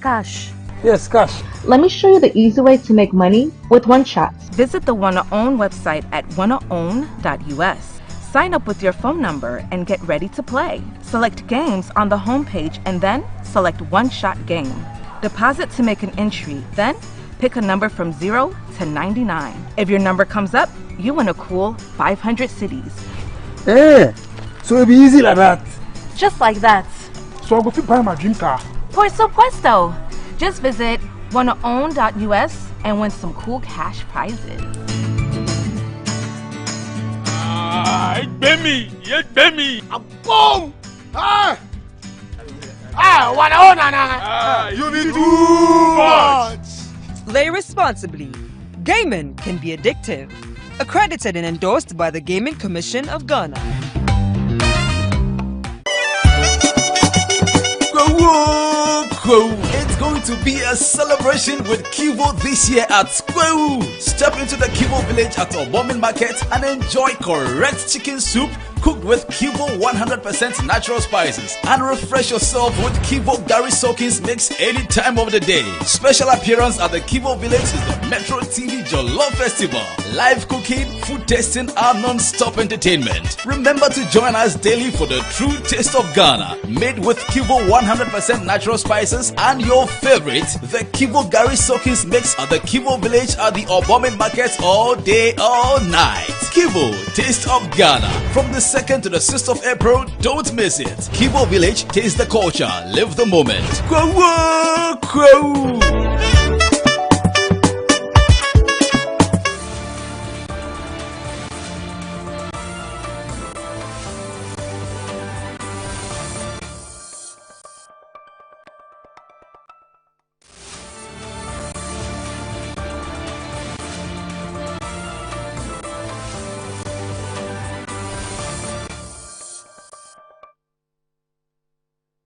Yes, cash. Let me show you the easy way to make money with one chat. Visit the Wanna Own website at wannaown.us. Sign up with your phone number and get ready to play. Select games on the homepage and then select One Shot Game. Deposit to make an entry, then pick a number from 0 to 99. If your number comes up, you win a cool 500 cedis. Hey, so it'll be easy like that. Just like that. So I'll go buy my dream car. Por supuesto. Just visit wannaown.us and win some cool cash prizes. It's Bemi. Boom! Wanna own, you be too much. Play responsibly. Gaming can be addictive. Accredited and endorsed by the Gaming Commission of Ghana. It's going to be a celebration with Kivo this year at Square. Step into the Kivo village at Obomin Market and enjoy correct chicken soup cooked with Kivo 100% natural spices, and refresh yourself with Kivo Gary Soakins mix any time of the day. Special appearance at the Kivo village is the Metro TV Jollof Festival. Live cooking, food tasting, and non-stop entertainment. Remember to join us daily for the true taste of Ghana, made with Kivo 100% natural spices and your favorite, the Kivo Gary Soakins mix at the Kivo village at the Obomin Market all day, all night. Kivo, taste of Ghana. From the 2nd to the 6th of April, don't miss it. Kivo Village, taste the culture, live the moment.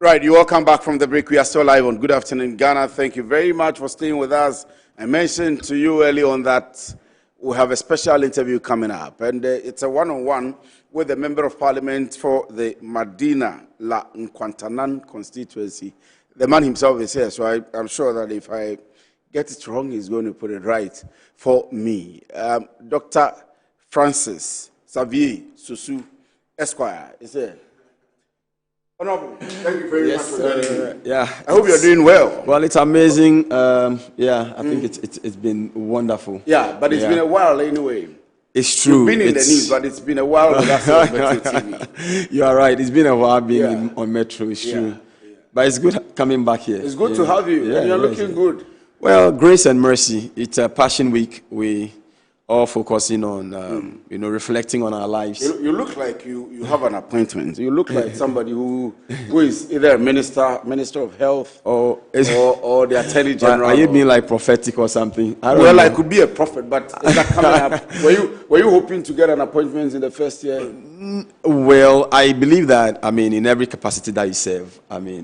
Right, you all come back from the break. We are still live on Good Afternoon Ghana. Thank you very much for staying with us. I mentioned to you early on that we have a special interview coming up, and it's a one-on-one with the Member of Parliament for the Madina La Nkwantanan constituency. The man himself is here, so I'm sure that if I get it wrong, he's going to put it right for me. Dr. Francis Sosu, Esquire, is here. Honorable, thank you very much for joining me. Yeah, I hope you're doing well. Well, it's amazing. I think it's been wonderful. Yeah, but it's been a while anyway. It's true. You've been in the news, but it's been a while with us on Metro TV. You are right. It's been a while being on Metro. It's true. But it's good coming back here. It's good to have you. And you're looking good. Well, Grace and Mercy. It's a Passion Week. We all focusing on, reflecting on our lives. You look like you have an appointment. You look like somebody who is either a minister of health, or the attorney general. Are you being like prophetic or something? I could be a prophet, but is that coming up? Were you hoping to get an appointment in the first year? Well, I believe that, in every capacity that you serve,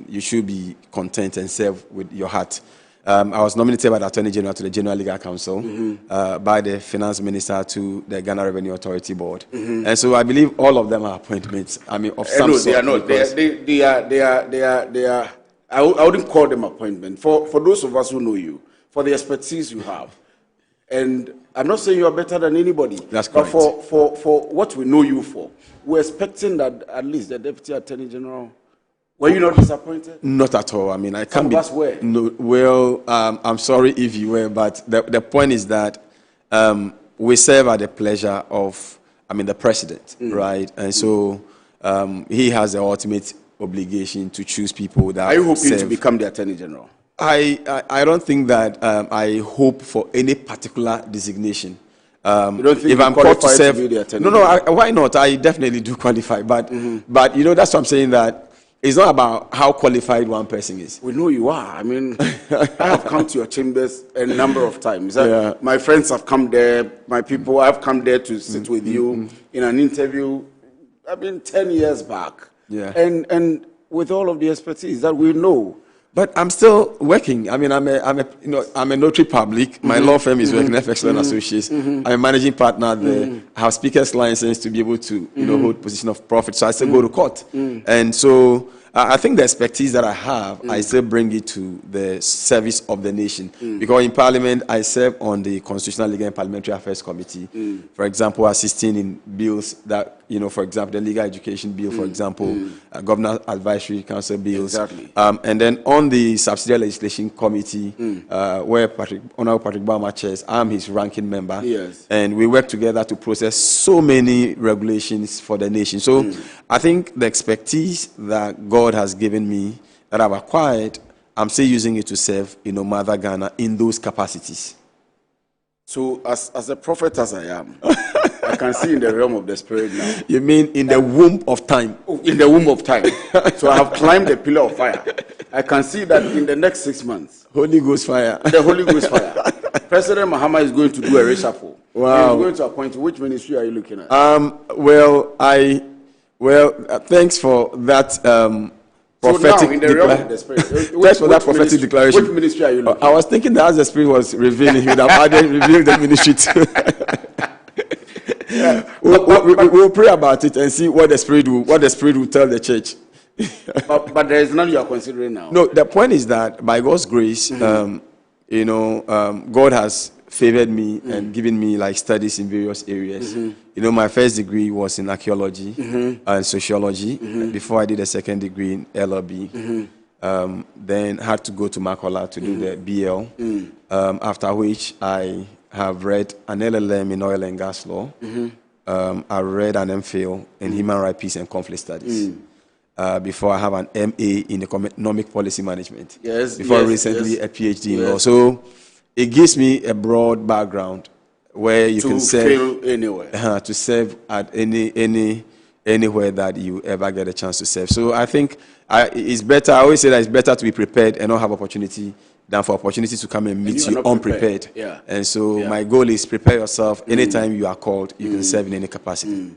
you should be content and serve with your heart. I was nominated by the Attorney General to the General Legal Council, by the Finance Minister to the Ghana Revenue Authority Board. And so I believe all of them are appointments, of some sort. They are not. They are, I wouldn't call them appointment. For those of us who know you, for the expertise you have. And I'm not saying you are better than anybody. That's correct. But for what we know you for, we're expecting that at least the Deputy Attorney General. Were you not disappointed? Not at all. I can't be. Were. No, well, I'm sorry if you were, but the point is that we serve at the pleasure of, the president, right? And so he has the ultimate obligation to choose people that. Are you hoping to become the Attorney General? I don't think that I hope for any particular designation. You don't think if you I'm called to serve, to be the Attorney why not? I definitely do qualify, but that's what I'm saying, that it's not about how qualified one person is. We know you are. I have come to your chambers a number of times. My friends have come there. My people have come there to sit with you in an interview. 10 years back. Yeah. And with all of the expertise that we know. But I'm still working. I'm a notary public. My law firm is working, F. Excellent Associates. I'm a managing partner there. I have speaker's license to be able to, hold position of profit. So I still go to court. And so I think the expertise that I have, I still bring it to the service of the nation. Because in Parliament, I serve on the Constitutional, Legal and Parliamentary Affairs Committee. For example, assisting in bills that, for example, the Legal Education Bill, for example, Governor Advisory Council bills. Exactly. And then on the Subsidiary Legislation Committee, where Honorable Patrick Baumer chairs, I'm his ranking member. Yes. And we work together to process so many regulations for the nation. So I think the expertise that God has given me, that I've acquired, I'm still using it to serve, Mother Ghana in those capacities. So as a prophet as I am, I can see in the realm of the spirit now. You mean in the womb of time? In the womb of time. So I have climbed the pillar of fire. I can see that in the next 6 months. Holy Ghost fire. The Holy Ghost fire. President Mahama is going to do a reshuffle. Wow. He's going to appoint. Which ministry are you looking at? Thanks for that prophetic so now, in the realm of the spirit, thanks for that prophetic declaration. Which ministry are you looking at? I was thinking that as the spirit was revealing, he would have added revealing the ministry too. We'll pray about it and see what the spirit will tell the church. but there is none you are considering now. No, the point is that by God's grace, God has favored me and given me studies in various areas. My first degree was in archaeology and sociology before I did a second degree in LLB. Then had to go to Makola to do the BL, after which I have read an LLM in oil and gas law. I read an MPhil in human rights, peace and conflict studies. Before I have an MA in economic policy management. Before recently a PhD in law. So it gives me a broad background where you can serve anywhere. To serve at anywhere that you ever get a chance to serve. So I think it's better. I always say that it's better to be prepared and not have opportunity than for opportunity to come and meet you unprepared. And so my goal is prepare yourself. Anytime you are called, you can serve in any capacity.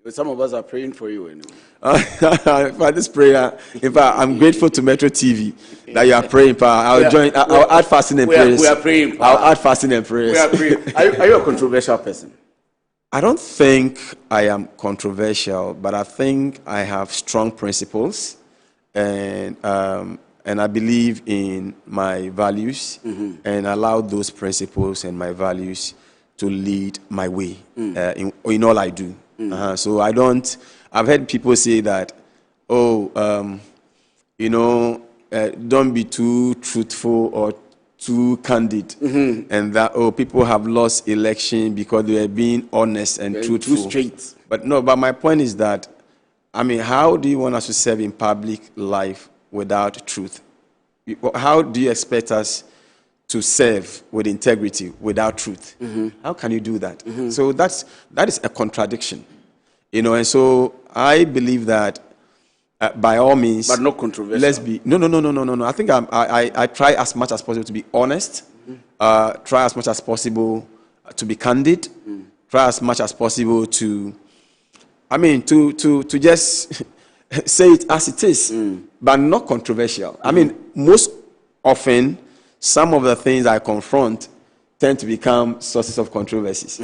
But some of us are praying for you anyway. For this prayer, in fact, I'm grateful to Metro TV that you are praying. I'll add fasting and prayers. We are praying. I'll add fasting and prayers. We are praying. Are you a controversial person? I don't think I am controversial, but I think I have strong principles, and I believe in my values, and allow those principles and my values to lead my way in all I do. So I've heard people say that, don't be too truthful or too candid, and that, people have lost election because they are being honest and truthful. Too straight. But my point is that, how do you want us to serve in public life without truth? How do you expect us to serve with integrity without truth. How can you do that? So that is a contradiction, you know. And so I believe that by all means, but not controversial. Let's be no. I think I try as much as possible to be honest. Try as much as possible to be candid. Try as much as possible to just say it as it is, but not controversial. I mean, most often, some of the things I confront tend to become sources of controversies.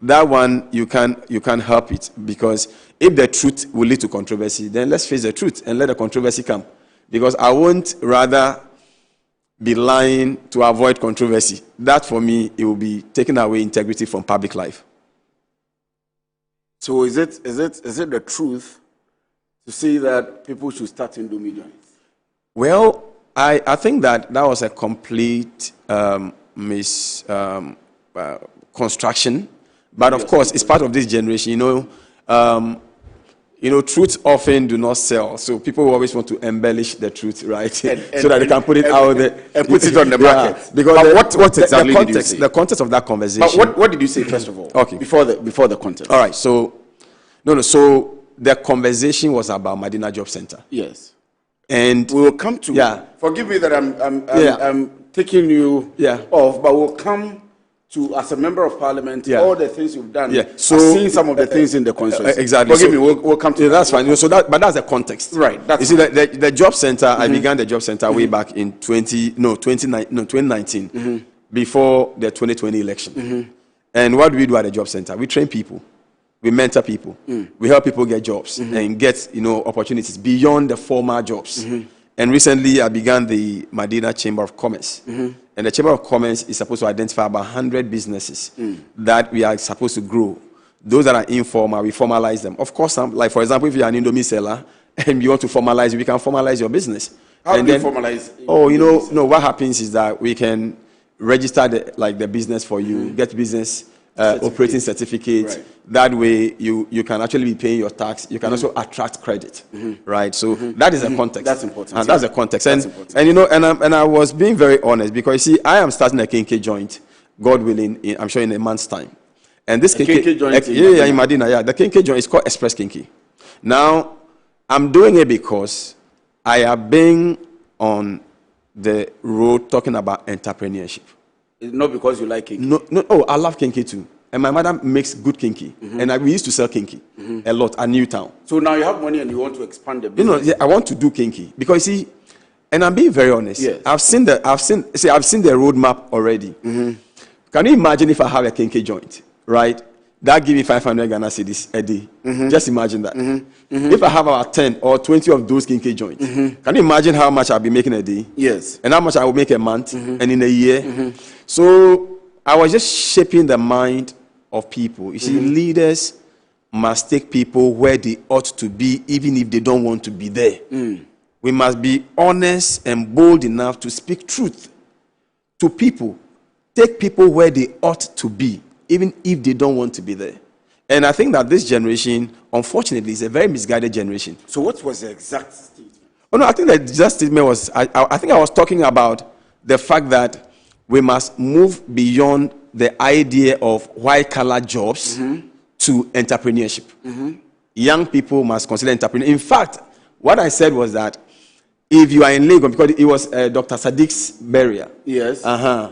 That one, you can't help it, because if the truth will lead to controversy, then let's face the truth and let the controversy come. Because I won't rather be lying to avoid controversy. That, for me, it will be taking away integrity from public life. So is it the truth to say that people should start Indomie joints? Well, I think that was a complete misconstruction. But of course, it's part of this generation. Truth often do not sell. So people always want to embellish the truth, right? So that they can put it out there and put it on the market. Because what exactly did you say? The context of that conversation. But what did you say first of all? Okay. Before the context. All right. So So the conversation was about Medina Job Center. Yes. And we will come to. Yeah. Forgive me that I'm taking you off, but we'll come to, as a member of parliament, all the things you've done. Yeah. So seeing some of the things in the constitution. Exactly. Forgive me. We'll come to. That's fine. So but that's the context. Right. You see, the job center. I began the job center way back in 2019, before the 2020 election. And what do we do at the job center? We train people. We mentor people. We help people get jobs and get opportunities beyond the formal jobs. And recently, I began the Medina Chamber of Commerce. And the Chamber of Commerce is supposed to identify about 100 businesses that we are supposed to grow. Those that are informal, we formalize them. Of course, like for example, if you are an Indomie seller and you want to formalize, we can formalize your business. How do you formalize? No. What happens is that we can register the business for you, get business operating certificates. Right. That way, you can actually be paying your tax. You can also attract credit, right? So that is the context. That's important. And that's the context. And I was being very honest, because you see, I am starting a KK joint, God willing, I'm sure in a month's time. And this KK joint in Medina, the KK joint is called Express Kinky. Now, I'm doing it because I have been on the road talking about entrepreneurship. It's not because you like kinky. No. Oh, I love kinky too. And my mother makes good kinky. And we used to sell kinky a lot at Newtown. So now you have money and you want to expand the business. I want to do kinky because you see, and I'm being very honest. Yes. I've seen the roadmap already. Can you imagine if I have a kinky joint, right? That give me 500 Ghana cedis a day. Just imagine that. If I have about 10 or 20 of those kinky joints, can you imagine how much I'll be making a day? Yes. And how much I will make a month and in a year? So I was just shaping the mind of people. You see, leaders must take people where they ought to be, even if they don't want to be there. We must be honest and bold enough to speak truth to people. Take people where they ought to be, even if they don't want to be there. And I think that this generation, unfortunately, is a very misguided generation. So what was the exact statement? Oh, no, I think the exact statement was, I think I was talking about the fact that we must move beyond the idea of white-collar jobs to entrepreneurship. Young people must consider entrepreneurship. In fact, what I said was that if you are in Lagos, because it was Dr. Sadiq's burial. Yes.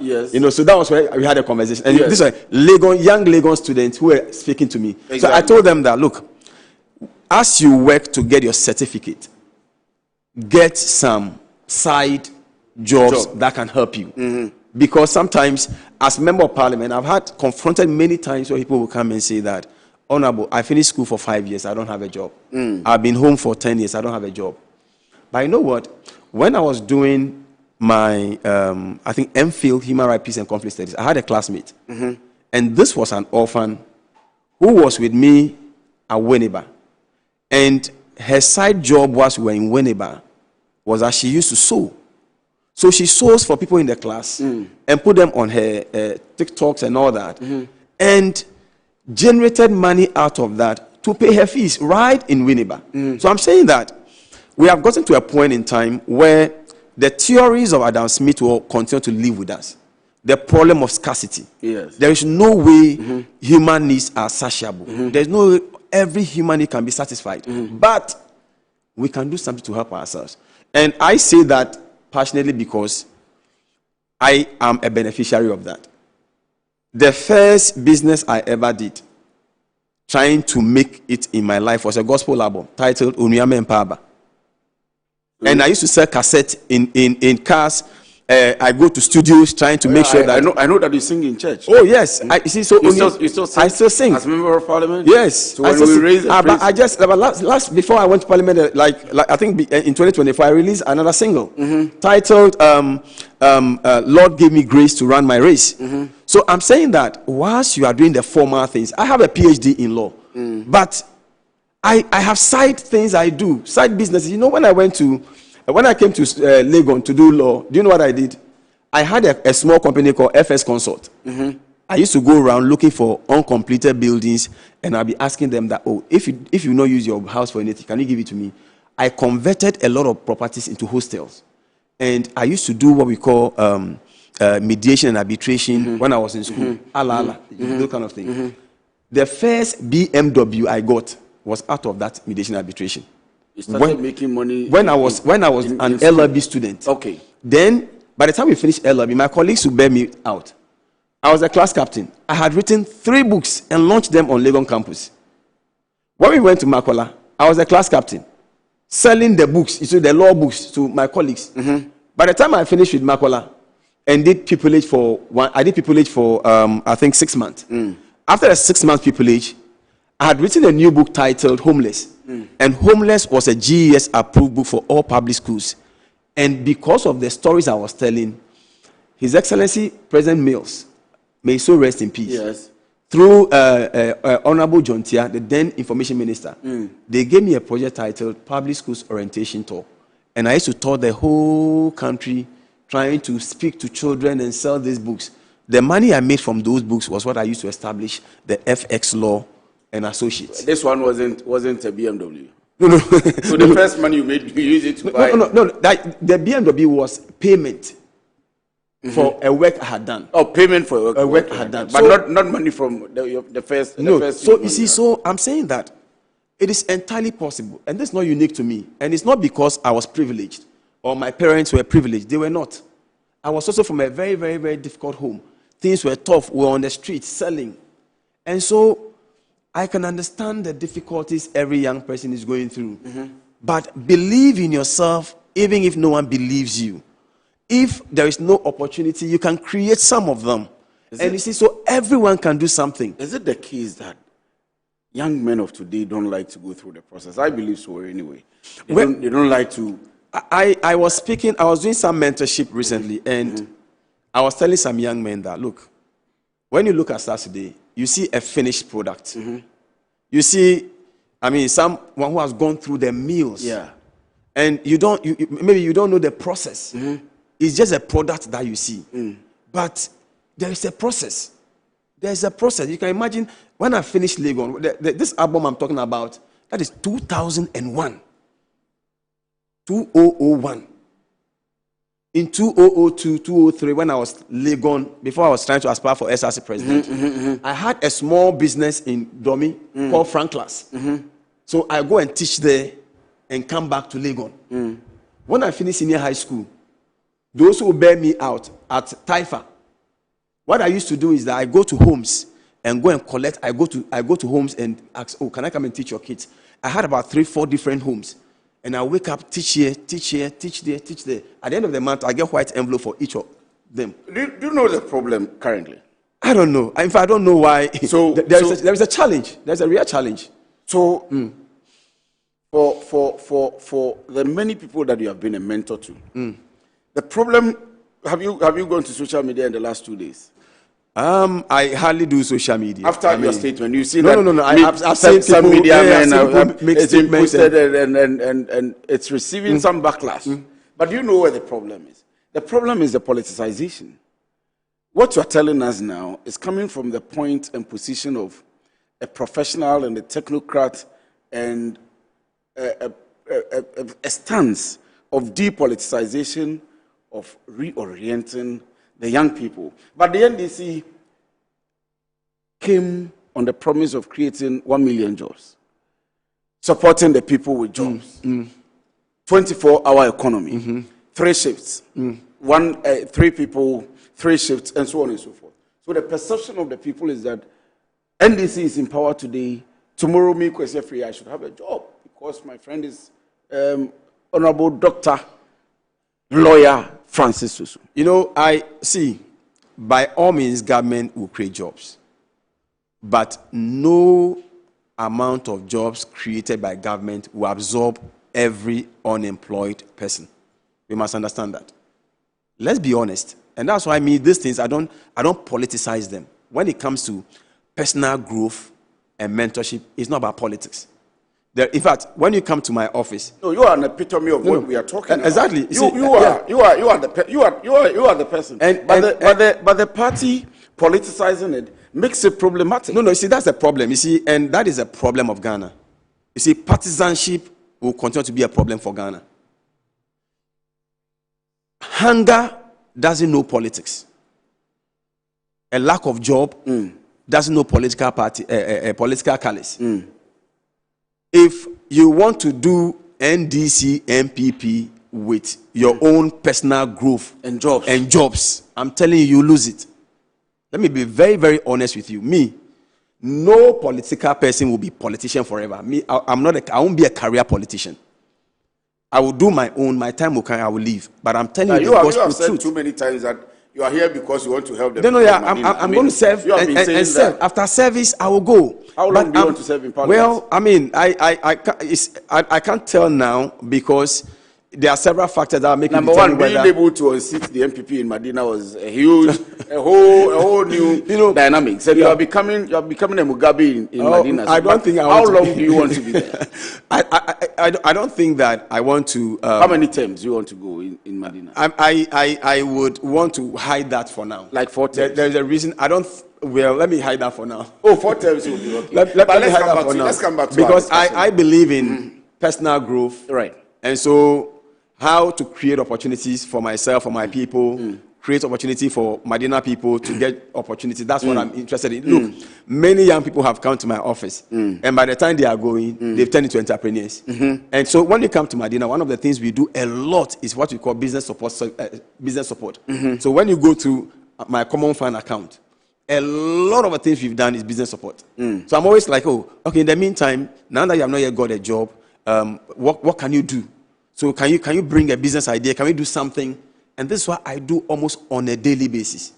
Yes. So that was where we had a conversation. And these are young Lagos students who were speaking to me. Exactly. So I told them that, look, as you work to get your certificate, get some side jobs that can help you. Because sometimes, as member of parliament, I've had confronted many times where people will come and say that, Honorable, I finished school for 5 years, I don't have a job. I've been home for 10 years, I don't have a job. But you know what? When I was doing my, I think, MPhil, Human Rights, Peace and Conflict Studies, I had a classmate. And this was an orphan who was with me at Winneba. And her side job whilst we were in Winneba was that she used to sew. So she sews for people in the class and put them on her TikToks and all that. And generated money out of that to pay her fees right in Winneba. So I'm saying that we have gotten to a point in time where the theories of Adam Smith will continue to live with us. the problem of scarcity. Yes. There is no way human needs are satiable. There's no way every human need can be satisfied. But we can do something to help ourselves. And I say that passionately because I am a beneficiary of that. The first business I ever did, trying to make it in my life, was a gospel album titled Unyame Mpaba. And I used to sell cassettes in cars. I go to studios trying to make sure that I know that you sing in church. Oh yes, I see. So you still sing? I still sing As a member of parliament. Yes. So when we raise, but I just last before I went to parliament, like I think in 2024, I released another single titled "Lord Give Me Grace to Run My Race." So I'm saying that whilst you are doing the formal things, I have a PhD in law, but I have side things I do, side businesses. You know, when I came to Legon to do law, do you know what I did? I had a small company called FS Consult. I used to go around looking for uncompleted buildings, and I'll be asking them that, oh, if you not use your house for anything, can you give it to me? I converted a lot of properties into hostels, and I used to do what we call mediation and arbitration when I was in school. Those kind of thing. The first BMW I got was out of that mediation arbitration. You started making money when I was an LLB student. Okay. Then, by the time we finished LLB, my colleagues would bear me out. I was a class captain. I had written 3 books and launched them on Legon campus. When we went to Makola, I was a class captain, selling the books, the law books, to my colleagues. By the time I finished with Makola and did pupillage for I think 6 months. After the 6 month pupillage, I had written a new book titled Homeless. And Homeless was a GES approved book for all public schools. And because of the stories I was telling, His Excellency President Mills, may so rest in peace, yes, through Honorable John Tia, the then Information Minister, they gave me a project titled Public Schools Orientation Tour. And I used to tour the whole country trying to speak to children and sell these books. The money I made from those books was what I used to establish the FX Law and Associates. This one wasn't a BMW. No. So the first money you made, you used it to buy. No. The BMW was payment for a work I had done. Oh, payment for a work I had done, but so, not money from the first. No. The first so you see, so I'm saying that it is entirely possible, and this is not unique to me, and it's not because I was privileged or my parents were privileged. They were not. I was also from a very, very, very difficult home. Things were tough. We were on the street selling, and so I can understand the difficulties every young person is going through. But believe in yourself, even if no one believes you. If there is no opportunity, you can create some of them. You see, so everyone can do something. Is it the case that young men of today don't like to go through the process? I believe so anyway. They don't like to. I was doing some mentorship recently, and I was telling some young men that, look, when you look at stars today, you see a finished product. You see, someone who has gone through the meals. Yeah. And maybe you don't know the process. It's just a product that you see. But there is a process. There's a process. You can imagine when I finished Legon, this album I'm talking about, that is 2001. 2001. In 2002, 2003, when I was Legon, before I was trying to aspire for SRC president, I had a small business in Domi called Frank Class. So I go and teach there and come back to Legon. When I finished senior high school, those who bear me out at Taifa, what I used to do is that I go to homes and go and collect. I go to homes and ask, oh, can I come and teach your kids? I had about 3-4 different homes. And I wake up, teach here, teach there, teach there. At the end of the month, I get white envelope for each of them. Do you know the problem currently? I don't know. In fact, I don't know why. So there is a challenge. There's a real challenge. So for the many people that you have been a mentor to, the problem. Have you gone to social media in the last 2 days? I hardly do social media. After your statement, you see no. I've seen some media men it's been posted and it's receiving some backlash. But do you know where the problem is? The problem is the politicization. What you are telling us now is coming from the point and position of a professional and a technocrat and a stance of depoliticization, of reorienting the young people. But the NDC came on the promise of creating 1 million jobs, supporting the people with jobs, 24-hour economy, 3 shifts, 3 people, 3 shifts, and so on and so forth. So the perception of the people is that NDC is in power today. Tomorrow, me, free, I should have a job because my friend is Honorable Dr. Lawyer Francis Sosu. You know, I see, by all means, government will create jobs. But no amount of jobs created by government will absorb every unemployed person. We must understand that. Let's be honest. And that's why I mean these things, I don't politicize them. When it comes to personal growth and mentorship, it's not about politics. In fact, when you come to my office, no, you are an epitome of what we are talking about. Exactly. You are the person. But the party politicizing it makes it problematic. No, you see, that's a problem. You see, and that is a problem of Ghana. You see, partisanship will continue to be a problem for Ghana. Hunger doesn't know politics. A lack of job doesn't know political party, political colors. If you want to do NDC, MPP with your own personal growth and jobs, I'm telling you, you lose it. Let me be very, very honest with you. Me, no political person will be politician forever. Me, I won't be a career politician. I will do my own. My time will come. I will leave. But I'm telling you, you have said too many times that you are here because you want to help them. No, I'm going to serve and serve. After service, I will go. How long do you want to serve in Parliament? Well, I mean, I can't tell now because there are several factors that are making Number one, being able to unseat the MPP in Medina was a huge, a whole new dynamic. So you are becoming a Mugabe in Medina. So I don't think. How long do you want to be there? I don't think that I want to. How many terms do you want to go in Medina? I would want to hide that for now. Like 4 terms. There's a reason I don't. Well, let me hide that for now. Oh, 4 terms will be okay. Let's hide that for now. Let's come back to because I believe in personal growth. Right. And so, how to create opportunities for myself, for my people, create opportunity for Medina people to get opportunities. That's what I'm interested in. Look, many young people have come to my office, and by the time they are going, they've turned into entrepreneurs. And so, when you come to Medina, one of the things we do a lot is what we call business support. So, when you go to my common fund account, a lot of the things we've done is business support. So, I'm always like, oh, okay, in the meantime, now that you have not yet got a job, what can you do? So can you bring a business idea? Can we do something? And this is what I do almost on a daily basis.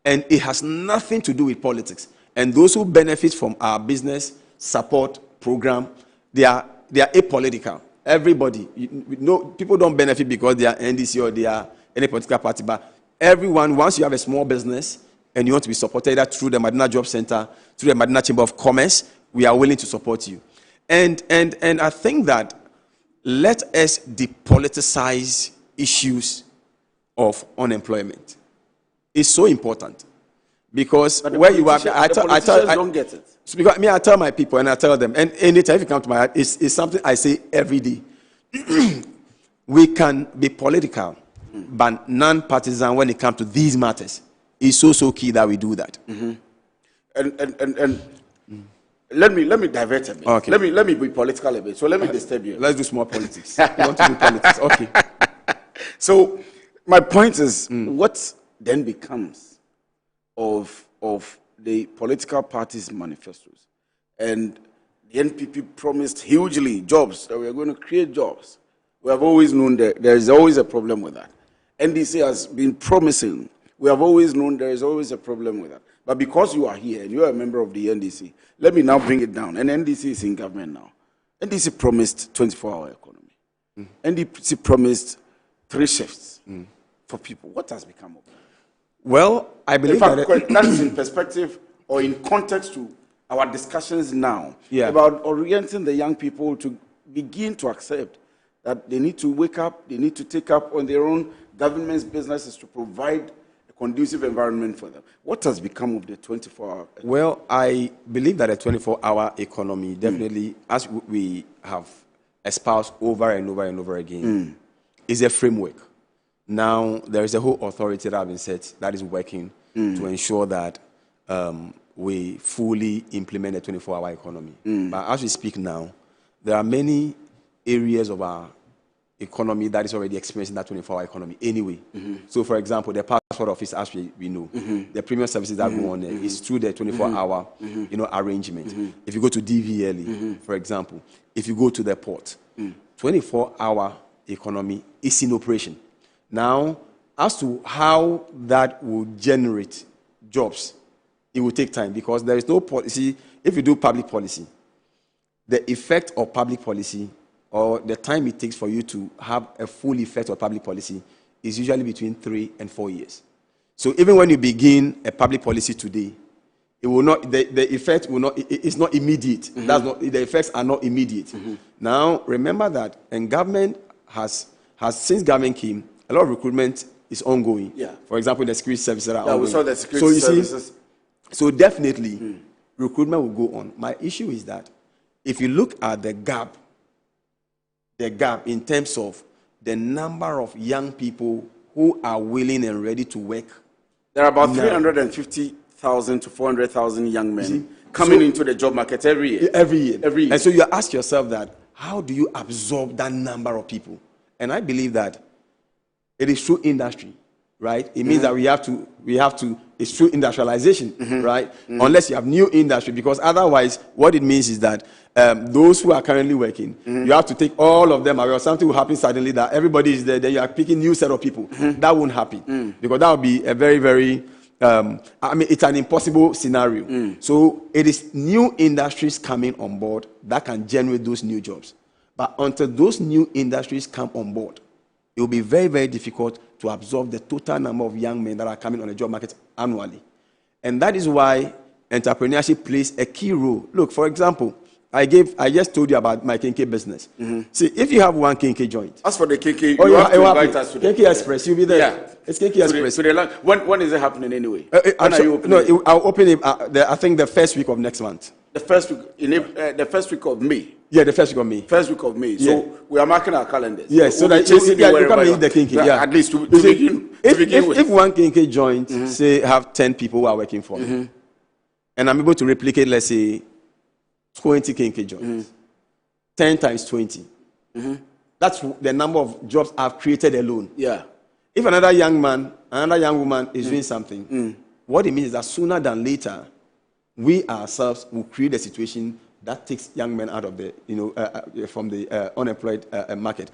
And it has nothing to do with politics. And those who benefit from our business support program, they are apolitical. Everybody. People don't benefit because they are NDC or they are any political party. But everyone, once you have a small business and you want to be supported either through the Medina Job Center, through the Medina Chamber of Commerce, we are willing to support you. And I think that let us depoliticize issues of unemployment. It's so important because where you are, I don't get it. So because I tell my people and I tell them, and anytime you come to my heart, it's something I say every day. We can be political, but non-partisan when it comes to these matters. It's so key that we do that. And let me divert a bit. Okay. Let me be political a bit. So let me disturb you. Let's do small politics. You want to do politics? Okay. So my point is, what then becomes of the political parties' manifestos? And the NPP promised hugely jobs, that we are going to create jobs. We have always known that there is always a problem with that. NDC has been promising. We have always known there is always a problem with that. But because you are here and you are a member of the NDC, let me now bring it down. And NDC is in government now. NDC promised 24-hour economy. NDC promised 3 shifts for people. What has become of that? Well, I believe that's in perspective or in context to our discussions now about orienting the young people to begin to accept that they need to wake up, they need to take up on their own government's businesses to provide a conducive environment for them. What has become of the 24-hour economy? Well, I believe that a 24-hour economy definitely, as we have espoused over and over and over again, is a framework. Now, there is a whole authority that has been set that is working to ensure that we fully implement the 24-hour economy. But as we speak now, there are many areas of our economy that is already experiencing that 24-hour economy anyway. So, for example, the passport office, as we know, the premium services that go on there is through the 24-hour arrangement. If you go to DVLE, for example, if you go to the port, 24-hour economy is in operation. Now, as to how that will generate jobs, it will take time because there is no policy. If you do public policy, the effect of public policy or the time it takes for you to have a full effect of public policy is usually between 3 and 4 years. So even when you begin a public policy today, it will not. The effect will not. It's not immediate. That's not. The effects are not immediate. Now remember that, and government has since government came, a lot of recruitment is ongoing. For example, the security services are ongoing. We saw the security services. So definitely, recruitment will go on. My issue is that if you look at the gap in terms of the number of young people who are willing and ready to work, there are about 350,000 to 400,000 young men coming into the job market every year. Every year. And so you ask yourself that, how do you absorb that number of people? And I believe that it is through industry, right? It means that we have to, it's through industrialization, right? Unless you have new industry, because otherwise what it means is that those who are currently working, you have to take all of them away, or something will happen suddenly that everybody is there, then you are picking new set of people. That won't happen, because that would be a very, very, it's an impossible scenario. So it is new industries coming on board that can generate those new jobs. But until those new industries come on board, it will be very, very difficult to absorb the total number of young men that are coming on the job market annually. And that is why entrepreneurship plays a key role. Look, for example, I just told you about my Kinky business. See, if you have one Kinky joint. As for the Kinky, you have to invite us to the Kinky Express, you'll be there. Yeah. It's Kinky Express. When is it happening anyway? When are you opening it? I'll open it, I think, the first week of next month. The first week of May. Yeah, the first week of May. First week of May. So we are marking our calendars. Yes, so that you come and eat the Kinky. Yeah. At least to begin with. If one Kinky joint, say, have 10 people who are working for me, and I'm able to replicate, let's say, 20 Kinky joints, 10 times 20. That's the number of jobs I've created alone. Yeah. If another young man, another young woman is doing something, what it means is that sooner than later, we ourselves will create a situation that takes young men out of the, from the unemployed market.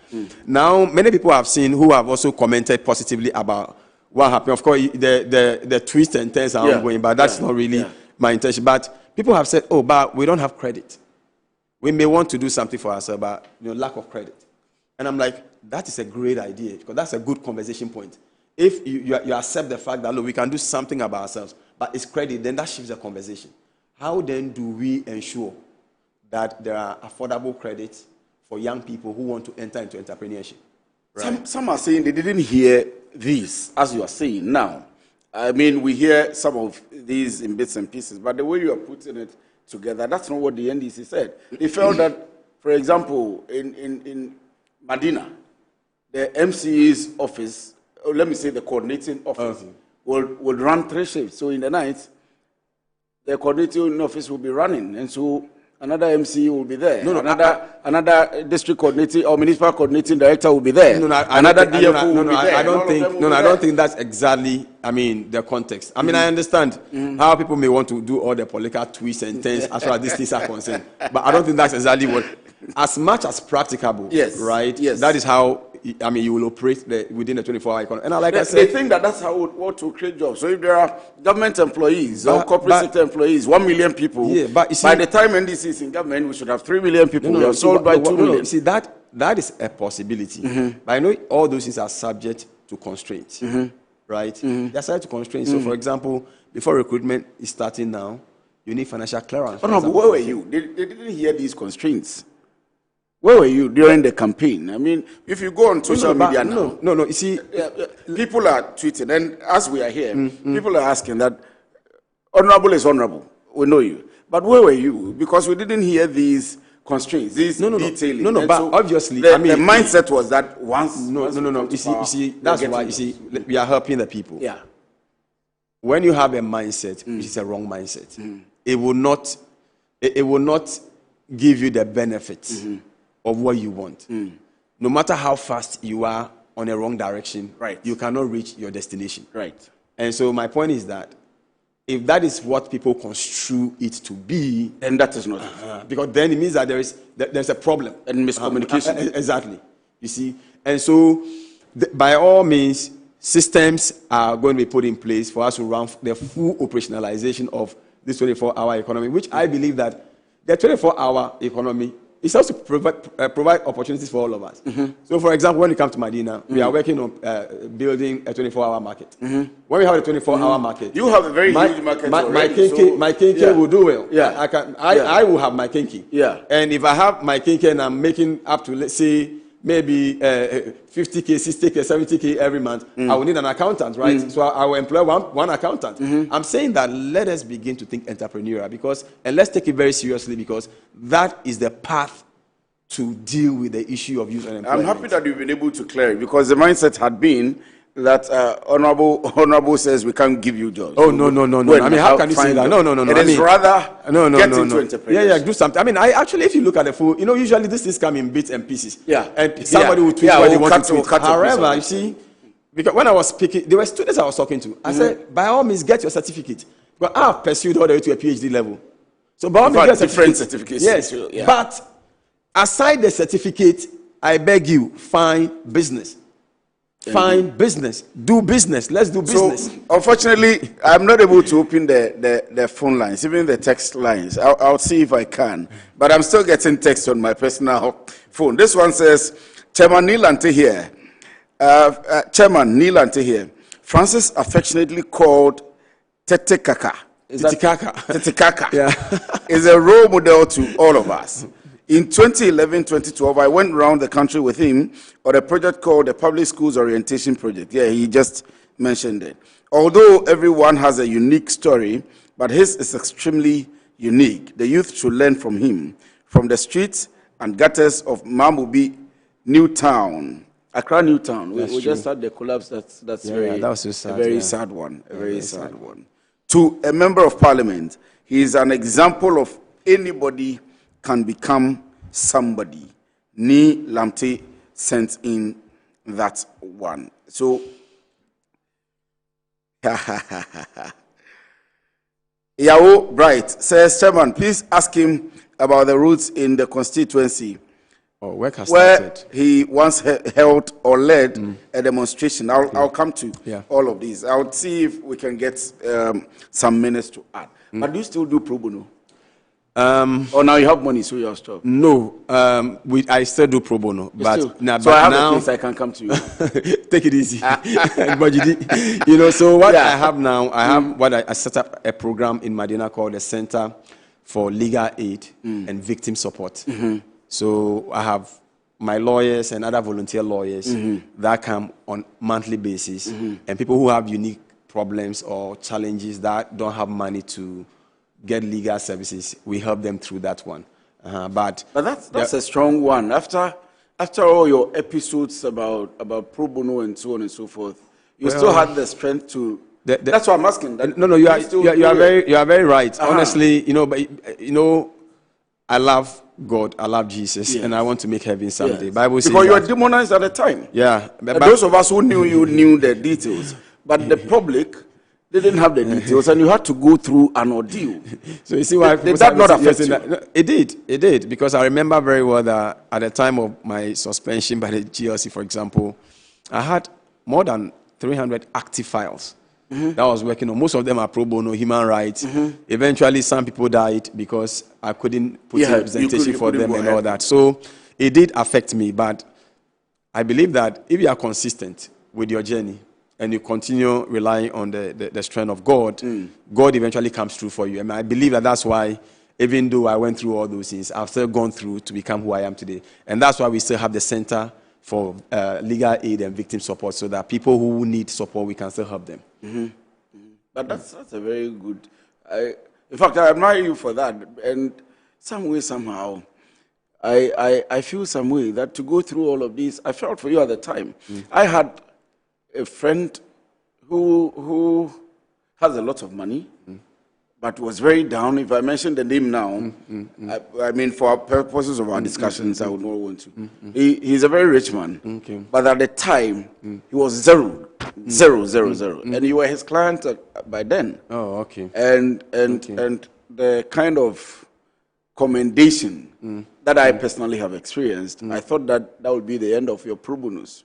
Now, many people have seen who have also commented positively about what happened. Of course, the twists and turns are ongoing, but that's not really my intention. But people have said, oh, but we don't have credit. We may want to do something for ourselves, but lack of credit. And I'm like, that is a great idea, because that's a good conversation point. If you accept the fact that, look, we can do something about ourselves, but it's credit, then that shifts the conversation. How then do we ensure that there are affordable credits for young people who want to enter into entrepreneurship? Right? Some are saying they didn't hear this, as you are saying now. I mean, we hear some of these in bits and pieces, but the way you are putting it together, that's not what the NDC said. They felt that, for example, in Medina, the MCA's office, or let me say the coordinating office, will run 3 shifts. So in the night, the coordinating office will be running, and so another MC will be there. Another district coordinating or municipal coordinating director will be there. Another DFO will be there. I don't think that's exactly, the context. I understand how people may want to do all the political twists and turns as far as these things are concerned, but I don't think that's exactly what, as much as practicable, right? Yes. That is how, you will operate within the 24-hour economy. And I said, they think that's how it ought to create jobs. So if there are government employees or corporate sector employees, 1 million people, by the time NDC is in government, we should have 3 million people. We are sold by 2 million. See, that is a possibility. But I know all those things are subject to constraints, right? They are subject to constraints. So, for example, before recruitment is starting now, you need financial clearance. But where were you? They didn't hear these constraints. Where were you during the campaign? If you go on social media now, you see, people are tweeting, and as we are here, people are asking that honorable is honorable. We know you, but where were you? Because we didn't hear these constraints. This detailing. No, but so obviously, the mindset was that once. No. You see, that's why we are helping the people. Yeah. When you have a mindset, which is a wrong mindset, it will not give you the benefits of what you want. No matter how fast you are on a wrong direction, you cannot reach your destination. Right. And so my point is that if that is what people construe it to be, then that is not because then it means that there's a problem and miscommunication. Exactly. You see, and so by all means, systems are going to be put in place for us to run the full operationalization of this 24-hour economy, which I believe that the 24-hour economy is also provide opportunities for all of us. So, for example, when you come to Medina, we are working on building a 24-hour market. When we have a 24-hour market, you have a very huge market already. My kinky will do well. Yeah. I will have my kinky. Yeah. And if I have my kinky and I'm making up to, let's say, maybe 50K, 60K, 70K every month, I will need an accountant, right? So I will employ one accountant. I'm saying that let us begin to think entrepreneurial and let's take it very seriously because that is the path to deal with the issue of youth unemployment. I'm happy that you've been able to clear it because the mindset had been that honorable says we can't give you jobs. Oh, no. I mean, how can you say that? No. It is rather get into entrepreneurs. Yeah, do something. I mean, actually, if you look at the full, usually these things come in bits and pieces. Yeah. And somebody will tweet what they want to tweet. However, you see, because when I was speaking, there were students I was talking to. I said, by all means, get your certificate. But I have pursued all the way to a PhD level. So by all means, get different certificates. Yes. Yeah. But aside the certificate, I beg you, find business. Find business. Do business. Let's do business. So, unfortunately, I'm not able to open the phone lines, even the text lines. I'll see if I can. But I'm still getting text on my personal phone. This one says, Chairman Neil Ante here. Chairman Neil Ante here. Francis affectionately called Tete Kaka. Tete Kaka. Yeah. Is a role model to all of us. In 2011-2012, I went around the country with him on a project called the Public Schools Orientation Project. Yeah, he just mentioned it. Although everyone has a unique story, but his is extremely unique. The youth should learn from him, from the streets and gutters of Mamubi, Newtown, Accra, Newtown. We just had the collapse. That was so sad, a very sad one. A very sad one. To a member of parliament, he is an example of anybody can become somebody. Ni Lamte sent in that one. So, Yao Bright says, Chairman, please ask him about the routes in the constituency where he once held or led a demonstration. I'll come to all of these. I'll see if we can get some minutes to add. But do you still do pro bono? Or now you have money, so you're stopped? No, I still do pro bono. But now a place I can come to you. Take it easy. But so what I have now, I set up a program in Medina called the Center for Legal Aid and Victim Support. So I have my lawyers and other volunteer lawyers that come on monthly basis, and people who have unique problems or challenges that don't have money to get legal services, we help them through that one. But that's a strong one. After all your episodes about pro bono and so on and so forth, you still had the strength to. That's what I'm asking. You are very right. Honestly, but I love God, I love Jesus, and I want to make heaven someday. Bible says because you were demonized at the time. Yeah, but those of us who knew you knew the details, but the public. They didn't have the details, and you had to go through an ordeal. So you see why did that not affect you? No, it did, because I remember very well that at the time of my suspension by the GLC, for example, I had more than 300 active files that I was working on. Most of them are pro bono, human rights. Eventually, some people died because I couldn't put in representation for them and all that. So it did affect me, but I believe that if you are consistent with your journey, and you continue relying on the strength of God, God eventually comes through for you. I mean, I believe that that's why, even though I went through all those things, I've still gone through to become who I am today. And that's why we still have the Center for Legal Aid and Victim Support, so that people who need support, we can still help them. But that's a very good... in fact, I admire you for that. And some way, somehow, I feel some way that to go through all of this, I felt for you at the time. I had a friend who has a lot of money, but was very down. If I mention the name now, I mean, for purposes of our discussions, I would not want to. He's a very rich man, but at the time, he was zero. And you were his client by then. Oh, okay. And the kind of commendation that I personally have experienced, I thought that would be the end of your pro bonus.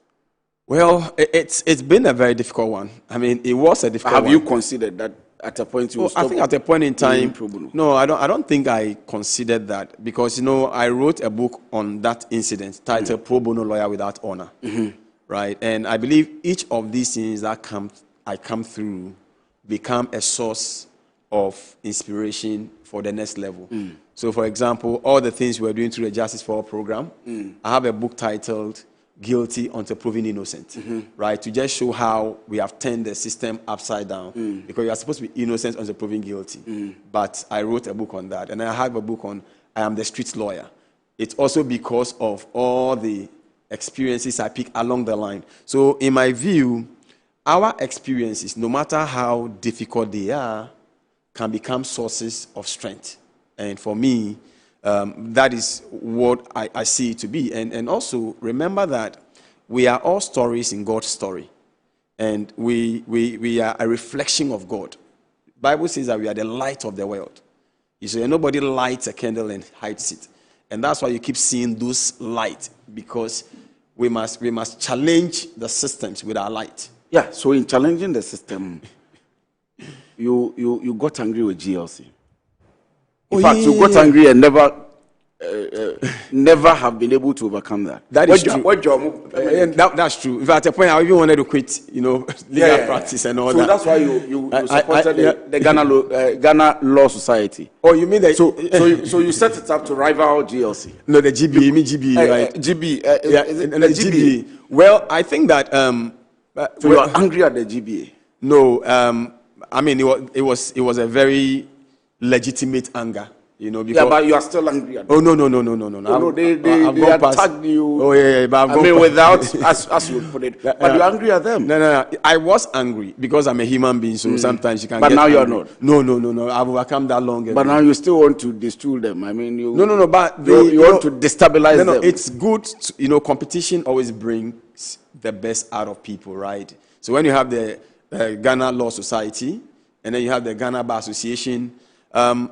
Well, it's been a very difficult one. I mean, it was a difficult one. Have you considered that at a point you I think at a point in time, pro bono? No, I don't think I considered that, because I wrote a book on that incident titled Pro Bono Lawyer Without Honor, right? And I believe each of these things that I come through become a source of inspiration for the next level. So, for example, all the things we're doing through the Justice for All program, I have a book titled Guilty Until Proven Innocent, right? To just show how we have turned the system upside down, because you are supposed to be innocent until proven guilty. But I wrote a book on that, and I have a book on I Am the Street Lawyer. It's also because of all the experiences I pick along the line. So in my view, our experiences, no matter how difficult they are, can become sources of strength. And for me, that is what I see it to be. And also, remember that we are all stories in God's story. And we are a reflection of God. The Bible says that we are the light of the world. You say nobody lights a candle and hides it. And that's why you keep seeing those light, because we must challenge the systems with our light. Yeah, so in challenging the system, you got angry with GLC. In fact, you got angry and never have been able to overcome that. That is true. That's true. If at a point I even wanted to quit, legal practice and all that. So that's why you supported the Ghana Law Society. Oh, you mean that? So you set it up to rival GLC? No, the GBA. You mean GBA, right? GBA. The GBA. Well, I think that. So you are angry at the GBA? No. I mean, it was a very legitimate anger, because... Yeah, but you are still angry at them. Oh, no. No, they attacked you. Oh, yeah, but I mean, without, as you put it, but you're angry at them. No. I was angry because I'm a human being, so sometimes you can but get now angry. You're not. No. I've overcome that long ago. But now you still want to distool them. I mean, you... No, but... You want to destabilize them. No, it's good, competition always brings the best out of people, right? So when you have the Ghana Law Society, and then you have the Ghana Bar Association,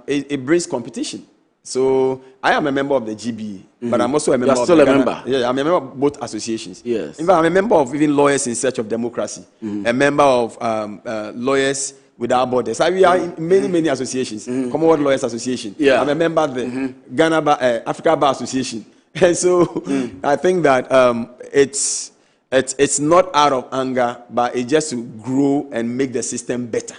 it brings competition. So I am a member of the GB, but I'm also a member of the member. Yeah, I'm a member of both associations. Yes. In fact, I'm a member of even Lawyers in Search of Democracy, a member of Lawyers Without Borders. We are in many associations. Commonwealth Lawyers Association. Yeah. I'm a member of the Ghana Bar, Africa Bar Association. And so I think that it's not out of anger, but it's just to grow and make the system better.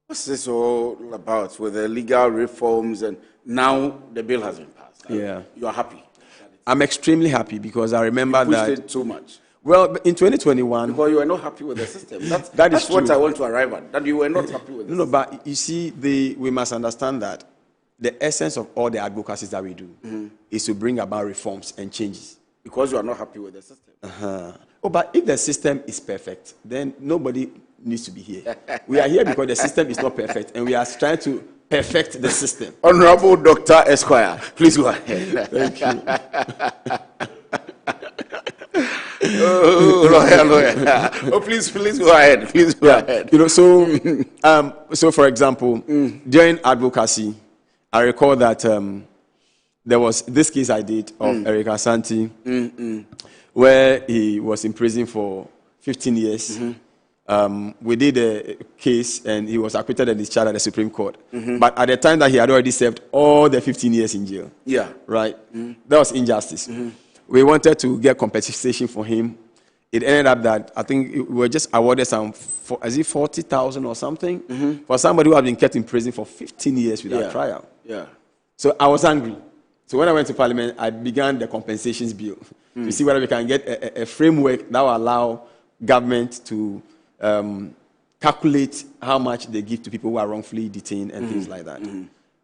What's this all about with the legal reforms, and now the bill has been passed? Yeah. You are happy? I'm extremely happy, because I remember that... You pushed it too much. Well, in 2021... Because you were not happy with the system. That's what I want to arrive at, that you were not happy with it. No, but you see, we must understand that the essence of all the advocacies that we do is to bring about reforms and changes. Because you are not happy with the system. Oh, but if the system is perfect, then nobody needs to be here. We are here because the system is not perfect, and we are trying to perfect the system. Honorable Dr. Esquire, please go ahead. Thank you. Lawyer. Oh, please go ahead. Please go ahead. So for example, during advocacy, I recall that there was this case I did of Eric Asante, where he was in prison for 15 years. We did a case, and he was acquitted and discharged at the Supreme Court. But at the time that he had already served all the 15 years in jail. Yeah. Right? That was injustice. We wanted to get compensation for him. It ended up that I think we were just awarded some, 40,000 or something, for somebody who had been kept in prison for 15 years without trial. Yeah. So I was angry. So when I went to Parliament, I began the compensations bill to see whether we can get a framework that will allow government to calculate how much they give to people who are wrongfully detained and things like that.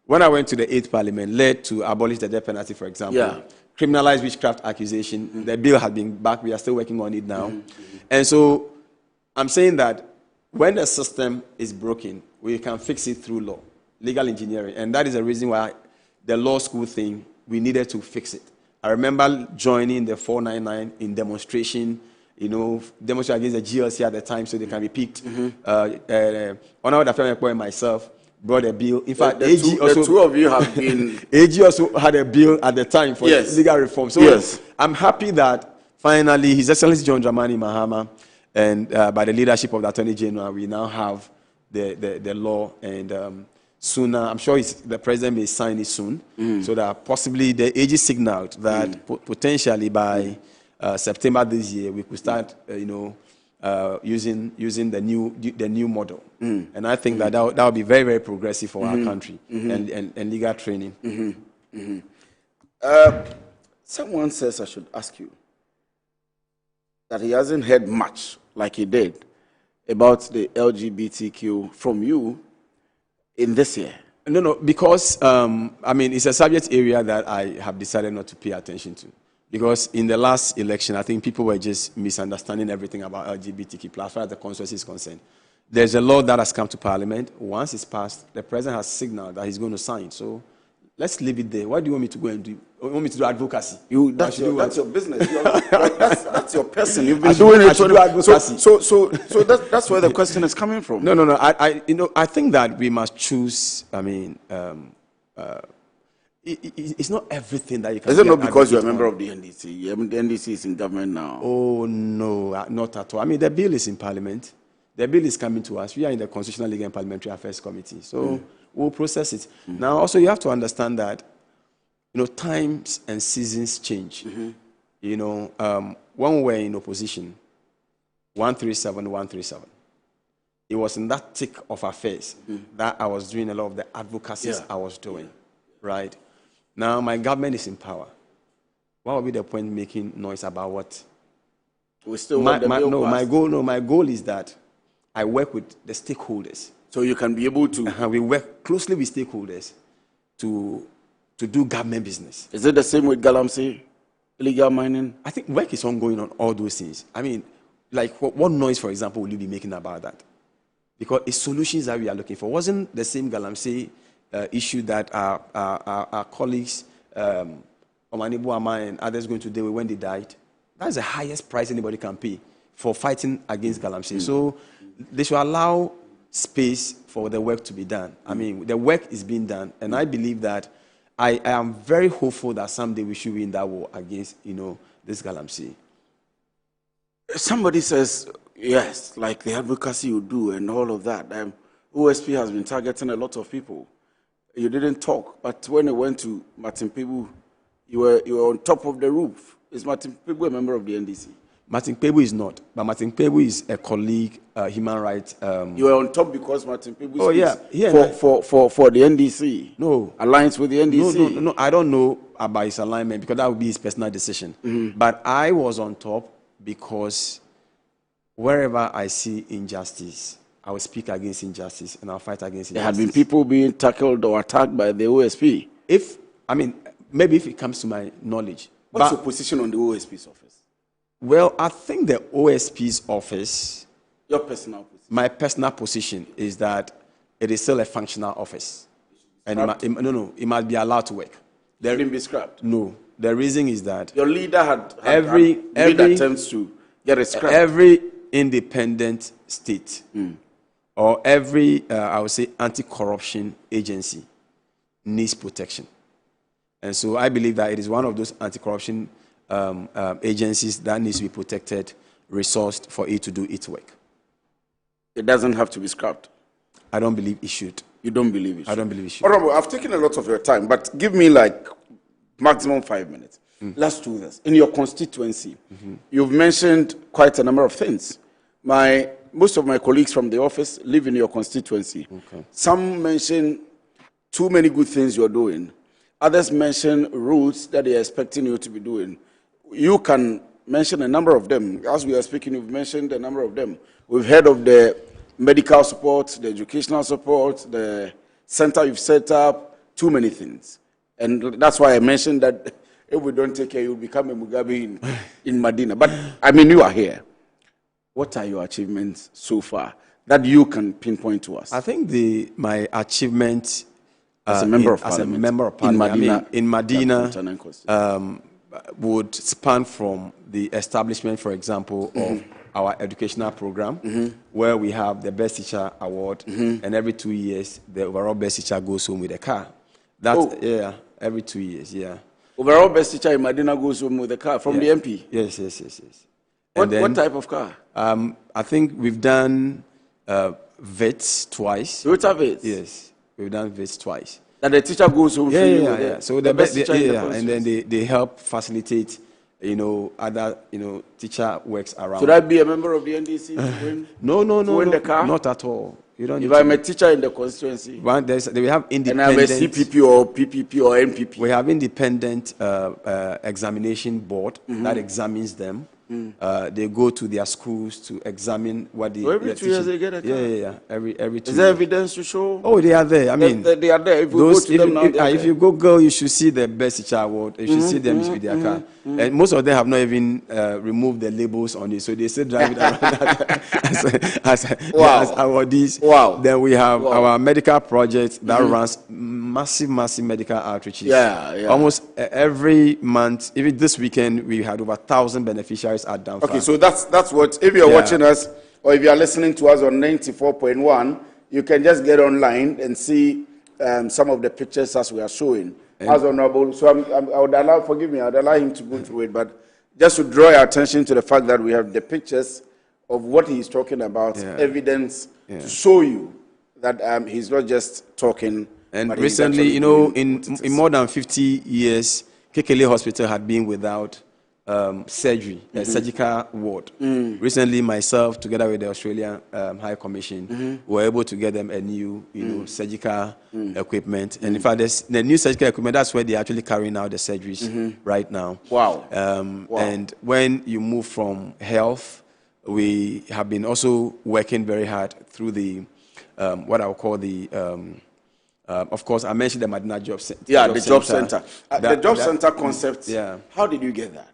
when I went to the 8th Parliament, led to abolish the death penalty, for example, criminalize witchcraft accusation. The bill had been back. We are still working on it now. And so I'm saying that when the system is broken, we can fix it through law, legal engineering. And that is the reason why the law school thing, we needed to fix it. I remember joining the 499 in demonstration, demonstration against the GLC at the time so they can be picked. Honorable Dafemekpo and myself brought a bill. In fact, the two of you have been... AG also had a bill at the time for legal reform. So I'm happy that finally His Excellency John Dramani Mahama and by the leadership of the Attorney General, we now have the law, and sooner, I'm sure the President may sign it soon, so that possibly the AG signaled that potentially by September this year, we could start, using the new model, and I think that will be very, very progressive for our country and legal training. Someone says I should ask you that he hasn't heard much like he did about the LGBTQ from you in this year. No, because it's a subject area that I have decided not to pay attention to. Because in the last election, I think people were just misunderstanding everything about LGBTQ+, as far as the constituency is concerned. There's a law that has come to Parliament. Once it's passed, the President has signaled that he's going to sign. So let's leave it there. What do you want me to go and do? You want me to do advocacy? That's your business. That's your person. You've been doing it. So that's where the question is coming from. No. I think that we must choose. It's not everything that you can. Is it not because you're a member of the NDC? The NDC is in government now. Oh no, not at all. The bill is in Parliament. The bill is coming to us. We are in the Constitutional Legal and Parliamentary Affairs Committee, so we'll process it. Now, also, you have to understand that times and seasons change. When we were in opposition, 137. It was in that thick of affairs that I was doing a lot of the advocacies I was doing, right? Now my government is in power. What would be the point making noise about what? We still want the bill passed. My goal is that I work with the stakeholders. So you can be able to... we work closely with stakeholders to do government business. Is it the same with Galamsey, illegal mining? I think work is ongoing on all those things. What noise, for example, will you be making about that? Because it's solutions that we are looking for. Wasn't the same Galamsey issue that our colleagues, Omanibu Ama and others going to deal with when they died? That's the highest price anybody can pay for fighting against Galamsey. So they should allow space for the work to be done. The work is being done, and I believe that I am very hopeful that someday we should win that war against, this Galamsey. Somebody says, yes, like the advocacy you do and all of that. OSP has been targeting a lot of people. You didn't talk, but when you went to Martin Pebu, you were on top of the roof. Is Martin Pebu a member of the NDC? Martin Pebu is not, but Martin Pebu is a colleague, human rights. You were on top because Martin Pebu for the NDC. No alliance with the NDC. No. I don't know about his alignment because that would be his personal decision. But I was on top because wherever I see injustice, I will speak against injustice and I'll fight against injustice. There have been people being tackled or attacked by the OSP. Maybe if it comes to my knowledge. What's your position on the OSP's office? Well, I think the OSP's office... Your personal position? My personal position is that it is still a functional office. And it must be allowed to work. It shouldn't be scrapped? No. The reason is that... Your leader had made attempts to get it scrapped. Every independent state or every, I would say, anti-corruption agency needs protection. And so I believe that it is one of those anti-corruption agencies that needs to be protected, resourced for it to do its work. It doesn't have to be scrapped? I don't believe it should. You don't believe it should? I don't believe it should. Honorable, I've taken a lot of your time, but give me maximum 5 minutes. Let's do this. In your constituency, you've mentioned quite a number of things. Most of my colleagues from the office live in your constituency. Okay. Some mention too many good things you're doing. Others mention routes that they are expecting you to be doing. You can mention a number of them. As we are speaking, you've mentioned a number of them. We've heard of the medical support, the educational support, the center you've set up, too many things. And that's why I mentioned that if we don't take care, you'll become a Mugabe in Medina. But, I mean, you are here. What are your achievements so far that you can pinpoint to us? I think my achievement as a member of parliament in Medina would span from the establishment, for example, of our educational program, where we have the Best Teacher Award, and every 2 years, the overall Best Teacher goes home with a car. That's, every 2 years, Overall Best Teacher in Medina goes home with a car from the MP? Yes. What type of car? I think we've done VETs twice. Toyota VETs? Yes, we've done VETs twice. That the teacher goes home Yeah. So the best teacher and then they help facilitate, other, teacher works around. Should I be a member of the NDC to win? No, win the car? Not at all. You don't. If I'm a teacher in the constituency, we have independent. And I'm a CPP or PPP or MPP. We have independent examination board that examines them. They go to their schools to examine what they. Every 2 years they get a car. Yeah. Every 2 years. Is there evidence to show? Oh, they are there. I mean, they are there. If we go to them now, if you Google, you should see the Best Teacher Award. You should see them with their car. And most of them have not even removed the labels on it, so they still drive it around as awardees. Wow. Then we have our medical project that runs massive medical outreaches. Yeah. Almost every month, even this weekend, we had over 1,000 beneficiaries at Danfa. Okay, so that's what, if you're watching us or if you're listening to us on 94.1, you can just get online and see some of the pictures as we are showing. As honorable, so I would allow, forgive me, I would allow him to go through it, but just to draw your attention to the fact that we have the pictures of what he's talking about, evidence to show you that he's not just talking. And recently, in more than 50 years, Kekele Hospital had been without surgery, a surgical ward. Recently, myself, together with the Australian High Commission, were able to get them a new, surgical equipment. And in fact, the new surgical equipment, that's where they're actually carrying out the surgeries right now. Wow. And when you move from health, we have been also working very hard through the, what I would call the, of course, I mentioned the Medina Job Center. Yeah, the Job Center. The Job Center concept, how did you get that?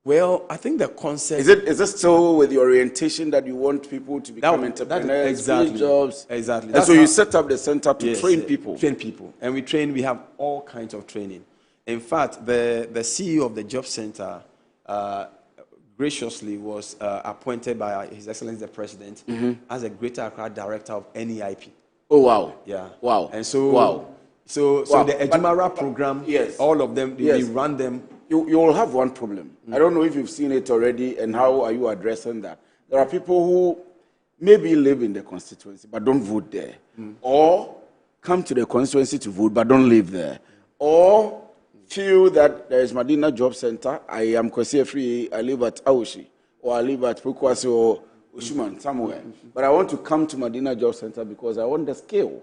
Well, I think the concept... Is it still with the orientation that you want people to become entrepreneurs, exactly, jobs? Exactly. And so you set up the center to train people? Train people. And we have all kinds of training. In fact, the CEO of the Job Center graciously was appointed by His Excellency the President as a Greater Accra Director of NEIP. Oh, wow. Yeah. Wow. And so... Wow. So the Ejumara program, all of them, we run them. You will have one problem. I don't know if you've seen it already and how are you addressing that. There are people who maybe live in the constituency but don't vote there, or come to the constituency to vote but don't live there, or feel that there is Medina Job Center, I am Kwesi Free, I live at Aoshi, or I live at Pukwasi or Ushuman, somewhere. But I want to come to Medina Job Center because I want the skill,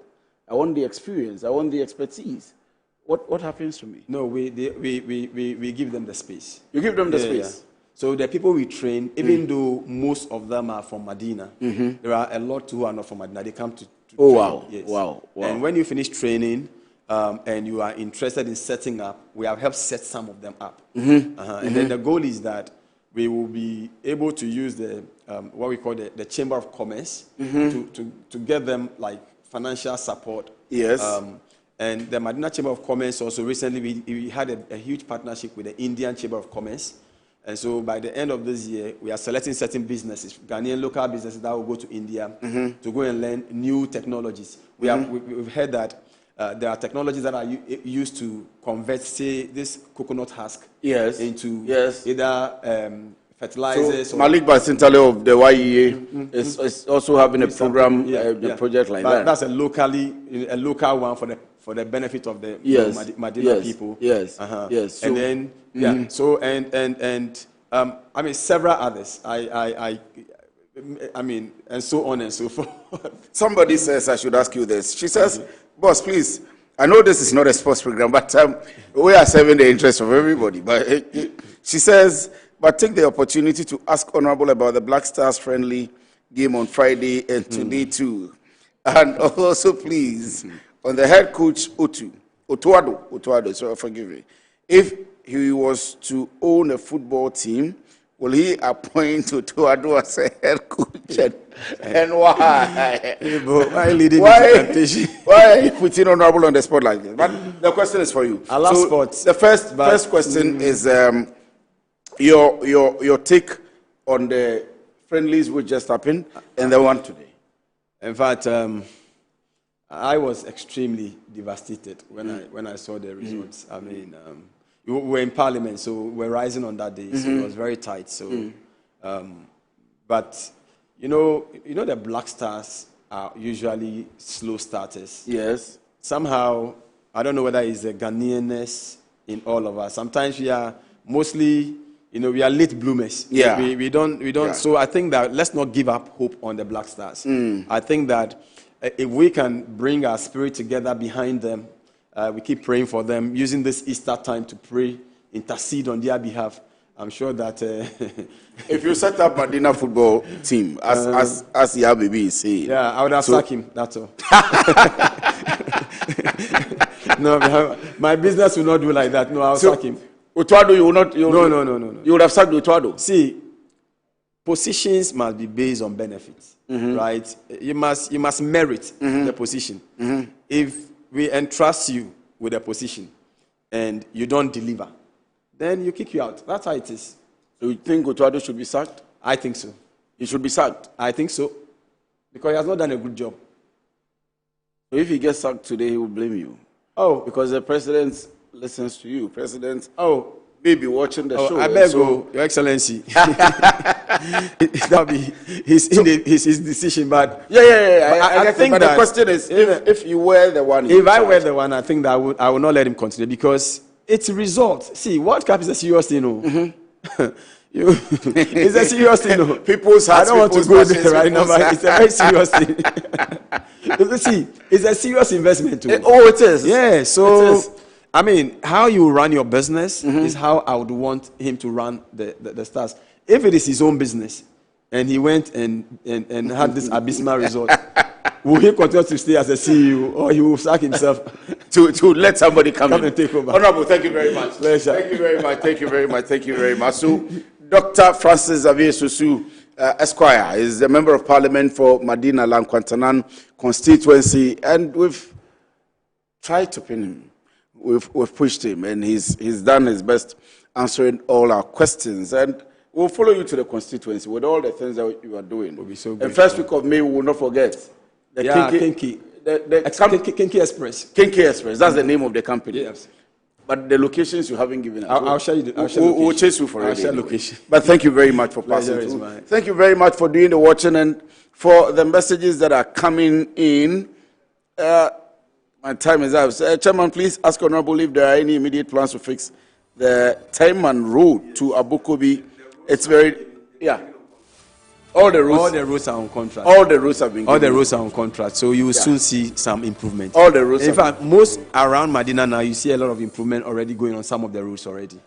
I want the experience, I want the expertise. What happens to me? No, we give them the space. You give them the space? Yeah. So the people we train, even though most of them are from Medina, there are a lot who are not from Medina. They come to train. Wow. Yes. Wow. And when you finish training and you are interested in setting up, we have helped set some of them up. And then the goal is that we will be able to use the what we call the Chamber of Commerce to get them like financial support. Yes. And the Medina Chamber of Commerce also recently, we had a huge partnership with the Indian Chamber of Commerce. And so by the end of this year, we are selecting certain businesses, Ghanaian local businesses that will go to India to go and learn new technologies. We've heard that there are technologies that are used to convert, say, this coconut husk into either fertilizers. So Malik Basintale of the YEA is also having a program, a project like that. That's a local one for the benefit of the Medina people. Yes. So, and then so and I mean several others. I mean, and so on and so forth. Somebody says I should ask you this. She says, boss, please, I know this is not a sports program, but we are serving the interest of everybody. But she says, but take the opportunity to ask Honorable about the Black Stars friendly game on Friday and today too. And also, please, on the head coach, Otu, Otuado, so forgive me. If he was to own a football team, will he appoint Otuado as a head coach? And why? Why are you putting Honorable on the spot like this? But the question is for you. I love sports. The first question is your take on the friendlies which just happened and the one today. In fact, I was extremely devastated when I saw the results. I mean, we were in Parliament, so we were rising on that day, so it was very tight. So, but you know, the Black Stars are usually slow starters. Yes. Somehow, I don't know whether it's the Ghanaianness in all of us. Sometimes we are mostly, we are late bloomers. Yeah. We don't. Yeah. So I think that let's not give up hope on the Black Stars. I think that if we can bring our spirit together behind them, we keep praying for them, using this Easter time to pray, intercede on their behalf. I'm sure that if you set up Medina football team, as Yabibi is saying, yeah, I would have sacked him. That's all. No, my business will not do like that. No, I'll sack him. Otuado, you will not. No. You would have sacked Otuado. See, positions must be based on benefits, right? You must merit the position. If we entrust you with a position and you don't deliver, then you kick you out. That's how it is. So you think Otuado should be sacked? I think so. He should be sacked? I think so. Because he has not done a good job. So if he gets sacked today, he will blame you. Oh. Because the president listens to you. President may be watching the show. I beg you, Your Excellency. That'll be his decision, but I think the question is if you were the one. If I were the one, I think that I would not let him continue because it's a result. See, World Cup is a serious thing, it's a serious thing. People's hearts, I don't want to go there right now, but it's a very serious thing. See, it's a serious investment. It is. Yeah, so I mean, how you run your business is how I would want him to run the Stars. If it is his own business and he went and had this abysmal result, will he continue to stay as a CEO or he will sack himself to let somebody come in and take over? Honorable, thank you very much. Pleasure. Thank you very much. So, Dr. Francis Sosu, Esquire, is a member of Parliament for Medina Lankwantanan constituency, and we've tried to pin him. We've pushed him, and he's done his best answering all our questions. And we'll follow you to the constituency with all the things that you are doing. We'll be so the first week of May, we will not forget. Kinky. Kinky Express. Kinky Express, that's the name of the company. Yes. But the locations you haven't given us. I'll share you. We'll chase you for it. I'll share location. But thank you very much for passing through. Thank you very much for doing the watching and for the messages that are coming in. My time is up. Chairman, please ask Honorable if there are any immediate plans to fix the Taiman Road to Abukobi. It's very, All the roads are on contract. All the roads have been given. All the roads are on contract. So you will soon see some improvement. All the roads. In fact, most around Medina now, you see a lot of improvement already going on some of the roads already.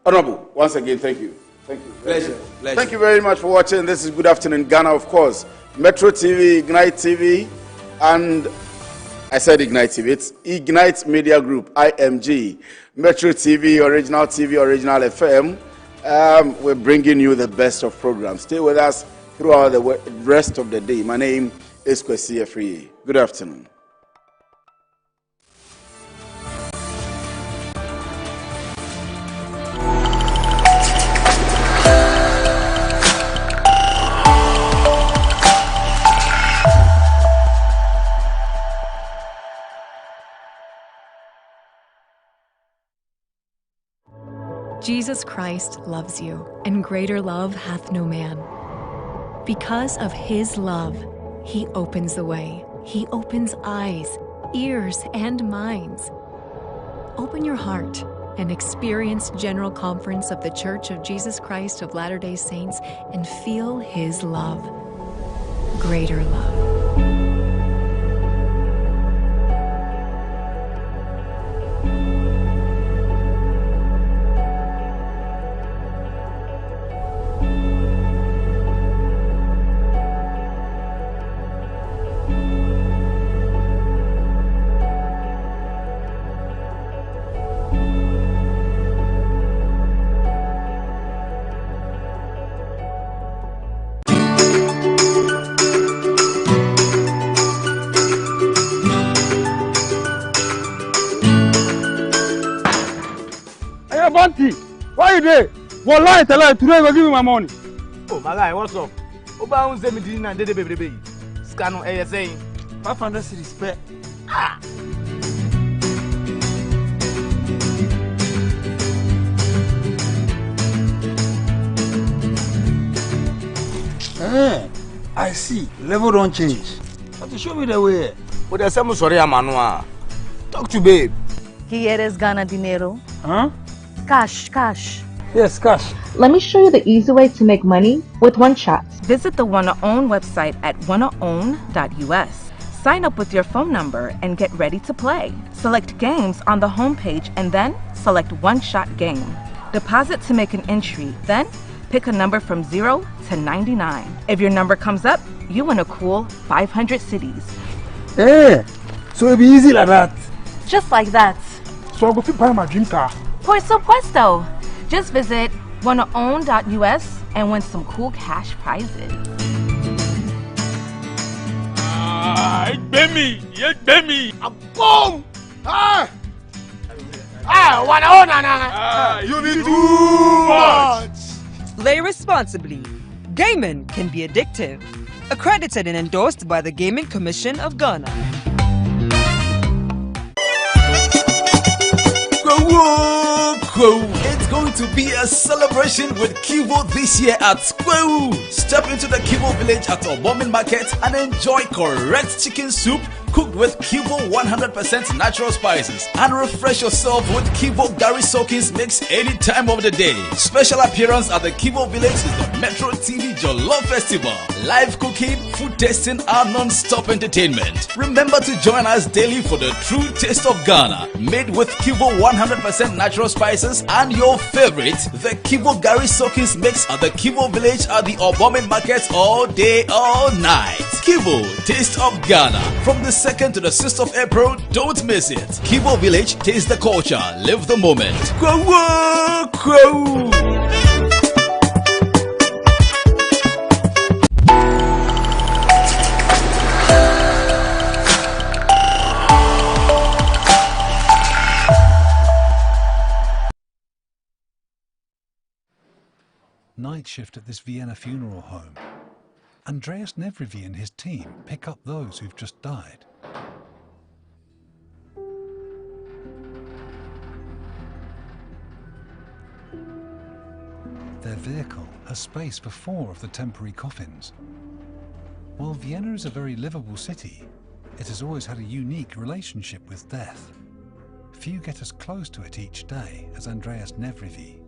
Honorable, once again, thank you. Thank you. Pleasure. Thank you very much for watching. This is Good Afternoon Ghana, of course. Metro TV, Ignite TV, and I said Ignite TV. It's Ignite Media Group, IMG. Metro TV, Original FM. We're bringing you the best of programs. Stay with us throughout the rest of the day. My name is Kwesi Afriye. Good afternoon. Jesus Christ loves you, and greater love hath no man. Because of his love, he opens the way. He opens eyes, ears, and minds. Open your heart and experience General Conference of the Church of Jesus Christ of Latter-day Saints and feel his love. Greater love. Wallahi, tell her today go give me my money. Oh, my guy, what's up? Oba un 17 and baby. Scan on ASA. 500 cities per. Ah. I see. Level don't change. Have to show me the way. But there's some sorry, Amanua. Talk to babe. ¿Quieres ganar dinero? Huh? Cash. Yes, cash. Let me show you the easy way to make money with one chat. Visit the Wanna Own website at wannaown.us. Sign up with your phone number and get ready to play. Select games on the homepage and then select one-shot game. Deposit to make an entry, then pick a number from 0 to 99. If your number comes up, you win a cool 500 cities. So it'll be easy like that. Just like that. So I'll go buy my dream car. Por supuesto. Just visit wannaown.us and win some cool cash prizes. Baby. Boom! You need too much. Play responsibly. Gaming can be addictive. Accredited and endorsed by the Gaming Commission of Ghana. It's going to be a celebration with Kivo this year at Square. Step into the Kivo village at Obomin Market and enjoy correct chicken soup cooked with Kivo 100% natural spices, and refresh yourself with Kivo Gary Soakins mix any time of the day. Special appearance at the Kivo village is the Metro TV Jollof Festival. Live cooking, food tasting, and non-stop entertainment. Remember to join us daily for the true taste of Ghana, made with Kivo 100% natural spices and your favorite, the Kivo Gary Soakins mix at the Kivo village at the Obomin Market all day, all night. Kivo, taste of Ghana. From the 2nd to the 6th of April, don't miss it. Kivo Village, taste the culture, live the moment. Night shift at this Vienna funeral home. Andreas Nevrivi and his team pick up those who've just died. Their vehicle has space for 4 of the temporary coffins. While Vienna is a very livable city, it has always had a unique relationship with death. Few get as close to it each day as Andreas Nevrivi.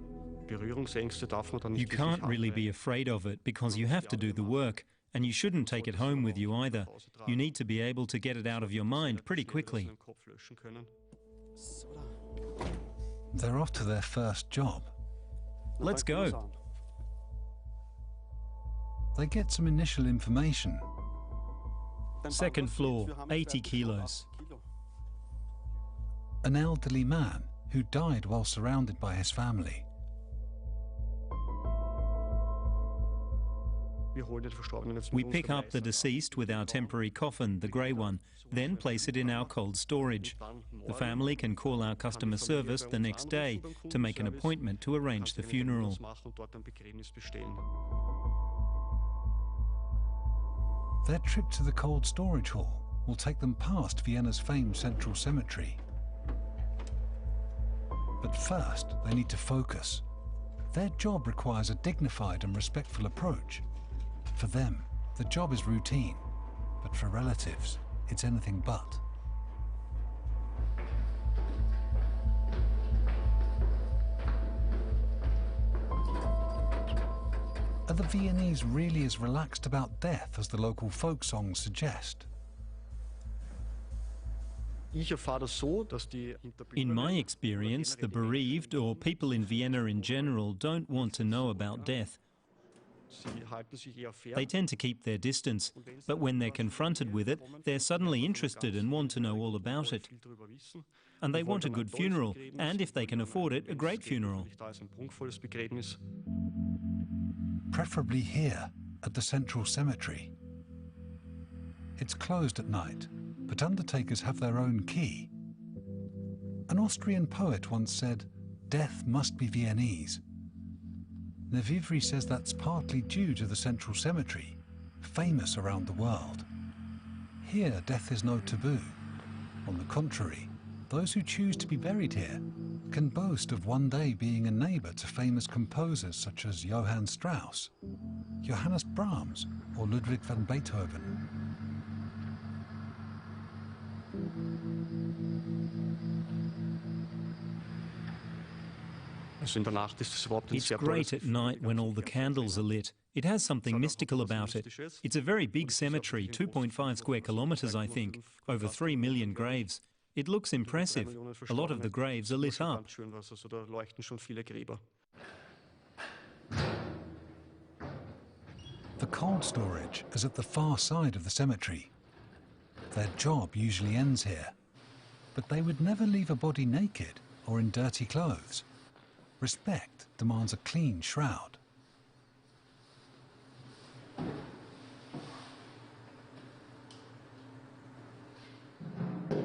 You can't really be afraid of it because you have to do the work, and you shouldn't take it home with you either. You need to be able to get it out of your mind pretty quickly. They're off to their first job. Let's go. They get some initial information. 2nd floor, 80 kilos. An elderly man who died while surrounded by his family. We pick up the deceased with our temporary coffin, the grey one, then place it in our cold storage. The family can call our customer service the next day to make an appointment to arrange the funeral. Their trip to the cold storage hall will take them past Vienna's famed Central Cemetery. But first, they need to focus. Their job requires a dignified and respectful approach. For them, the job is routine, but for relatives, it's anything but. Are the Viennese really as relaxed about death as the local folk songs suggest? In my experience, the bereaved or people in Vienna in general don't want to know about death. They tend to keep their distance, but when they're confronted with it, they're suddenly interested and want to know all about it. And they want a good funeral, and if they can afford it, a great funeral. Preferably here, at the Central Cemetery. It's closed at night, but undertakers have their own key. An Austrian poet once said, "Death must be Viennese." Nevivri says that's partly due to the central cemetery, famous around the world. Here, death is no taboo. On the contrary, those who choose to be buried here can boast of one day being a neighbour to famous composers such as Johann Strauss, Johannes Brahms, or Ludwig van Beethoven. It's great at night when all the candles are lit. It has something mystical about it. It's a very big cemetery, 2.5 square kilometres, I think, over 3 million graves. It looks impressive. A lot of the graves are lit up. The cold storage is at the far side of the cemetery. Their job usually ends here, but they would never leave a body naked or in dirty clothes. Respect demands a clean shroud.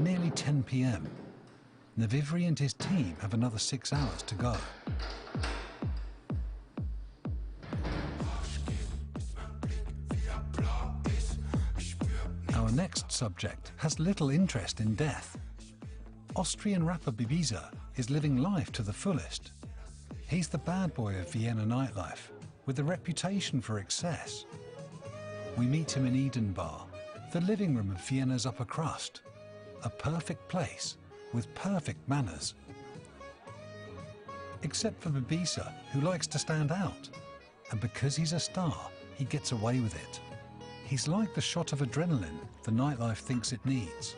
Nearly 10 p.m. Nevivri and his team have another 6 hours to go. Our next subject has little interest in death. Austrian rapper Bibiza is living life to the fullest. He's the bad boy of Vienna nightlife, with a reputation for excess. We meet him in Eden Bar, the living room of Vienna's upper crust, a perfect place with perfect manners. Except for Bibiza, who likes to stand out, and because he's a star, he gets away with it. He's like the shot of adrenaline the nightlife thinks it needs.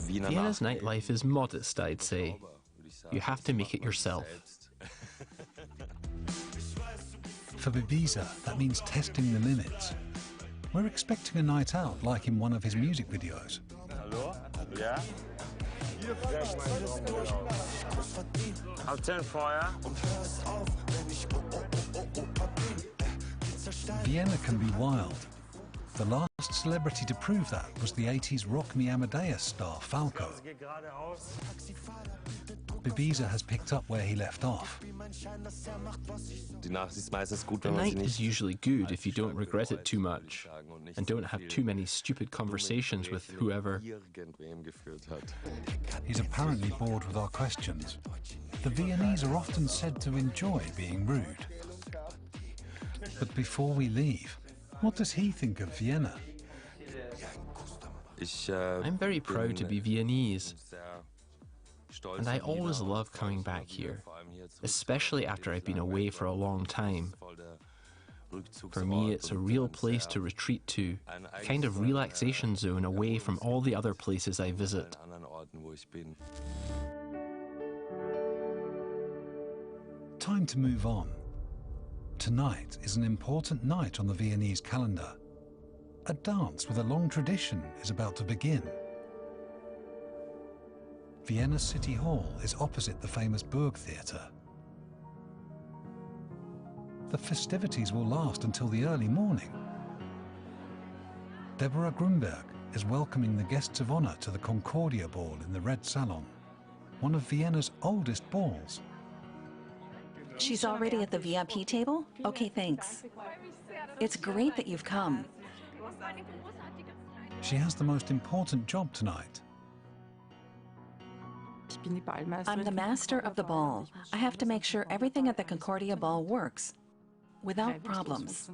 Vienna's nightlife is modest, I'd say. You have to make it yourself. For Bibiza, that means testing the limits. We're expecting a night out like in one of his music videos. Ja? Auf 10 Feuer. Vienna can be wild. The last celebrity to prove that was the 80s Rock Me Amadeus star Falco. Bibiza has picked up where he left off. The night is usually good if you don't regret it too much and don't have too many stupid conversations with whoever. He's apparently bored with our questions. The Viennese are often said to enjoy being rude. But before we leave, what does he think of Vienna? I'm very proud to be Viennese. And I always love coming back here, especially after I've been away for a long time. For me, it's a real place to retreat to, a kind of relaxation zone away from all the other places I visit. Time to move on. Tonight is an important night on the Viennese calendar. A dance with a long tradition is about to begin. Vienna City Hall is opposite the famous Burg Theatre. The festivities will last until the early morning. Deborah Grunberg is welcoming the guests of honor to the Concordia Ball in the Red Salon, one of Vienna's oldest balls. She's already at the VIP table? Okay, thanks. It's great that you've come. She has the most important job tonight. I'm the master of the ball. I have to make sure everything at the Concordia Ball works, without problems.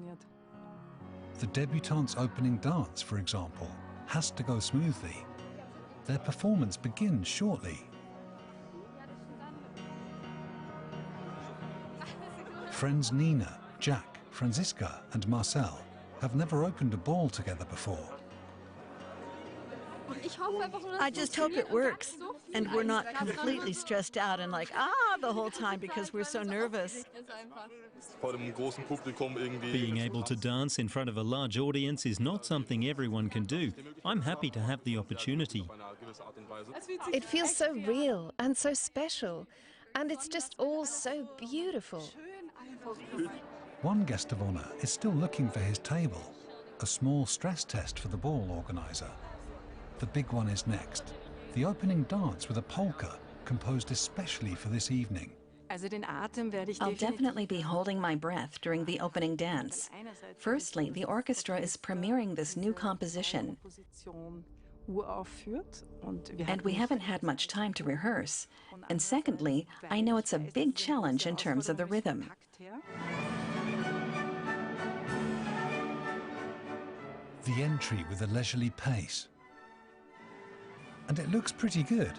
The debutante's opening dance, for example, has to go smoothly. Their performance begins shortly. Friends Nina, Jack, Franziska and Marcel have never opened a ball together before. I just hope it works, and we're not completely stressed out and like, the whole time because we're so nervous. Being able to dance in front of a large audience is not something everyone can do. I'm happy to have the opportunity. It feels so real and so special, and it's just all so beautiful. One guest of honor is still looking for his table, a small stress test for the ball organizer. The big one is next. The opening dance with a polka composed especially for this evening. I'll definitely be holding my breath during the opening dance. Firstly, the orchestra is premiering this new composition, and we haven't had much time to rehearse. And secondly, I know it's a big challenge in terms of the rhythm. The entry with a leisurely pace. And it looks pretty good.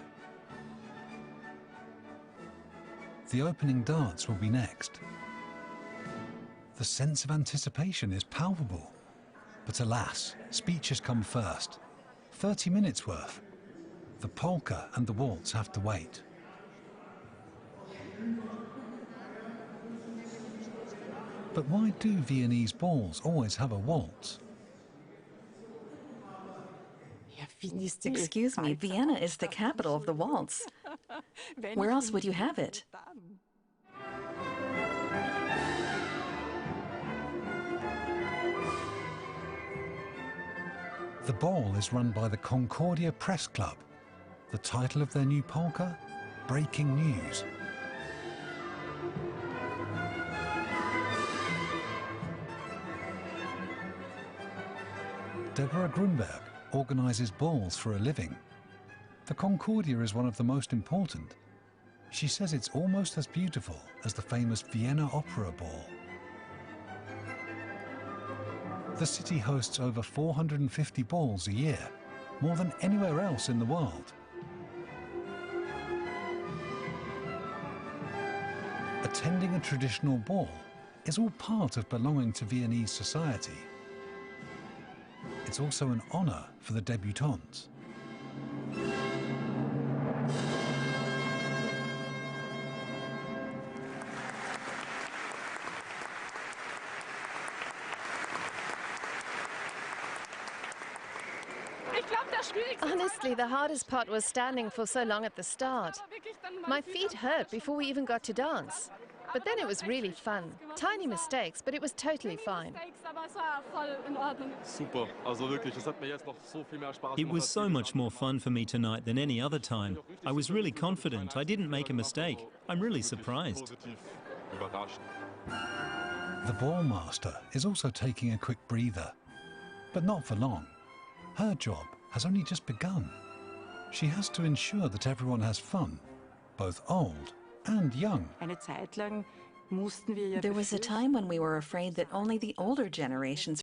The opening dance will be next. The sense of anticipation is palpable. But alas, speeches come first. 30 minutes worth. The polka and the waltz have to wait. But why do Viennese balls always have a waltz? Excuse me, Vienna is the capital of the waltz. Where else would you have it? The ball is run by the Concordia Press Club. The title of their new polka? Breaking News. Deborah Grunberg organizes balls for a living. The Concordia is one of the most important. She says it's almost as beautiful as the famous Vienna Opera Ball. The city hosts over 450 balls a year, more than anywhere else in the world. Attending a traditional ball is all part of belonging to Viennese society. It's also an honor for the débutantes. Honestly, the hardest part was standing for so long at the start. My feet hurt before we even got to dance. But then it was really fun. Tiny mistakes, but it was totally fine. It was so much more fun for me tonight than any other time. I was really confident. I didn't make a mistake. I'm really surprised. The ball master is also taking a quick breather, but not for long. Her job has only just begun. She has to ensure that everyone has fun, both old and young. There was a time when we were afraid that only the older generations